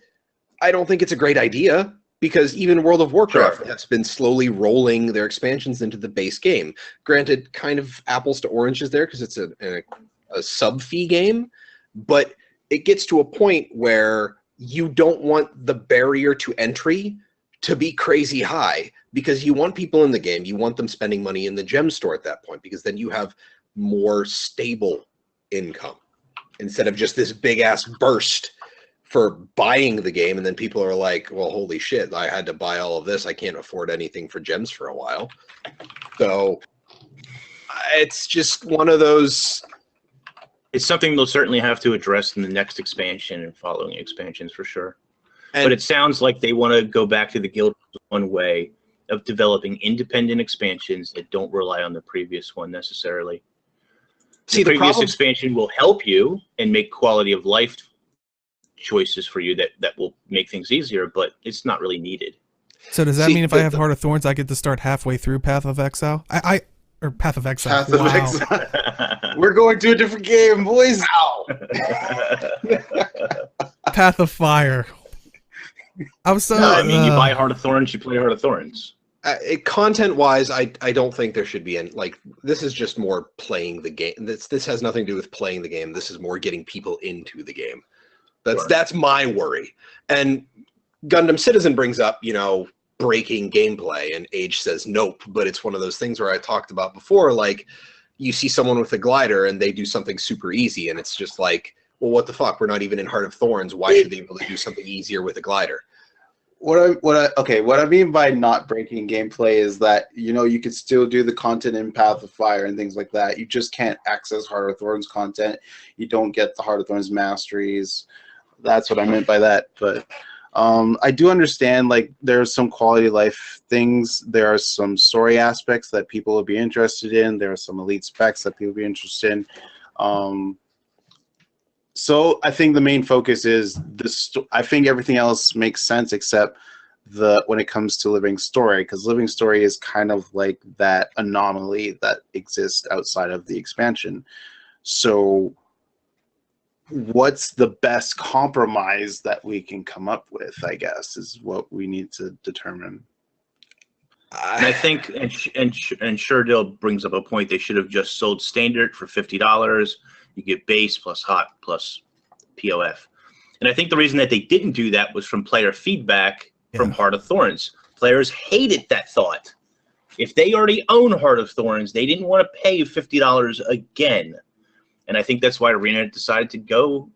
I don't think it's a great idea, because even World of Warcraft has been slowly rolling their expansions into the base game. Granted, kind of apples to oranges there, because it's a sub-fee game, but it gets to a point where you don't want the barrier to entry to be crazy high, because you want people in the game. You want them spending money in the gem store at that point, because then you have more stable income instead of just this big ass burst for buying the game. And then people are like, well, holy shit, I had to buy all of this. I can't afford anything for gems for a while. So it's just one of those... It's something they'll certainly have to address in the next expansion and following expansions for sure. But it sounds like they want to go back to the Guild One way of developing independent expansions that don't rely on the previous one necessarily. The previous expansion will help you and make quality of life choices for you that will make things easier, but it's not really needed. So does that mean if I have Heart of Thorns, I get to start halfway through Path of Exile? Or Path of Exile. Path of Exile. We're going to a different game, boys. Ow. Path of Fire. I mean, you buy Heart of Thorns, you play Heart of Thorns. Content-wise, I don't think there should be any, like, this is just more playing the game. This has nothing to do with playing the game. This is more getting people into the game. That's my worry. And Gundam Citizen brings up, breaking gameplay, and Age says nope, but it's one of those things where I talked about before, like, you see someone with a glider and they do something super easy, and it's just like, well, what the fuck? We're not even in Heart of Thorns. Why should they be able to do something easier with a glider? What I mean by not breaking gameplay is that, you could still do the content in Path of Fire and things like that. You just can't access Heart of Thorns content. You don't get the Heart of Thorns masteries. That's what I meant by that. But I do understand, like, there's some quality of life things. There are some story aspects that people will be interested in. There are some elite specs that people will be interested in. So I think the main focus is this. I think everything else makes sense except when it comes to Living Story, because Living Story is kind of like that anomaly that exists outside of the expansion. So what's the best compromise that we can come up with, I guess, is what we need to determine. And I think, and Shurdale brings up a point, they should have just sold standard for $50. You get base plus hot plus POF. And I think the reason that they didn't do that was from player feedback from Heart of Thorns. Players hated that thought. If they already own Heart of Thorns, they didn't want to pay $50 again. And I think that's why ArenaNet decided to go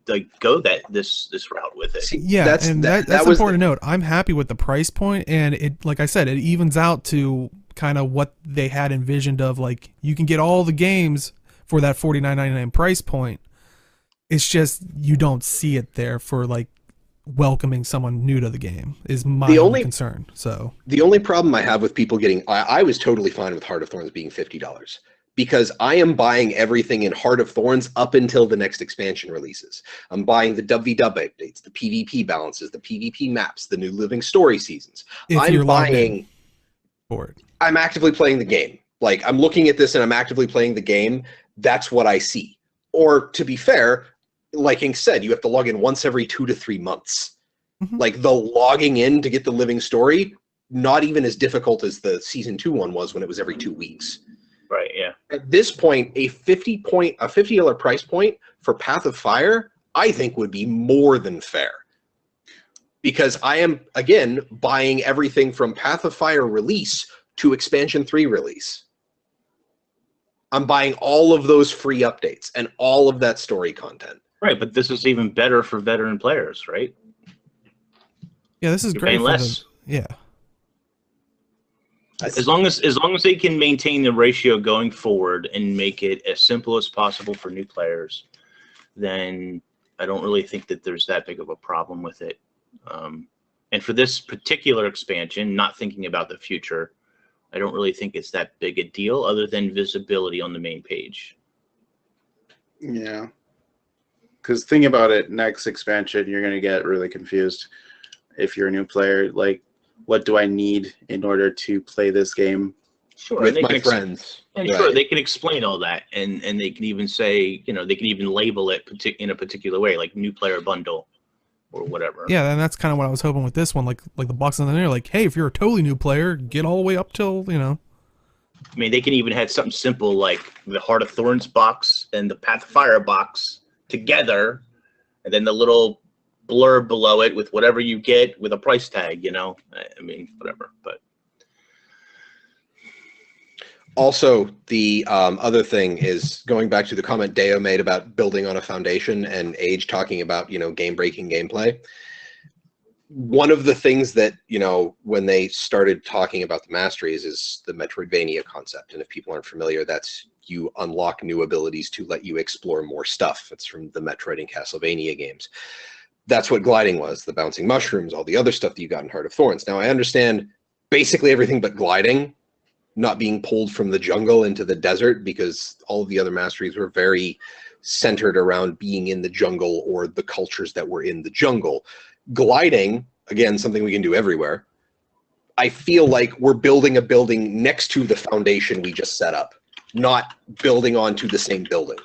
like go this route with it. See, Yeah, that's that's was important to note. I'm happy with the price point, and it, like I said, it evens out to kind of what they had envisioned of, like, you can get all the games for that $49.99 price point. It's just you don't see it there for like welcoming someone new to the game is my only concern. So the only problem I have with people getting, I was totally fine with Heart of Thorns being $50 because I am buying everything in Heart of Thorns up until the next expansion releases. I'm buying the WvW updates, the PvP balances, the PvP maps, the new Living Story seasons. I'm buying for it. I'm actively playing the game. Like, I'm looking at this and I'm actively playing the game. That's what I see. Or to be fair, like Ink said, you have to log in once every 2 to 3 months. Mm-hmm. Like, the logging in to get the Living Story, not even as difficult as the Season 2 one was when it was every 2 weeks. Right, yeah. At this point, a $50 price point for Path of Fire, I think would be more than fair. Because I am, again, buying everything from Path of Fire release to Expansion 3 release. I'm buying all of those free updates and all of that story content. Right, but this is even better for veteran players, right? Yeah, this is You're great. paying less. Yeah. As long as they can maintain the ratio going forward and make it as simple as possible for new players, then I don't really think that there's that big of a problem with it. And for this particular expansion, not thinking about the future, I don't really think it's that big a deal other than visibility on the main page. Yeah. Because think about it, next expansion, you're going to get really confused if you're a new player. Like, what do I need in order to play this game? Sure, with my friends. And right. sure, they can explain all that, and they can even say, you know, they can even label it in a particular way, like new player bundle or whatever. Yeah, and that's kind of what I was hoping with this one, like the box in there, like, hey, if you're a totally new player, get all the way up till, you know. I mean, they can even have something simple like the Heart of Thorns box and the Path of Fire box together, and then the little blurb below it with whatever you get with a price tag, you know. I mean, whatever. But also, the other thing is going back to the comment Deo made about building on a foundation and Age talking about, you know, game-breaking gameplay. One of the things that, you know, when they started talking about the masteries is the Metroidvania concept. And if people aren't familiar, that's you unlock new abilities to let you explore more stuff. It's from the Metroid and Castlevania games. That's what gliding was, the bouncing mushrooms, all the other stuff that you got in Heart of Thorns. Now, I understand basically everything but gliding, not being pulled from the jungle into the desert, because all of the other masteries were very centered around being in the jungle or the cultures that were in the jungle. Gliding, again, something we can do everywhere. I feel like we're building a building next to the foundation we just set up, not building onto the same building.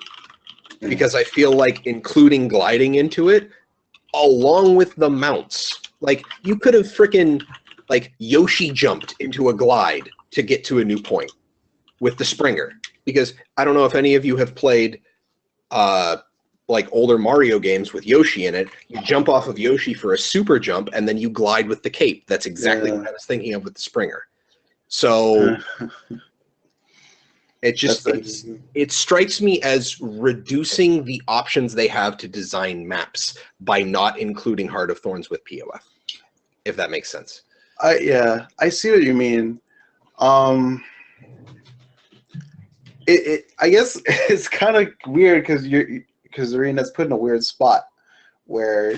Because I feel like including gliding into it, along with the mounts, like, you could have frickin' like Yoshi jumped into a glide to get to a new point with the Springer. Because I don't know if any of you have played like older Mario games with Yoshi in it. You jump off of Yoshi for a super jump and then you glide with the cape. That's exactly what I was thinking of with the Springer. So it just it strikes me as reducing the options they have to design maps by not including Heart of Thorns with PoF, if that makes sense. Yeah, I see what you mean. I guess it's kind of weird because Arena's put in a weird spot where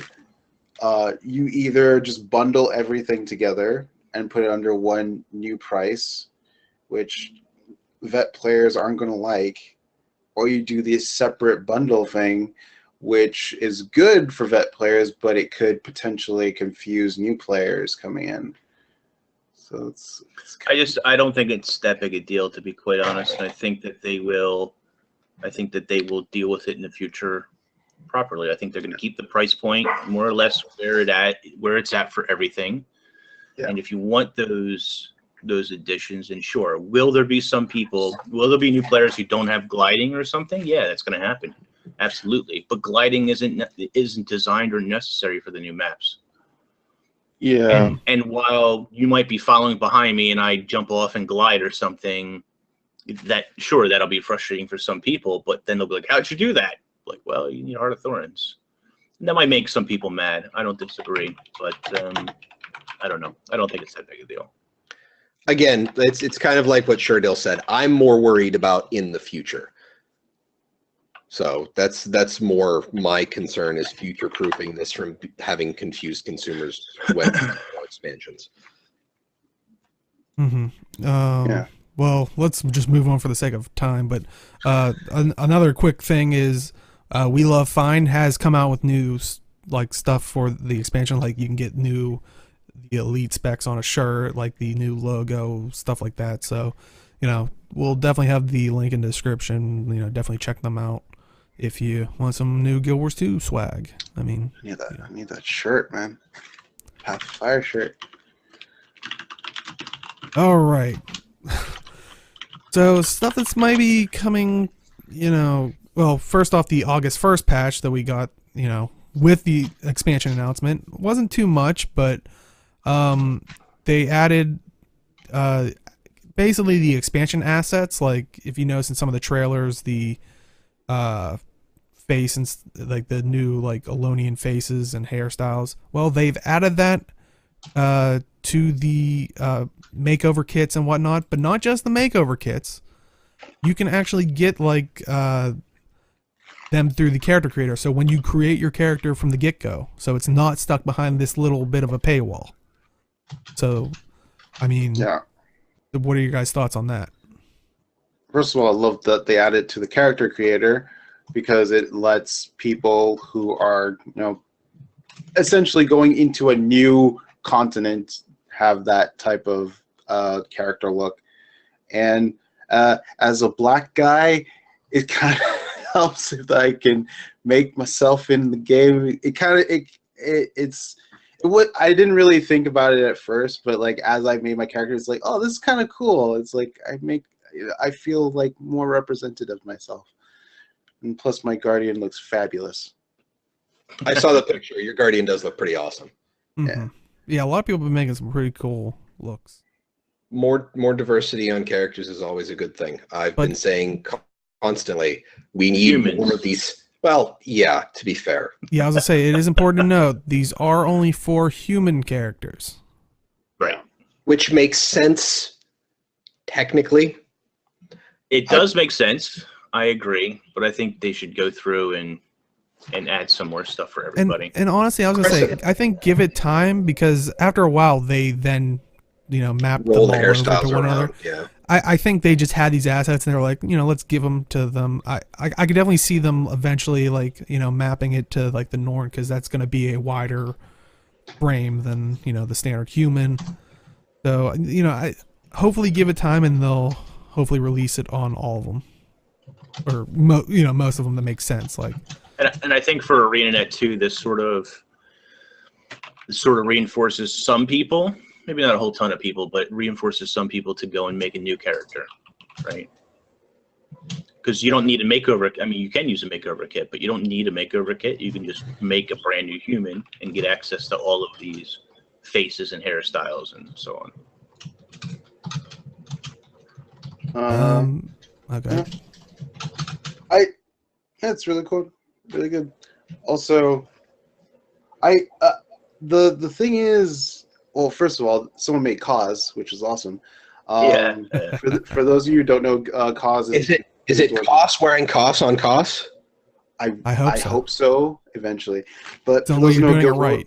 you either just bundle everything together and put it under one new price, which vet players aren't going to like, or you do this separate bundle thing, which is good for vet players, but it could potentially confuse new players coming in. So it's I don't think it's that big a deal, to be quite honest. I think that they will deal with it in the future properly. I think they're going to keep the price point more or less where it's at for everything. Yeah. And if you want those additions, and sure, will there be new players who don't have gliding or something? Yeah, that's going to happen. Absolutely. But gliding isn't designed or necessary for the new maps. Yeah. And while you might be following behind me and I jump off and glide or something, that'll be frustrating for some people, but then they'll be like, how'd you do that? Like, well, you need Heart of Thorns. That might make some people mad. I don't disagree, but I don't know. I don't think it's that big a deal. Again, it's kind of like what Sherdale said. I'm more worried about in the future. So that's more my concern, is future-proofing this from having confused consumers when expansions. Yeah. Well, let's just move on for the sake of time. But another quick thing is, WeLoveFine has come out with new stuff for the expansion. Like you can get the elite specs on a shirt, like the new logo, stuff like that. So, we'll definitely have the link in the description. Definitely check them out if you want some new Guild Wars 2 swag. I mean, I need that shirt, man. PoF Fire shirt. All right. So stuff that's maybe coming, well, first off, the August 1st patch that we got, with the expansion announcement wasn't too much, but they added basically the expansion assets. Like if you notice in some of the trailers, the face and like the new Alonian faces and hairstyles. Well, they've added that to the makeover kits and whatnot, but not just the makeover kits. You can actually get them through the character creator. So when you create your character from the get-go, so it's not stuck behind this little bit of a paywall. So, I mean, what are your guys' thoughts on that? First of all, I love that they added to the character creator, because it lets people who are, essentially going into a new continent have that type of character look. And as a black guy, it kind of helps if I can make myself in the game. I didn't really think about it at first, but as I made my character, it's like, oh, this is kind of cool. It's like I feel like more representative of myself. And plus, my Guardian looks fabulous. I saw the picture. Your Guardian does look pretty awesome. Mm-hmm. Yeah, a lot of people have been making some pretty cool looks. More diversity on characters is always a good thing. I've been saying constantly, we need more of these. Well, yeah, to be fair. Yeah, I was going to say, it is important to note, these are only for human characters. Right. Which makes sense, technically. It does make sense. I agree, but I think they should go through and add some more stuff for everybody. And honestly, I was going to say, I think give it time, because after a while, they then, map roll the them all hairstyles over to one around. another. Yeah. I think they just had these assets, and they were like, let's give them to them. I could definitely see them eventually, mapping it to, the Norn, because that's going to be a wider frame than, the standard human. So, I hopefully give it time, and they'll hopefully release it on all of them. Or most of them that make sense. And I think for ArenaNet too, this sort of reinforces some people, maybe not a whole ton of people, but reinforces some people to go and make a new character, right? Because you don't need a makeover. I mean, you can use a makeover kit, but you don't need a makeover kit. You can just make a brand new human and get access to all of these faces and hairstyles and so on. Okay. It's really cool, really good. Also, the thing is, well, first of all, someone made Cause, which is awesome. For those of you who don't know, Cause is it Cos wearing Cos on Cos? I hope so eventually. But for those who know, Guild Wars,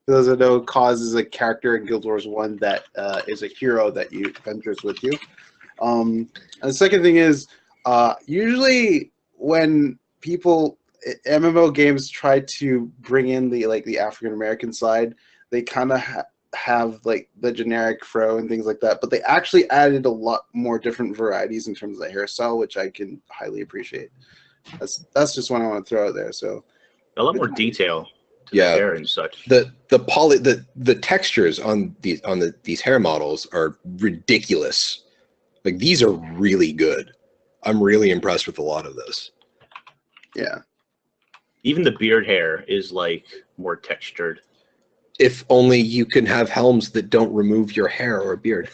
for those who know, Cause is a character in Guild Wars 1 that is a hero that you ventures with you. And the second thing is, usually when people MMO games try to bring in the African American side, they kind of have the generic fro and things like that, but they actually added a lot more different varieties in terms of the hairstyle, which I can highly appreciate. That's just one I want to throw out there. So a lot more detail to the hair and such. The textures on these hair models are ridiculous. These are really good. I'm really impressed with a lot of this. Yeah. Even the beard hair is more textured. If only you can have helms that don't remove your hair or beard.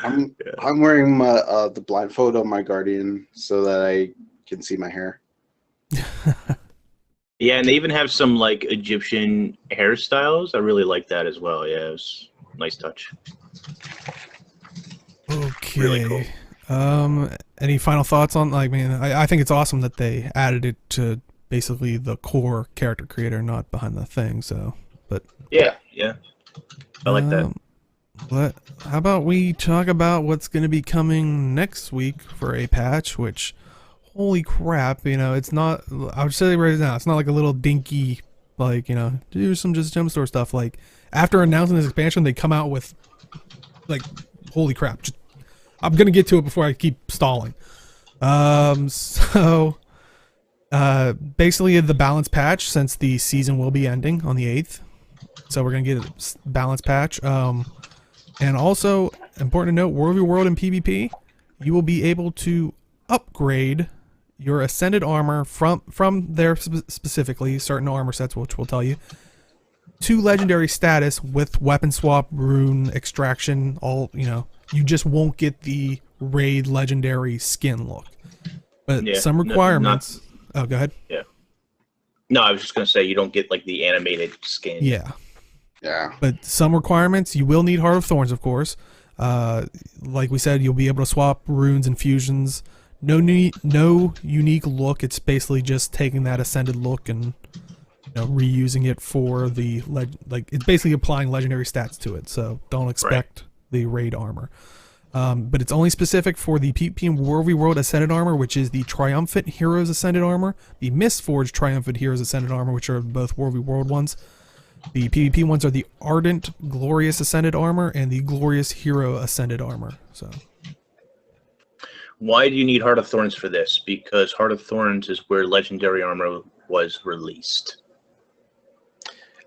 I'm wearing the blindfold on my Guardian so that I can see my hair. Yeah, and they even have some like Egyptian hairstyles. I really like that as well. Yeah, it was a nice touch. Okay. Really cool. Any final thoughts on? Like, I think it's awesome that they added it to basically the core character creator, not behind the thing. So, but Yeah. I like that. How about we talk about what's going to be coming next week for a patch? Which, holy crap! It's not. I would say right now, it's not like a little dinky, like do some just gem store stuff. Like after announcing this expansion, they come out with like, holy crap! I'm gonna get to it before I keep stalling. Basically the balance patch, since the season will be ending on the 8th. So we're gonna get a balance patch. And also, important to note, World v World and PvP, you will be able to upgrade your Ascended armor from there specifically, certain armor sets, which we'll tell you, to Legendary status with weapon swap, rune, extraction, all, you just won't get the raid Legendary skin look. But some requirements... Oh, go ahead. Yeah. No, I was just going to say you don't get like the animated skin. Yeah. Yeah. But some requirements, you will need Heart of Thorns, of course. Like we said, you'll be able to swap runes and fusions. No unique look. It's basically just taking that Ascended look and reusing it for the it's basically applying legendary stats to it. So don't expect the raid armor. But it's only specific for the PvP and World v World Ascended armor, which is the Triumphant Heroes Ascended armor, the Mistforged Triumphant Heroes Ascended armor, which are both World v World ones. The PvP ones are the Ardent Glorious Ascended armor and the Glorious Hero Ascended armor. So, why do you need Heart of Thorns for this? Because Heart of Thorns is where legendary armor was released.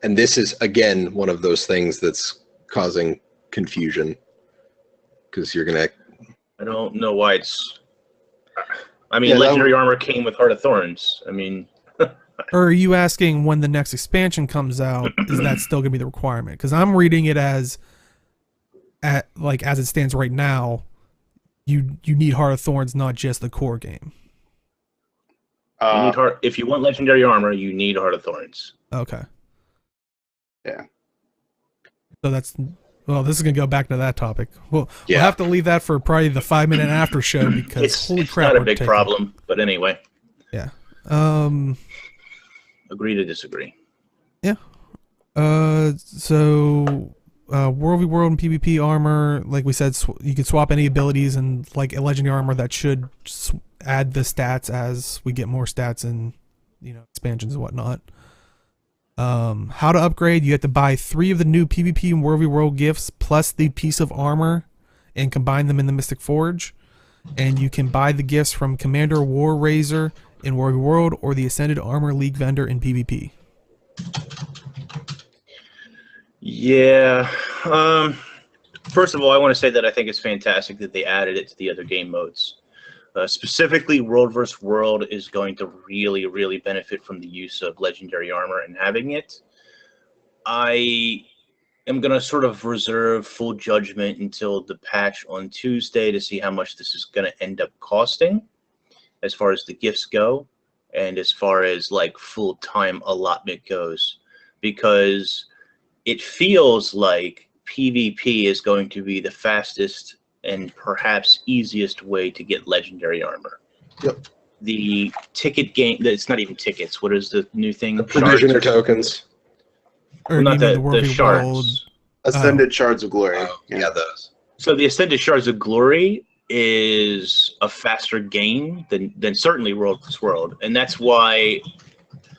And this is, again, one of those things that's causing confusion. Because you're going to... I don't know why it's... I mean, legendary armor came with Heart of Thorns. I mean... Or are you asking when the next expansion comes out, is that still going to be the requirement? Because I'm reading it as it stands right now, you need Heart of Thorns, not just the core game. You need if you want legendary armor, you need Heart of Thorns. Okay. Yeah. So this is going to go back to that topic. We'll have to leave that for probably the 5-minute after show because holy crap. It's not a big problem, but anyway. Yeah. Agree to disagree. Yeah. So World v World and PvP armor, like we said, you can swap any abilities, and like a legendary armor that should add the stats as we get more stats and expansions and whatnot. How to upgrade? You have to buy 3 of the new PvP and World v World gifts plus the piece of armor and combine them in the Mystic Forge. And you can buy the gifts from Commander War Razor in World v World or the Ascended Armor League vendor in PvP. Yeah. First of all, I want to say that I think it's fantastic that they added it to the other game modes. Specifically, World vs. World is going to really, really benefit from the use of legendary armor and having it. I am going to sort of reserve full judgment until the patch on Tuesday to see how much this is going to end up costing as far as the gifts go and as far as like full-time allotment goes, because it feels like PvP is going to be the fastest and perhaps easiest way to get legendary armor. Yep. The ticket game, it's not even tickets. What is the new thing? The provisioner tokens. Or not the World v shards. World. Ascended Shards of Glory. Yeah, those. So the Ascended Shards of Glory is a faster game than certainly World vs. World. And that's why,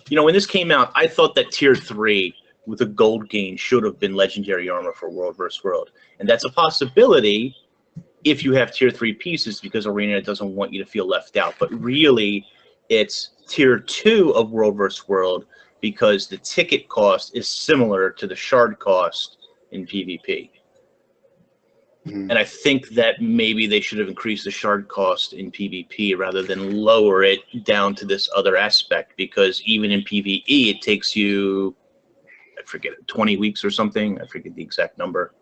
when this came out, I thought that Tier 3 with a gold gain should have been legendary armor for World vs. World. And that's a possibility if you have Tier 3 pieces, because ArenaNet doesn't want you to feel left out. But really, it's Tier 2 of World vs. World because the ticket cost is similar to the shard cost in PvP. And I think that maybe they should have increased the shard cost in PvP rather than lower it down to this other aspect, because even in PvE, it takes you, I forget, 20 weeks or something. I forget the exact number.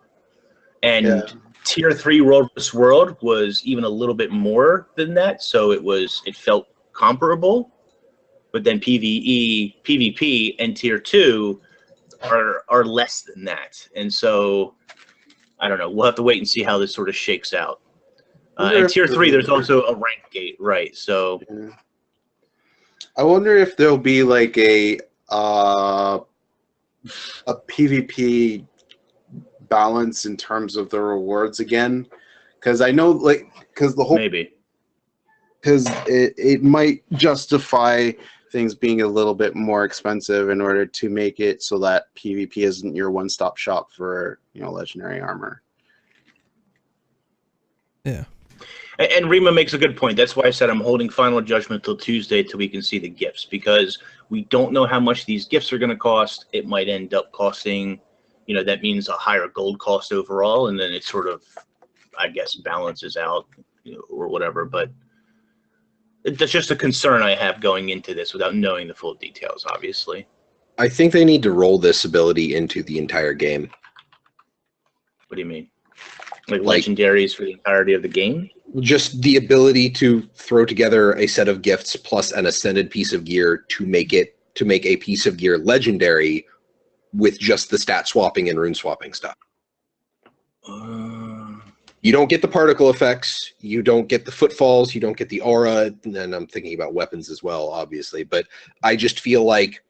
And Tier 3 World vs. World was even a little bit more than that, so it felt comparable. but then PvE, PvP, and Tier 2 are less than that. And so, I don't know. We'll have to wait and see how this sort of shakes out. And Tier 3, there's also a rank gate, right? So, yeah. I wonder if there'll be like a PvP balance in terms of the rewards again, because I know because the whole maybe. Because it might justify things being a little bit more expensive in order to make it so that PvP isn't your one-stop shop for legendary armor. Yeah. And Rima makes a good point. That's why I said I'm holding final judgment till Tuesday till we can see the gifts, because we don't know how much these gifts are going to cost. It might end up costing, that means a higher gold cost overall, and then it sort of, I guess, balances out, or whatever. But that's just a concern I have going into this without knowing the full details, obviously. I think they need to roll this ability into the entire game. What do you mean? Like legendaries for the entirety of the game? Just the ability to throw together a set of gifts plus an ascended piece of gear to make a piece of gear legendary with just the stat swapping and rune swapping stuff. You don't get the particle effects, you don't get the footfalls, you don't get the aura, and then I'm thinking about weapons as well, obviously, but I just feel like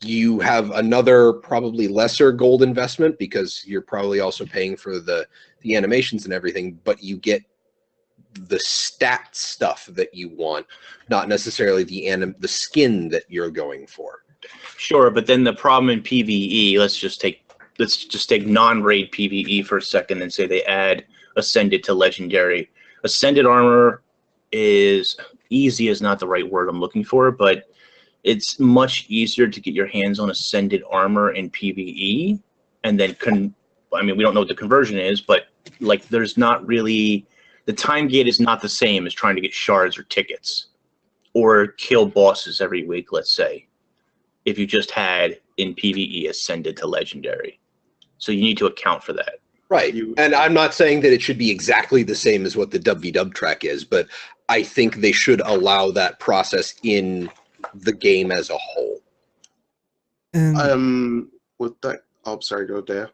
you have another probably lesser gold investment because you're probably also paying for the animations and everything, but you get the stat stuff that you want, not necessarily the skin that you're going for. Sure, but then the problem in PvE, let's just take non-raid PvE for a second and say they add Ascended to Legendary. Ascended armor is easy is not the right word I'm looking for, but it's much easier to get your hands on Ascended armor in PvE, and then we don't know what the conversion is, but like there's not really, the time gate is not the same as trying to get shards or tickets or kill bosses every week, let's say, if you just had in PvE Ascended to Legendary. So you need to account for that. Right. And I'm not saying that it should be exactly the same as what the WvW track is, but I think they should allow that process in the game as a whole. And with that, oh, sorry, go there.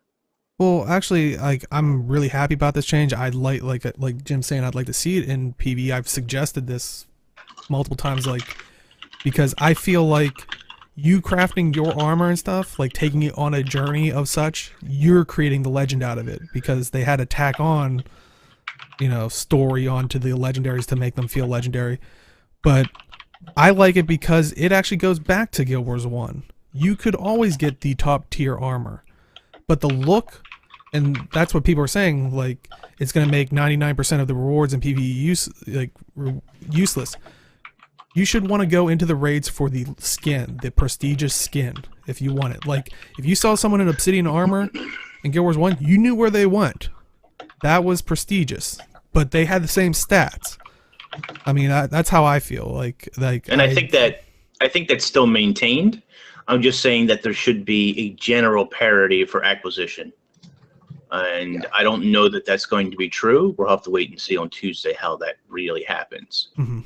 well, actually, I'm really happy about this change. I'd like Jim's saying, I'd like to see it in PvE. I've suggested this multiple times, because I feel like you crafting your armor and stuff, like taking it on a journey of such, you're creating the legend out of it, because they had to tack on, story onto the legendaries to make them feel legendary. But I like it because it actually goes back to Guild Wars 1. You could always get the top tier armor, but the look, and that's what people are saying, like it's going to make 99% of the rewards in PvE useless. You should want to go into the raids for the skin, the prestigious skin, if you want it. Like, if you saw someone in Obsidian armor in Guild Wars 1, you knew where they went. That was prestigious. But they had the same stats. I mean, that's how I feel. And I think that's still maintained. I'm just saying that there should be a general parity for acquisition. And yeah. I don't know that that's going to be true. We'll have to wait and see on Tuesday how that really happens. Mm-hmm.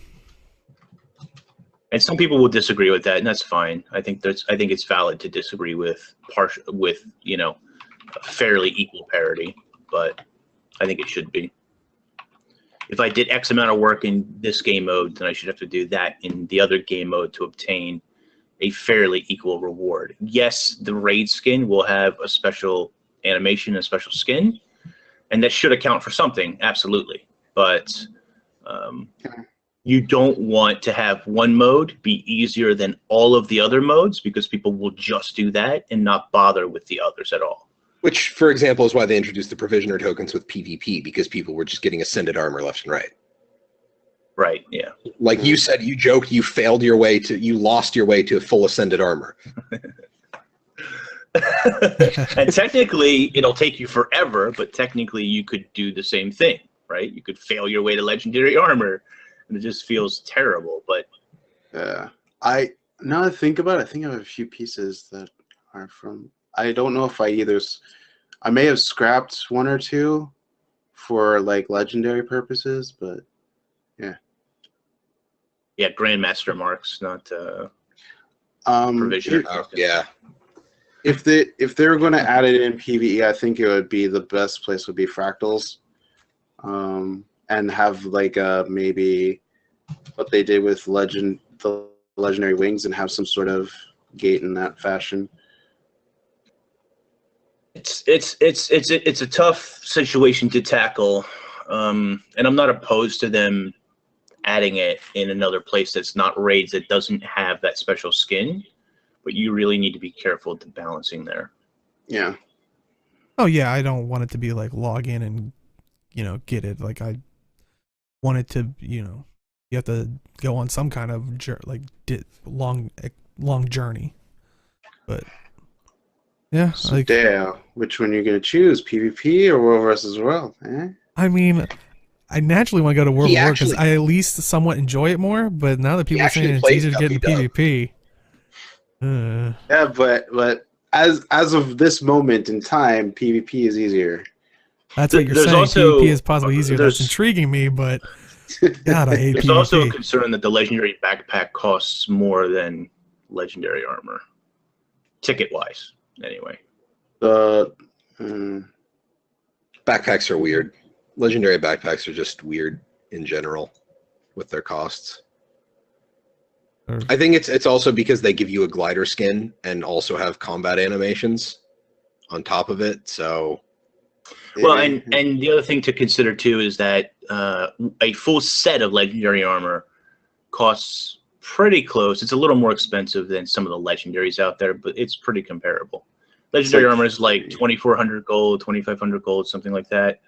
And some people will disagree with that, and that's fine. I think it's valid to disagree with fairly equal parity, but I think it should be. If I did X amount of work in this game mode, then I should have to do that in the other game mode to obtain a fairly equal reward. Yes, the raid skin will have a special animation, a special skin, and that should account for something, absolutely. But you don't want to have one mode be easier than all of the other modes, because people will just do that and not bother with the others at all. Which, for example, is why they introduced the provisioner tokens with PvP, because people were just getting Ascended armor left and right. Right, yeah. Like you said, you joked, you lost your way to full Ascended armor. And technically, it'll take you forever, but technically you could do the same thing, right? You could fail your way to legendary armor, and it just feels terrible. But yeah, now that I think about it, I think I have a few pieces that are from. I don't know if I may have scrapped one or two for like legendary purposes, but yeah. Yeah, Grandmaster marks, not provision. Yeah. If they were going to add it in PvE, I think it would be the best place would be Fractals, and have like maybe what they did with the legendary wings, and have some sort of gate in that fashion. It's a tough situation to tackle, and I'm not opposed to them adding it in another place that's not raids that doesn't have that special skin. But you really need to be careful with the balancing there. Yeah. Oh yeah, I don't want it to be like log in and get it. Like I want it to you have to go on some kind of long journey. But yeah, So Dale, which one are you gonna choose, PvP or World versus World? I mean, I naturally want to go to World of War because actually- I at least somewhat enjoy it more. But now that people are saying it's plays easier to get into WW. PvP. Yeah, but as of this moment in time, PvP is easier. That's what you're There's saying. also- PvP is possibly easier. That's there's- intriguing me, but God, I hate There's PvP. also a concern that the legendary backpack costs more than legendary armor, ticket-wise, anyway. Backpacks are weird. Legendary backpacks are just weird in general with their costs. I think it's also because they give you a glider skin and also have combat animations on top of it. So, Well, and the other thing to consider too is that a full set of legendary armor costs pretty close. It's a little more expensive than some of the legendaries out there, but it's pretty comparable. Legendary armor is like 2,400 gold, 2,500 gold, something like that.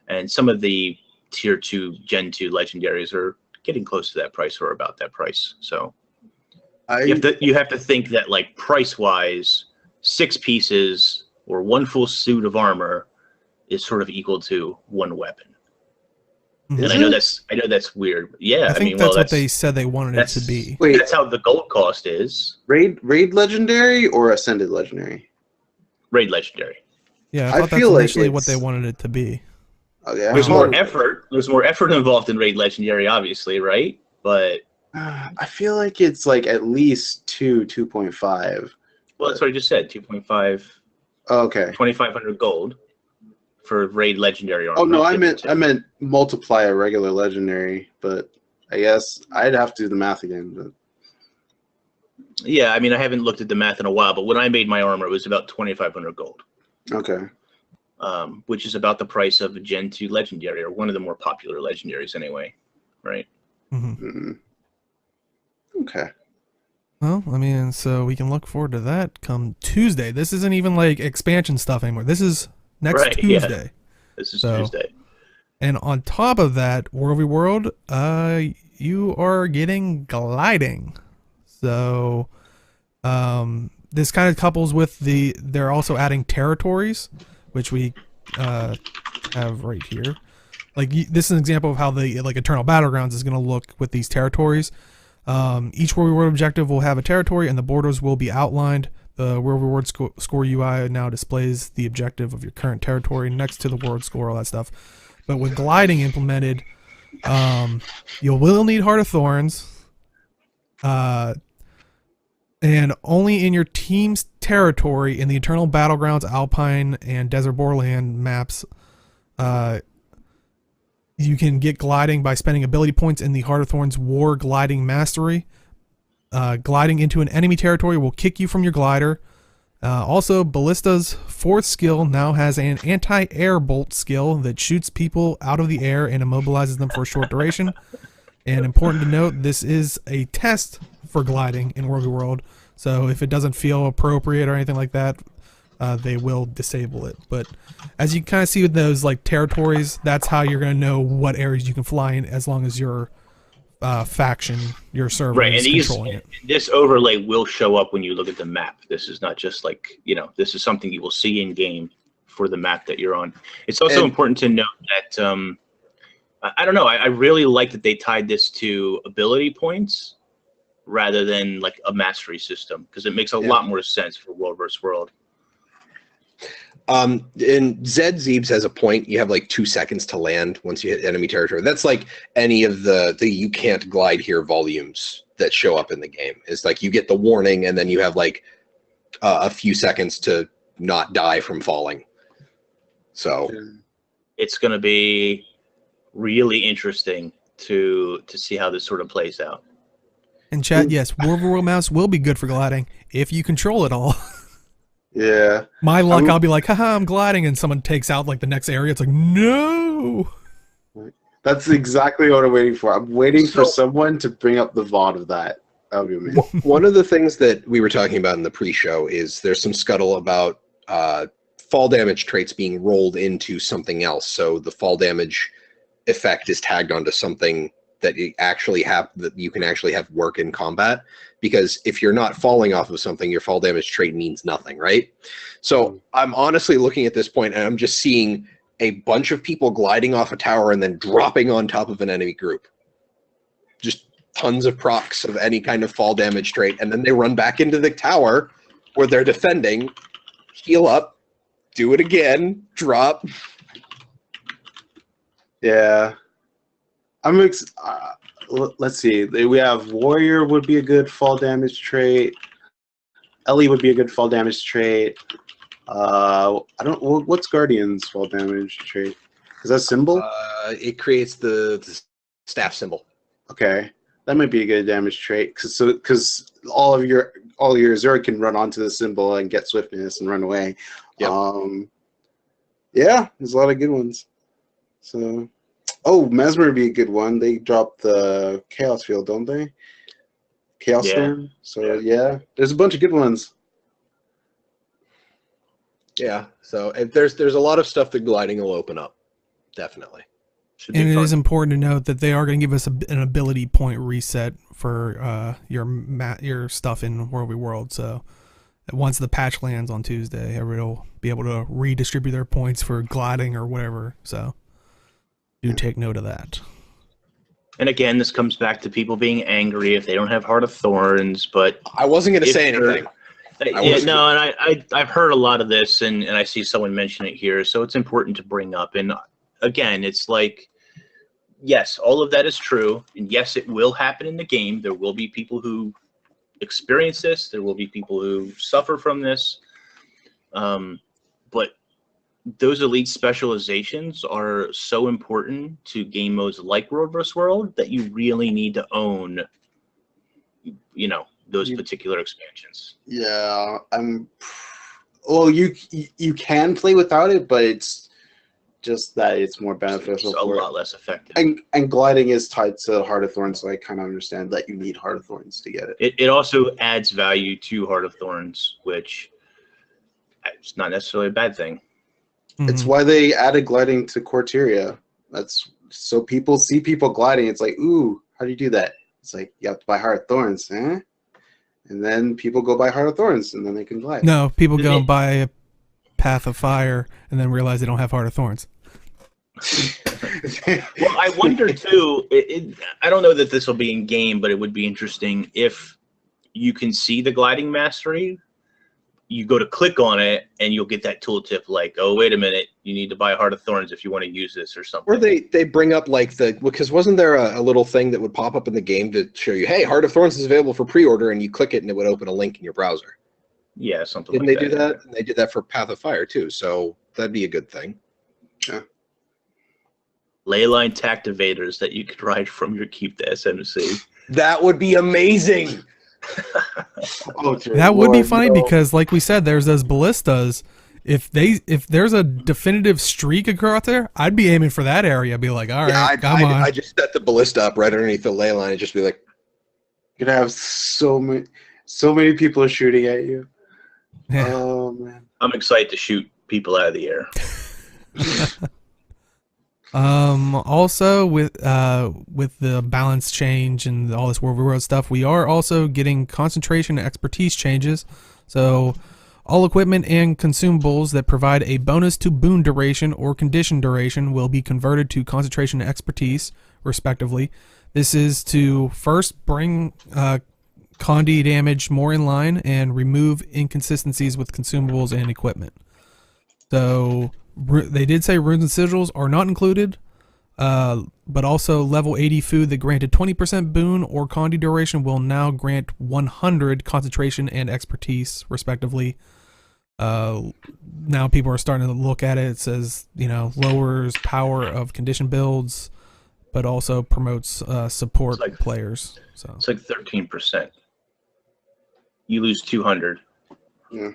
And some of the tier 2, Gen 2 legendaries are getting close to that price or about that price. So you have to think that, like, price-wise, 6 pieces or 1 full suit of armor is sort of equal to 1 weapon. Mhm. And I know that's weird. Yeah, I think that's what they said they wanted it to be. Wait, That's how the gold cost is. raid legendary or ascended legendary? Raid legendary. Yeah, I I thought that's feel like initially what it's- they wanted it to be. Okay, There's I'm more not- effort. There's more effort involved in raid legendary, obviously, right? But I feel like it's like at least 2.5. well, that's what I just said. 2.5, Okay. 2,500 gold for raid legendary armor. Oh no, not I meant multiply a regular legendary, but I guess I'd have to do the math again. But Yeah, I mean, I haven't looked at the math in a while, but when I made my armor, it was about 2,500 gold, okay. which is about the price of a Gen 2 legendary, or one of the more popular legendaries anyway, right? Hmm. Okay. Well, I mean, so we can look forward to that come Tuesday. This isn't even like expansion stuff anymore. This is next Right, yeah. Tuesday. This is So- Tuesday. And on top of that, World v. World, you are getting gliding. So this kind of couples with they're also adding territories, which we have right here. Like this is an example of how the Eternal Battlegrounds is going to look with these territories. Each World v. World objective will have a territory, and the borders will be outlined. The World v. World score UI now displays the objective of your current territory next to the world score, all that stuff. But with gliding implemented, you will need Heart of Thorns, and only in your team's territory in the Eternal Battlegrounds, Alpine, and Desert Borderland maps, you can get gliding by spending ability points in the Heart of Thorns War Gliding Mastery. Gliding into an enemy territory will kick you from your glider. Also, Ballista's 4th skill now has an anti-air bolt skill that shoots people out of the air and immobilizes them for a short duration. And important to note, this is a test for gliding in World v. World, so if it doesn't feel appropriate or anything like that, they will disable it. But as you kind of see with those like territories, that's how you're going to know what areas you can fly in as long as your faction, your server Right, is and controlling it. this overlay will show up when you look at the map. This is not just like, this is something you will see in game for the map that you're on. It's also important to note that I don't know, I really like that they tied this to ability points rather than like a mastery system, because it makes a lot more sense for World vs. World. In Zed Zeebs has a point. You have like 2 seconds to land once you hit enemy territory. That's like any of the you can't glide here volumes that show up in the game. It's like you get the warning, and then you have like a few seconds to not die from falling. So it's going to be really interesting to see how this sort of plays out. In chat, yes, War of the World mouse will be good for gliding if you control it all. Yeah. My luck, I'll be like, haha, I'm gliding, and someone takes out like the next area. It's like, no. That's exactly what I'm waiting for. I'm waiting for someone to bring up the VOD of that. That would be amazing. One of the things that we were talking about in the pre-show is there's some scuttle about fall damage traits being rolled into something else. So the fall damage effect is tagged onto something that you actually have, that you can actually have work in combat. Because if you're not falling off of something, your fall damage trait means nothing, right? So I'm honestly looking at this point, and I'm just seeing a bunch of people gliding off a tower and then dropping on top of an enemy group. Just tons of procs of any kind of fall damage trait, and then they run back into the tower where they're defending, heal up, do it again, drop. Yeah. Let's see. We have Warrior would be a good fall damage trait. Ellie would be a good fall damage trait. I don't. What's Guardian's fall damage trait? Is that symbol? It creates the staff symbol. Okay, that might be a good damage trait because all your Zerg can run onto the symbol and get swiftness and run away. Yep. Yeah, there's a lot of good ones. So, Mesmer would be a good one. They dropped the Chaos Field, don't they? Chaos Storm. So yeah, there's a bunch of good ones. Yeah, so there's a lot of stuff that gliding will open up, definitely. And it is important to note that they are going to give us an ability point reset for your stuff in World v. World. So once the patch lands on Tuesday, everybody will be able to redistribute their points for gliding or whatever. So do take note of that. And again, this comes back to people being angry if they don't have Heart of Thorns. But I wasn't going to say anything. And I've heard a lot of this, and I see someone mention it here, so it's important to bring up. And again, it's like, yes, all of that is true, and yes, it will happen in the game. There will be people who experience this. There will be people who suffer from this. But those elite specializations are so important to game modes like World vs. World that you really need to own, those particular expansions. Yeah, you can play without it, but it's just that it's more beneficial. It's a lot less effective. And gliding is tied to Heart of Thorns, so I kind of understand that you need Heart of Thorns to get it. It also adds value to Heart of Thorns, which is not necessarily a bad thing. It's why they added gliding to Corteria. That's so people see people gliding. It's like, ooh, how do you do that? It's like, you have to buy Heart of Thorns, eh? And then people go buy Heart of Thorns, and then they can glide. No, people go and buy a Path of Fire, and then realize they don't have Heart of Thorns. Well, I wonder, too, I don't know that this will be in game, but it would be interesting if you can see the gliding mastery. You go to click on it, and you'll get that tooltip like, oh, wait a minute, you need to buy Heart of Thorns if you want to use this or something. Or they bring up like because wasn't there a little thing that would pop up in the game to show you, hey, Heart of Thorns is available for pre-order, and you click it and it would open a link in your browser. Yeah, something Didn't like that. Didn't they do that? And they did that for Path of Fire too, so that'd be a good thing. Yeah. Leyline Tactivators that you could ride from your keep to SMC. That would be amazing. That would be funny because, like we said, there's those ballistas. If there's a definitive streak across there, I'd be aiming for that area. I'd be like, all right, come on. I just set the ballista up right underneath the ley line and just be like, you're gonna have so many people shooting at you. Yeah. Oh man. I'm excited to shoot people out of the air. Also with the balance change and all this World v. World stuff, we are also getting concentration and expertise changes. So all equipment and consumables that provide a bonus to boon duration or condition duration will be converted to concentration and expertise, respectively. This is to first bring Condi damage more in line and remove inconsistencies with consumables and equipment. So they did say runes and sigils are not included. But also level 80 food that granted 20% boon or condi duration will now grant 100 concentration and expertise, respectively. Now people are starting to look at it. It says, lowers power of condition builds, but also promotes support players. So it's like 13%. You lose 200. Yeah.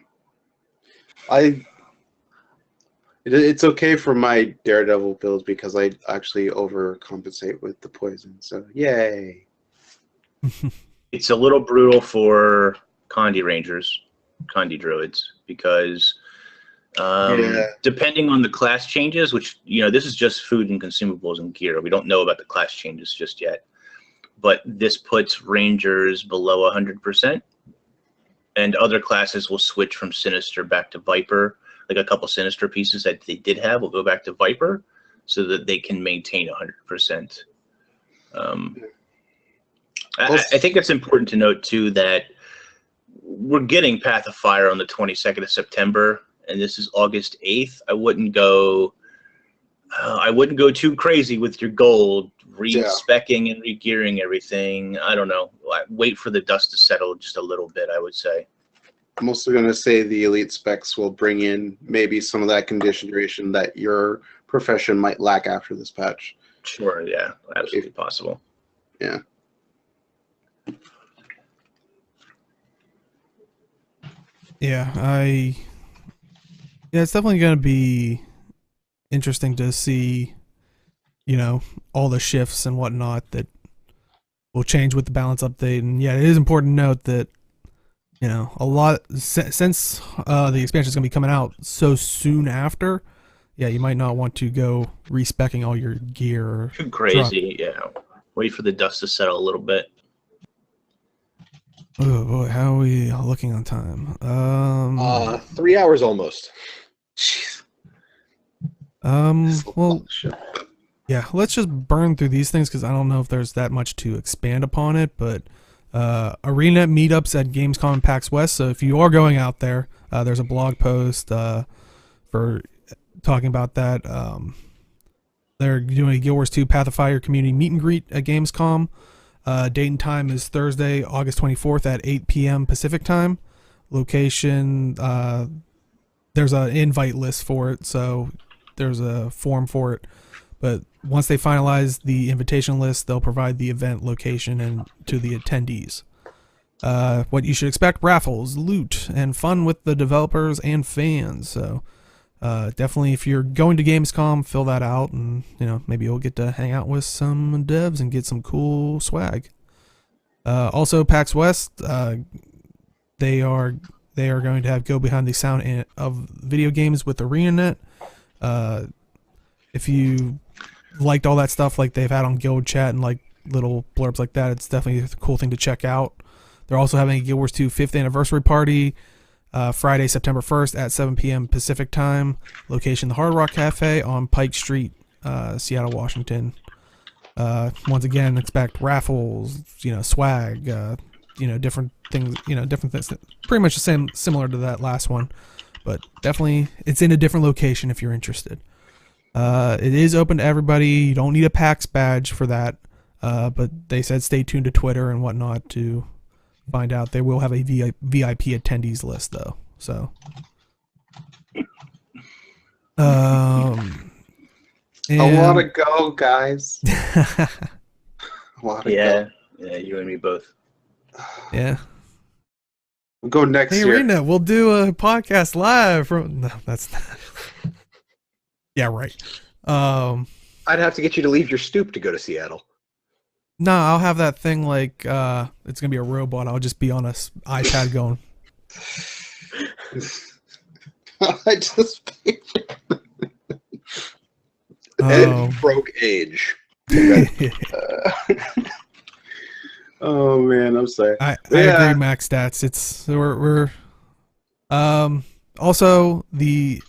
It's okay for my Daredevil builds because I actually overcompensate with the poison. So yay! It's a little brutal for Condi Rangers, Condi Druids, because depending on the class changes, which this is just food and consumables and gear. We don't know about the class changes just yet, but this puts Rangers below 100%, and other classes will switch from Sinister back to Viper. Like a couple Sinister pieces that they did have will go back to Viper so that they can maintain 100%. I think it's important to note, too, that we're getting Path of Fire on the 22nd of September, and this is August 8th. I wouldn't go too crazy with your gold, re-speccing and re-gearing everything. I don't know. Wait for the dust to settle just a little bit, I would say. I'm also going to say the elite specs will bring in maybe some of that condition duration that your profession might lack after this patch. Sure, yeah, absolutely possible. Yeah. Yeah, it's definitely going to be interesting to see, all the shifts and whatnot that will change with the balance update. And yeah, it is important to note that, a lot, since the expansion is going to be coming out so soon after, yeah, you might not want to go respecking all your gear. Too crazy, yeah. Wait for the dust to settle a little bit. Oh boy, how are we looking on time? 3 hours almost. Jeez. Well, yeah, let's just burn through these things because I don't know if there's that much to expand upon it, but ArenaNet Meetups at Gamescom and PAX West. So if you are going out there, there's a blog post for talking about that. They're doing a Guild Wars 2 Path of Fire community meet and greet at Gamescom. Date and time is Thursday, August 24th at 8 p.m. Pacific time. Location, there's an invite list for it, so there's a form for it. But once they finalize the invitation list, they'll provide the event location and to the attendees. What you should expect: raffles, loot, and fun with the developers and fans. So definitely, if you're going to Gamescom, fill that out, and maybe you'll get to hang out with some devs and get some cool swag. Also, PAX West, they are going to have go behind the sound of video games with ArenaNet. If you liked all that stuff like they've had on Guild Chat and like little blurbs like that, it's definitely a cool thing to check out. They're also having a Guild Wars 2 5th anniversary party Friday, September 1st at 7 p.m. Pacific time. Location: the Hard Rock Cafe on Pike Street, Seattle, Washington. Once again, expect raffles, swag, different things, different things. Pretty much the same, similar to that last one, but definitely it's in a different location if you're interested. It is open to everybody. You don't need a PAX badge for that, but they said stay tuned to Twitter and whatnot to find out. They will have a VIP attendees list though. So, I want to go, guys. I want to go. Yeah, you and me both. Yeah. We'll go next year. Arena, we'll do a podcast live from. No, that's not. Yeah, right. I'd have to get you to leave your stoop to go to Seattle. No, I'll have that thing like it's gonna be a robot. I'll just be on a iPad going. I just broke age. Oh man, I'm sorry. I agree, Max Stats. It's we're also the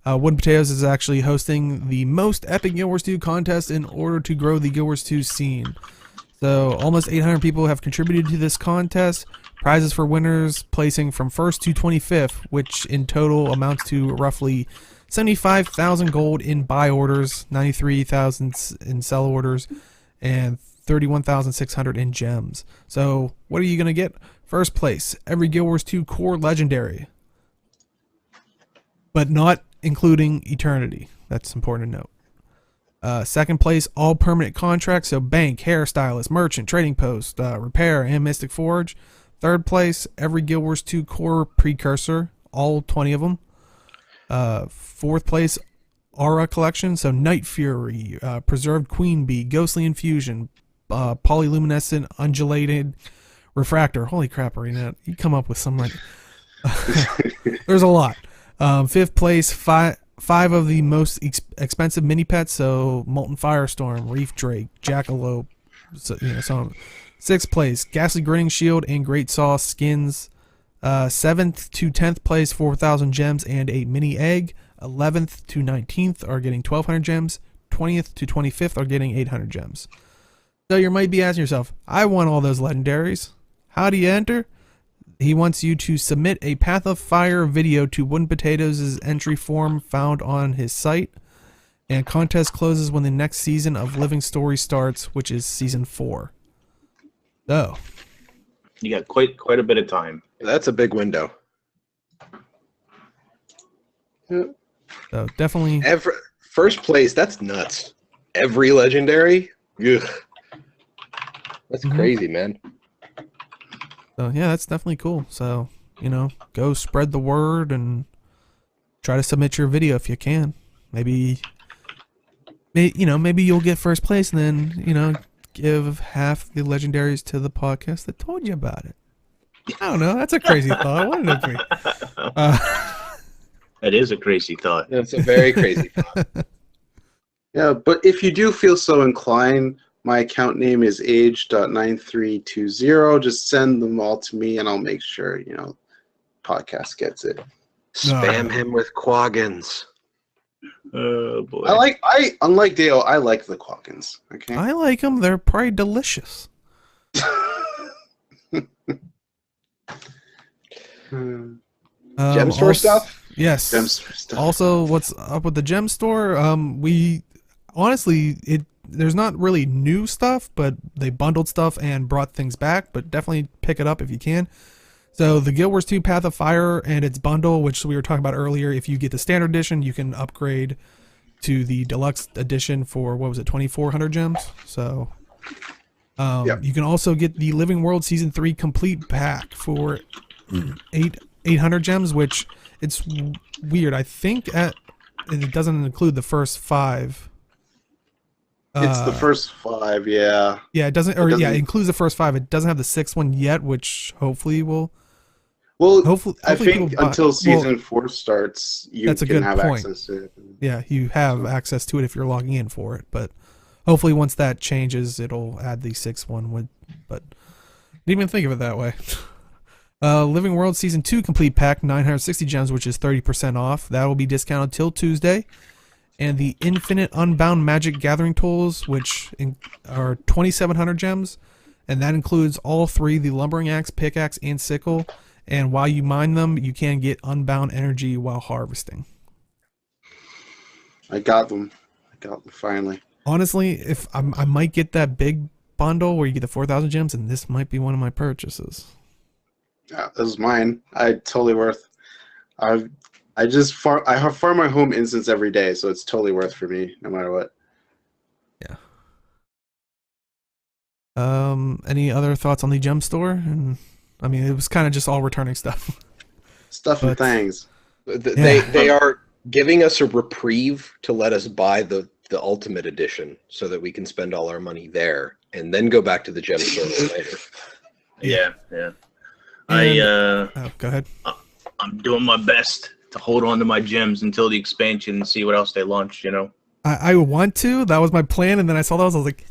Woodenpotatoes is actually hosting the most epic Guild Wars 2 contest in order to grow the Guild Wars 2 scene. So almost 800 people have contributed to this contest. Prizes for winners placing from 1st to 25th, which in total amounts to roughly 75,000 gold in buy orders, 93,000 in sell orders, and 31,600 in gems. So what are you going to get? First place, every Guild Wars 2 core legendary, but not including Eternity. That's important to note. Second place, all permanent contracts, so bank, hairstylist, merchant, trading post, repair, and Mystic Forge. Third place, every Guild Wars 2 core precursor, all 20 of them. Fourth place, Aura collection, so Night Fury, Preserved Queen Bee, Ghostly Infusion, Polyluminescent, Undulated, Refractor. Holy crap, ArenaNet. You come up with some like... There's a lot. Fifth place, five of the most expensive mini pets, so Molten Firestorm, Reef Drake, Jackalope, so on. Sixth place, Ghastly Grinning Shield and Great Saw skins. 7th to 10th place, 4,000 gems and a mini egg. 11th to 19th are getting 1,200 gems. 20th to 25th are getting 800 gems. So you might be asking yourself, I want all those legendaries. How do you enter? He wants you to submit a Path of Fire video to Woodenpotatoes' entry form found on his site. And contest closes when the next season of Living Story starts, which is season 4. So you got quite a bit of time. That's a big window. So definitely First place, that's nuts. Every legendary? Ugh. That's crazy, man. So yeah, that's definitely cool. So, go spread the word and try to submit your video if you can. Maybe you'll get first place and then, give half the legendaries to the podcast that told you about it. I don't know. That's a crazy thought. Wouldn't it be? That is a crazy thought. That's a very crazy thought. Yeah, but if you do feel so inclined, my account name is age.9320. Just send them all to me, and I'll make sure, podcast gets it. Spam him with quaggins. Oh boy. Unlike Dale, I like the quaggins. Okay. I like them. They're probably delicious. Gem store stuff? Yes. Gem store stuff. Also, what's up with the gem store? There's not really new stuff, but they bundled stuff and brought things back, but definitely pick it up if you can. So the Guild Wars 2 Path of Fire and its bundle, which we were talking about earlier, if you get the standard edition, you can upgrade to the deluxe edition for, 2,400 gems. So you can also get the Living World Season 3 complete pack for 800 gems, which it's weird. I think it doesn't include the first 5. It's the first 5, yeah. Yeah, it doesn't. It includes the first 5. It doesn't have the 6th one yet, which hopefully will. Well, hopefully I think until season 4 starts, you can have access to it. Yeah, you have access to it if you're logging in for it. But hopefully, once that changes, it'll add the 6th one. But didn't even think of it that way. Living World Season 2 complete pack, 960 gems, which is 30% off. That will be discounted till Tuesday. And the Infinite Unbound Magic Gathering Tools, which are 2,700 gems, and that includes all 3, the Lumbering Axe, Pickaxe, and Sickle. And while you mine them, you can get Unbound Energy while harvesting. I got them finally. Honestly, if I might get that big bundle where you get the 4,000 gems, and this might be one of my purchases. Yeah, this is mine. Totally worth. I farm my home instance every day, so it's totally worth for me, no matter what. Yeah. Any other thoughts on the gem store? And I mean, it was kind of just all returning stuff. And things. They are giving us a reprieve to let us buy the Ultimate Edition so that we can spend all our money there and then go back to the gem store later. Yeah. Go ahead. I'm doing my best to hold on to my gems until the expansion and see what else they launch, I want to. That was my plan, and then I saw those. I was like...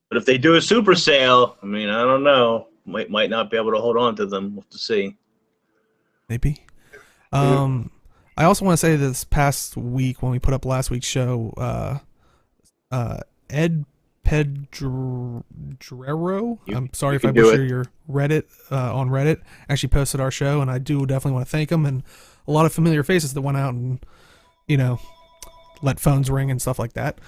But if they do a super sale, I don't know. Might not be able to hold on to them. We'll have to see. Maybe. I also want to say this past week when we put up last week's show, Ed Pedrero, I'm sorry if I butcher your Reddit, on Reddit, actually posted our show, and I do definitely want to thank him, and a lot of familiar faces that went out and you know, let phones ring and stuff like that.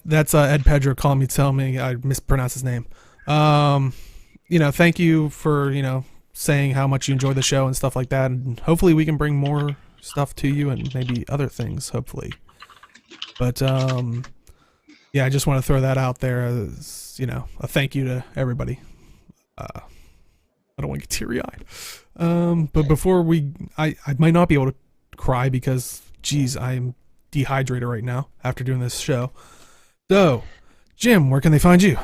That's Ed Pedro calling me, telling me I mispronounced his name. You know, thank you for, you know, saying how much you enjoy the show and stuff like that, and hopefully we can bring more stuff to you and maybe other things, hopefully. But yeah, I just want to throw that out there as, you know, a thank you to everybody. I don't want to get teary-eyed. But before I might not be able to cry because, geez, I'm dehydrated right now after doing this show. So, Jim, where can they find you?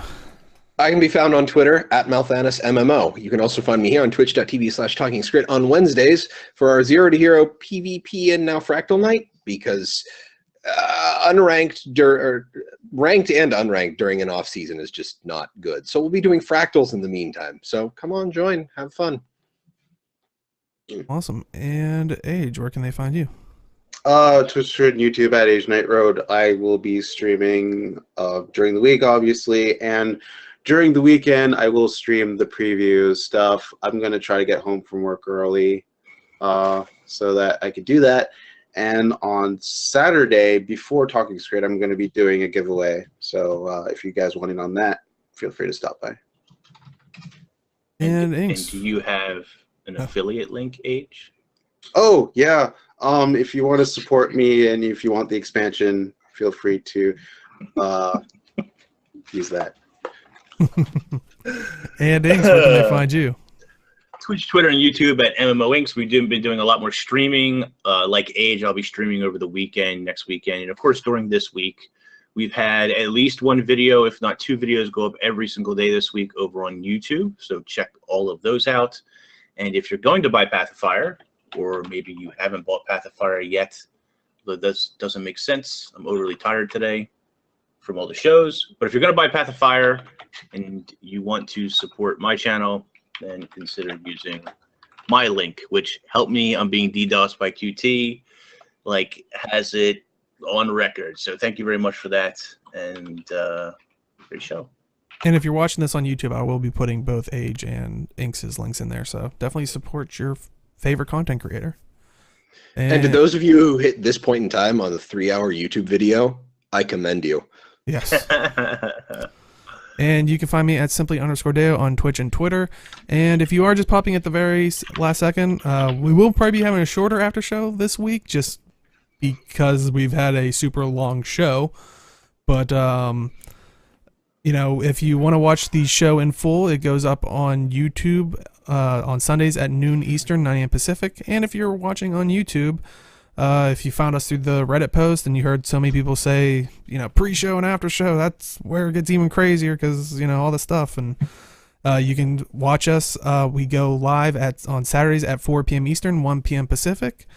I can be found on Twitter at MalthanusMMO. You can also find me here on twitch.tv/TalkingSkrit on Wednesdays for our Zero to Hero PvP and now Fractal Night, because ranked and unranked during an off season is just not good. So we'll be doing fractals in the meantime. So come on, join, have fun. Awesome. And Age, where can they find you? Twitch and YouTube at Age Night Road. I will be streaming during the week, obviously, and during the weekend I will stream the preview stuff. I'm going to try to get home from work early so that I could do that. And on Saturday, before Talking Skritt, I'm going to be doing a giveaway. So if you guys want in on that, feel free to stop by. And do you have an affiliate link, Age? Oh, yeah. If you want to support me and if you want the expansion, feel free to use that. And Inks, where can they find you? Twitch, Twitter, and YouTube at MMO Inks. We've been doing a lot more streaming. Like Age, I'll be streaming over the weekend, next weekend. And, of course, during this week, we've had at least one video, if not two videos, go up every single day this week over on YouTube. So check all of those out. And if you're going to buy Path of Fire, or maybe you haven't bought Path of Fire yet, but that doesn't make sense. I'm overly tired today from all the shows. But if you're going to buy Path of Fire and you want to support my channel, then consider using my link, which helped me. I'm being DDoSed by QT, like, has it on record. So thank you very much for that, and great show. And if you're watching this on YouTube, I will be putting both Age and Inks' links in there, so definitely support your favorite content creator. And to those of you who hit this point in time on the 3-hour YouTube video, I commend you. Yes. And you can find me at simply_Deo on Twitch and Twitter. And if you are just popping at the very last second, we will probably be having a shorter after show this week, just because we've had a super long show. But you know, if you want to watch the show in full, it goes up on YouTube on Sundays at noon Eastern, 9 a.m. Pacific. And if you're watching on YouTube, if you found us through the Reddit post and you heard so many people say, you know, pre-show and after show, that's where it gets even crazier because, you know, all the stuff. And you can watch us. We go live on Saturdays at 4 p.m. Eastern, 1 p.m. Pacific.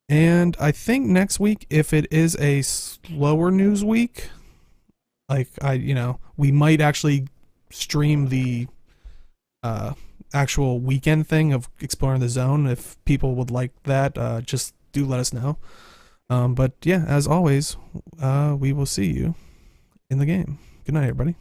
And I think next week, if it is a slower news week, like we might actually stream the actual weekend thing of exploring the zone. If people would like that, just do let us know. But yeah, as always, we will see you in the game. Good night, everybody.